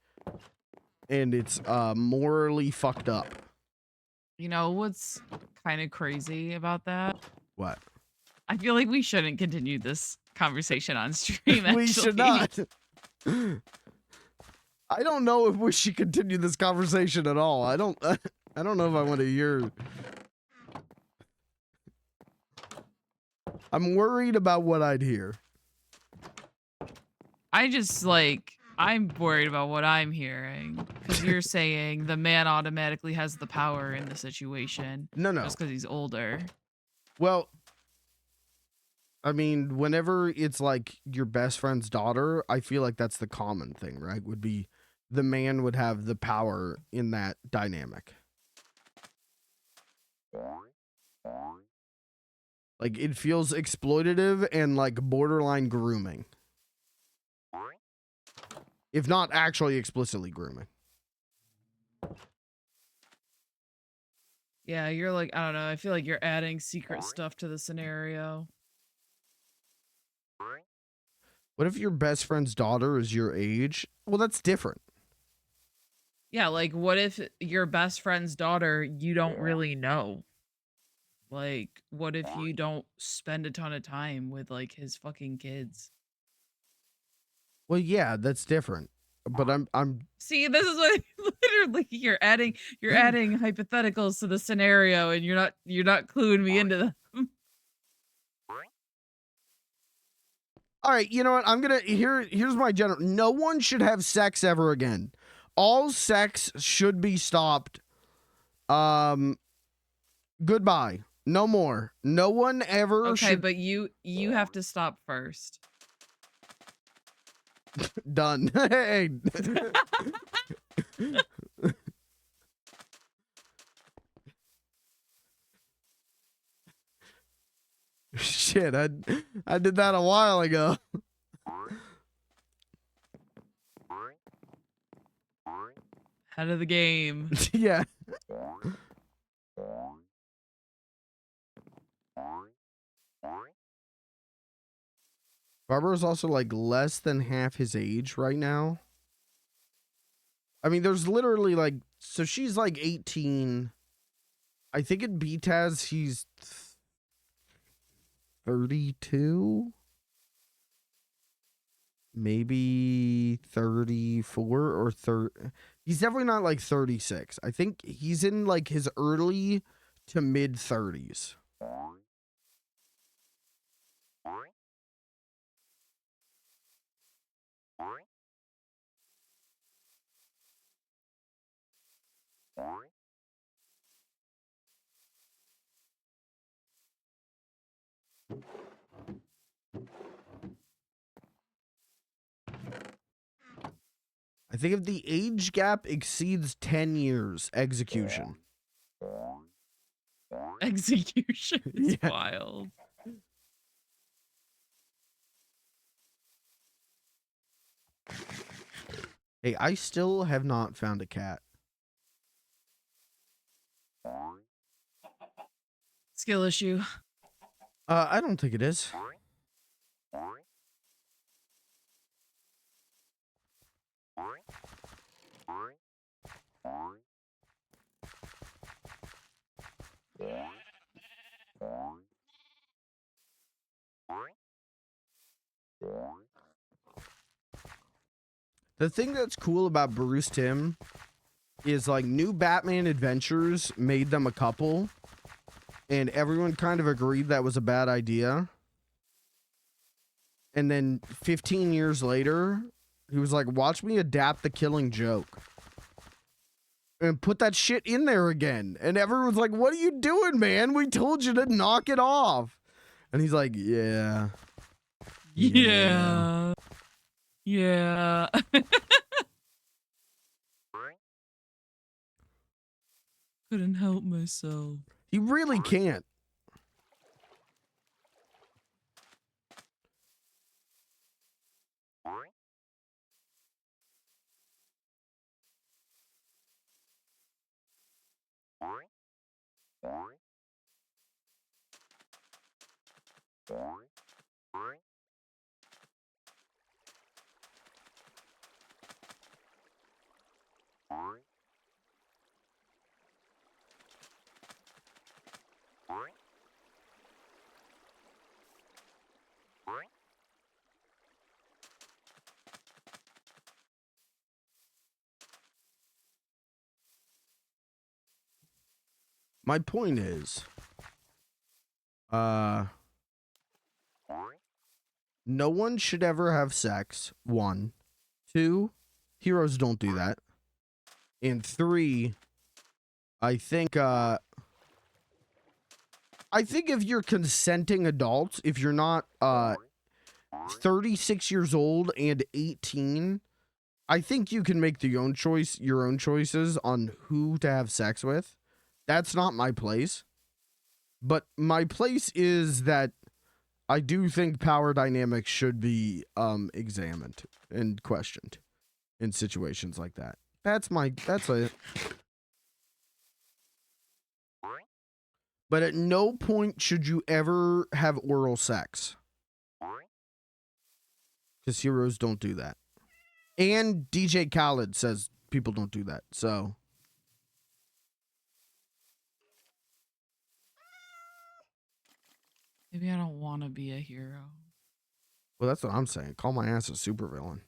and it's morally fucked up. You know what's kind of crazy about that? What? I feel like we shouldn't continue this conversation on stream. We should not. I don't know if we should continue this conversation at all. I don't know if I want to hear. I'm worried about what I'd hear. I'm worried about what I'm hearing, because you're saying the man automatically has the power in the situation. No. Just because he's older. Well, I mean, whenever it's like your best friend's daughter, I feel like that's the common thing, right? Would be the man would have the power in that dynamic. Like, it feels exploitative and like borderline grooming. If not actually explicitly grooming. Yeah, you're like, I don't know. I feel like you're adding secret stuff to the scenario. What if your best friend's daughter is your age? Well, that's different. Yeah, like what if your best friend's daughter you don't really know? Like, what if you don't spend a ton of time with like his fucking kids? Well, yeah, that's different. But I'm See, this is what literally you're adding hypotheticals to the scenario, and you're not cluing me into them. all right, you know what? I'm gonna here's my general. No one should have sex ever again. All sex should be stopped. Goodbye. No more. No one ever Okay, should. but you have to stop first. Done. Hey. Shit, I did that a while ago. Head of the game. Yeah. Barbara's also like less than half his age right now. I mean, there's literally like, so she's like 18. I think in BTAS he's 32, maybe 34 or 30. He's definitely not like 36. I think he's in like his early to mid 30s. I think if the age gap exceeds 10 years, execution. Execution is Yeah. wild. Hey, I still have not found a cat. Skill issue. I don't think it is. The thing that's cool about Bruce Timm is like New Batman Adventures made them a couple, and everyone kind of agreed that was a bad idea. And then 15 years later, he was like, watch me adapt The Killing Joke and put that shit in there again. And everyone's like, what are you doing, man? We told you to knock it off. And he's like, yeah. Yeah. Yeah. Couldn't help myself. He really can't. My point is, no one should ever have sex. 1, 2, heroes don't do that. And 3, I think if you're consenting adults, if you're not 36 years old and 18, I think you can make your own choices on who to have sex with. That's not my place. But my place is that I do think power dynamics should be examined and questioned in situations like that. That's it. But at no point should you ever have oral sex. Because heroes don't do that. And DJ Khaled says people don't do that. So Maybe I don't want to be a hero. well, that's what I'm saying. Call my ass a supervillain.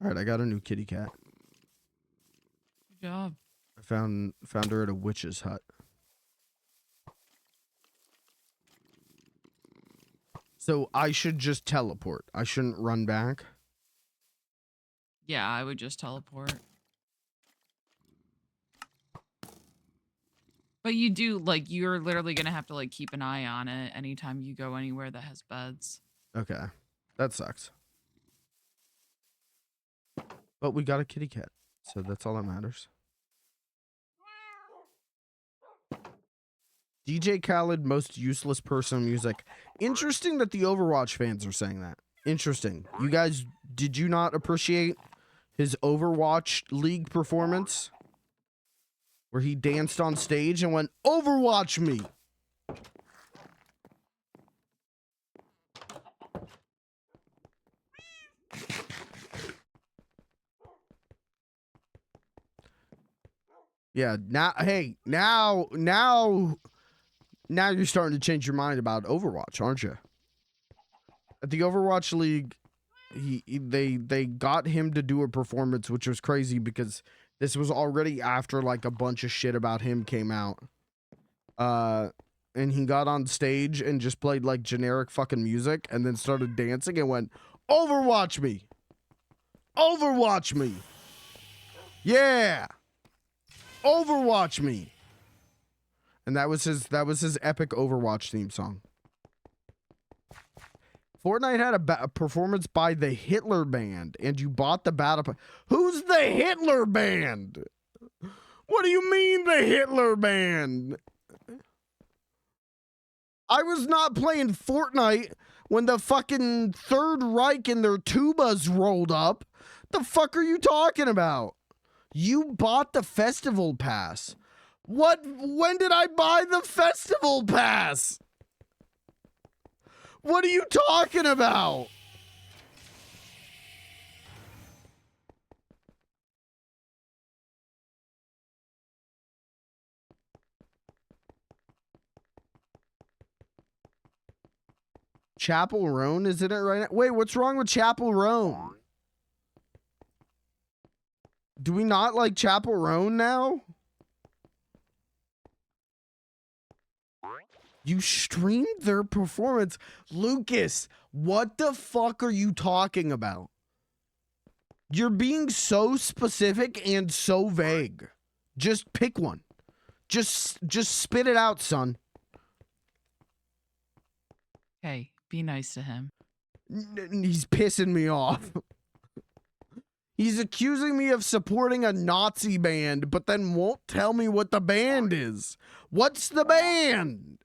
All right, I got a new kitty cat. Good job. I found her at a witch's hut. So I should just teleport. I shouldn't run back. Yeah, I would just teleport. But you do, like, you're literally going to have to, like, keep an eye on it anytime you go anywhere that has beds. Okay. That sucks. But we got a kitty cat, so that's all that matters. DJ Khaled, most useless person in music. Interesting that the Overwatch fans are saying that. Interesting. You guys, did you not appreciate his Overwatch League performance? Where he danced on stage and went, Overwatch me! Yeah, now, hey, now you're starting to change your mind about Overwatch, aren't you? At the Overwatch League, they got him to do a performance, which was crazy because this was already after like a bunch of shit about him came out. And he got on stage and just played like generic fucking music and then started dancing and went, "Overwatch me. Overwatch me. Yeah. Overwatch me." And that was his epic Overwatch theme song. Fortnite had a performance by the Hitler Band, and you bought the battle. Who's the Hitler Band? What do you mean the Hitler Band? I was not playing Fortnite when the fucking Third Reich and their tubas rolled up. The fuck are you talking about? You bought the festival pass. What? When did I buy the festival pass? What are you talking about? Chapel Roan, isn't it right now? Wait, what's wrong with Chapel Roan? Do we not like Chapel Roan now? You streamed their performance. Lucas, what the fuck are you talking about? You're being so specific and so vague. Just pick one. Just spit it out, son. Hey, be nice to him. He's pissing me off. He's accusing me of supporting a Nazi band, but then won't tell me what the band is. What's the band?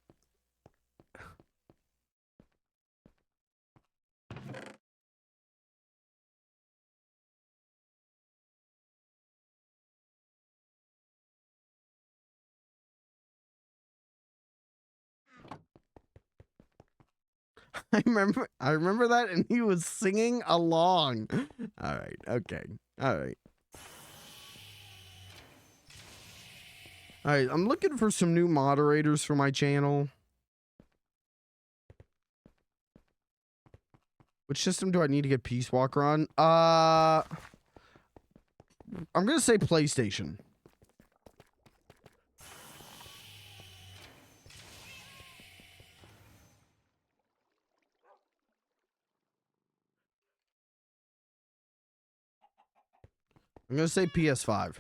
I remember that, and he was singing along. All right, okay, all right. All right, I'm looking for some new moderators for my channel. Which system do I need to get Peace Walker on? I'm gonna say PlayStation. I'm gonna say PS5.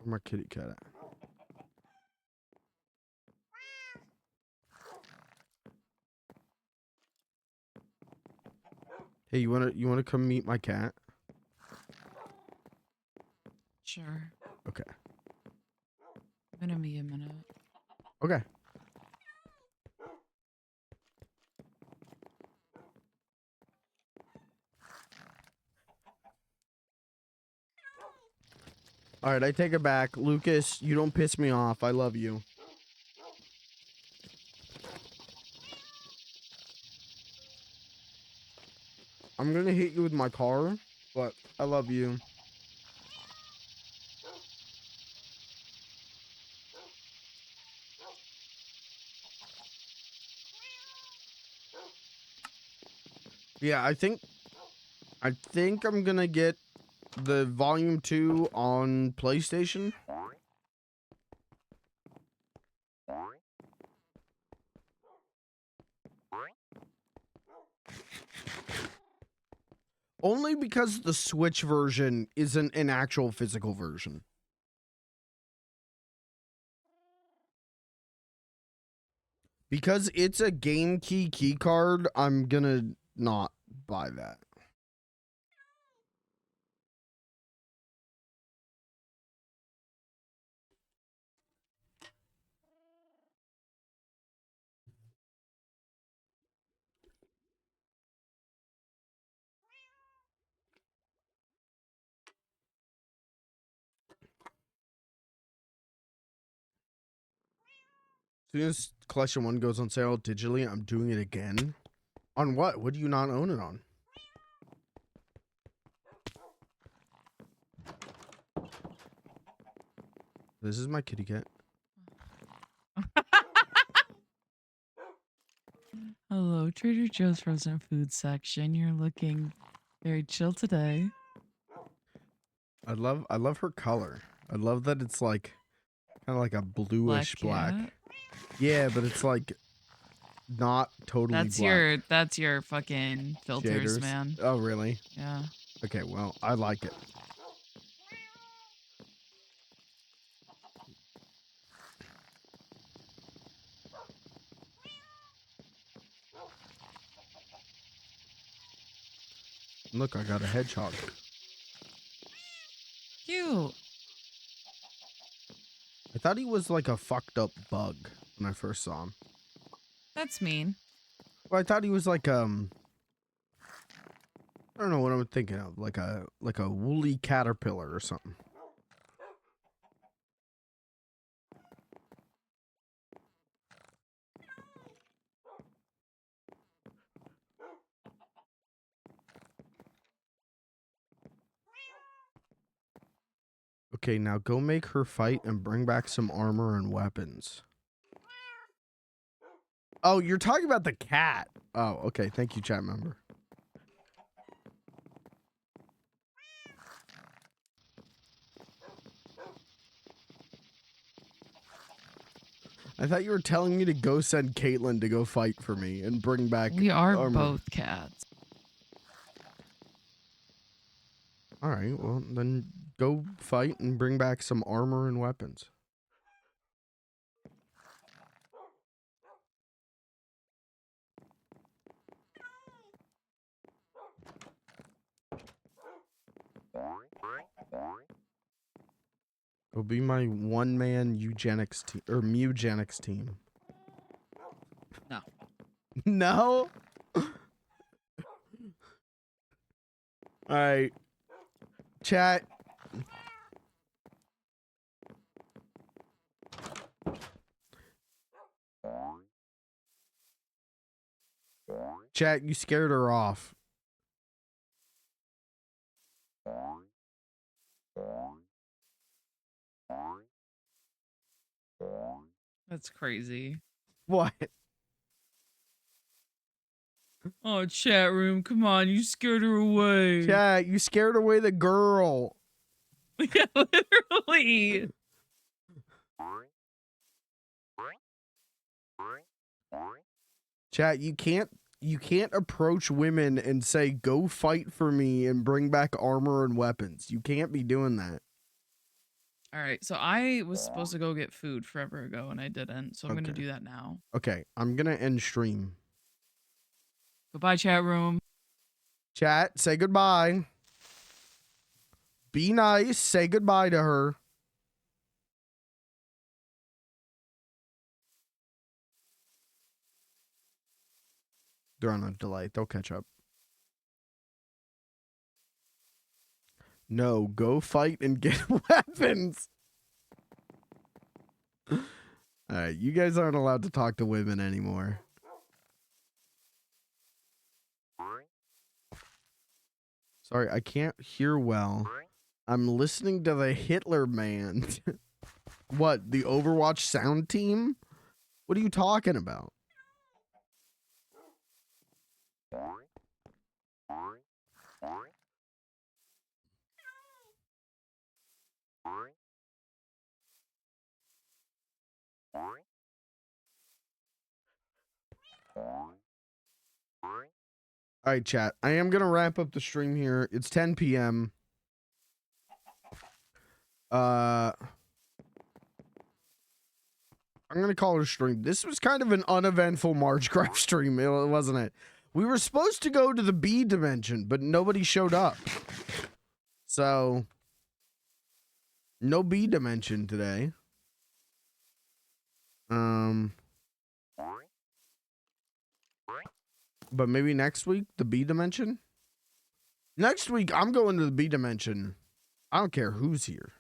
Where's my kitty cat at? Hey, you wanna come meet my cat? Sure. Okay. I'm gonna be a minute. Okay. All right, I take it back. Lucas, you don't piss me off. I love you. I'm gonna hit you with my car, but I love you. Yeah, I think I'm gonna get the Volume 2 on PlayStation. Only because the Switch version isn't an actual physical version. Because it's a game key card, I'm gonna not buy that. As soon as Collection 1 goes on sale digitally, I'm doing it again. On what? What do you not own it on? This is my kitty cat. Hello, Trader Joe's frozen food section. You're looking very chill today. I love her color. I love that it's like kind of like a bluish black. cat? Yeah, but it's like not totally black. That's your fucking filters, Shaders. man. Oh, really? Yeah. Okay, well, I like it. Look, I got a hedgehog. Cute. I thought he was like a fucked up bug when I first saw him. That's mean. Well, I thought he was like I don't know what I'm thinking of, like a woolly caterpillar or something. Okay, now go make her fight and bring back some armor and weapons. Oh, you're talking about the cat. Oh, okay. Thank you, chat member. I thought you were telling me to go send Caitlin to go fight for me and bring back We are armor. both cats. All right, well, then go fight and bring back some armor and weapons. It'll be my one-man eugenics team or mugenics team. No. No? All right. Chat. Chat, you scared her off. That's crazy. What? Oh, chat room, come on, you scared her away. Chat, you scared away the girl. Yeah, literally. Chat, you can't approach women and say, go fight for me and bring back armor and weapons. You can't be doing that. All right, so I was supposed to go get food forever ago and I didn't, so I'm going to Okay. do that now. Okay, I'm gonna end stream. Goodbye, chat room. Chat, say goodbye. Be nice. Say goodbye to her. They're on a delay. They'll catch up. No, go fight and get weapons. All right, you guys aren't allowed to talk to women anymore. Sorry, I can't hear well. I'm listening to the Hitler man. What, the Overwatch sound team? What are you talking about? All right, chat. I am going to wrap up the stream here. It's 10 p.m. I'm going to call it a stream. This was kind of an uneventful Margecraft stream, wasn't it? We were supposed to go to the B dimension, but nobody showed up. So, no B dimension today. But maybe next week, the B dimension? Next week, I'm going to the B dimension. I don't care who's here.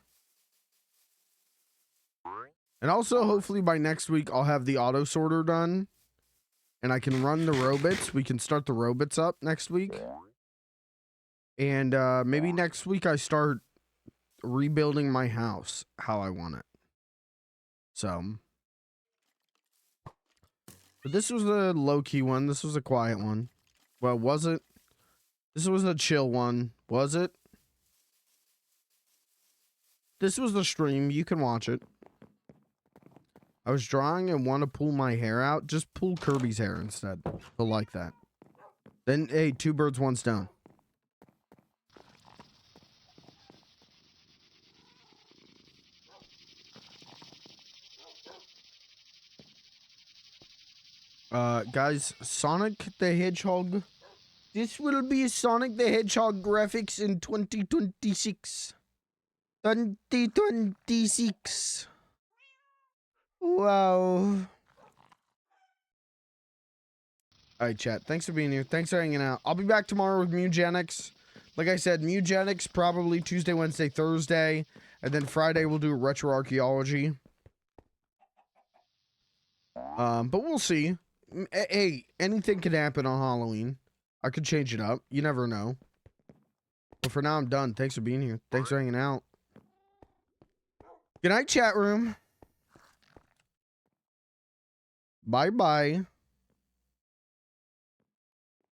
And also, hopefully by next week, I'll have the auto sorter done. And I can run the robots. We can start the robots up next week. And maybe next week I start rebuilding my house how I want it. So. But this was a low-key one. This was a quiet one. Well, was it? This was a chill one. Was it? This was the stream. You can watch it. I was drawing and want to pull my hair out. Just pull Kirby's hair instead. He'll like that. Then, hey, 2 birds, 1 stone. Guys, Sonic the Hedgehog. This will be Sonic the Hedgehog graphics in 2026. 2026. Wow. Alright, chat. Thanks for being here. Thanks for hanging out. I'll be back tomorrow with Mugenics. Like I said, Mugenics probably Tuesday, Wednesday, Thursday. And then Friday we'll do retro archaeology. But we'll see. Hey, anything can happen on Halloween. I could change it up. You never know. But for now, I'm done. Thanks for being here. Thanks for hanging out. Good night, chat room. Bye-bye.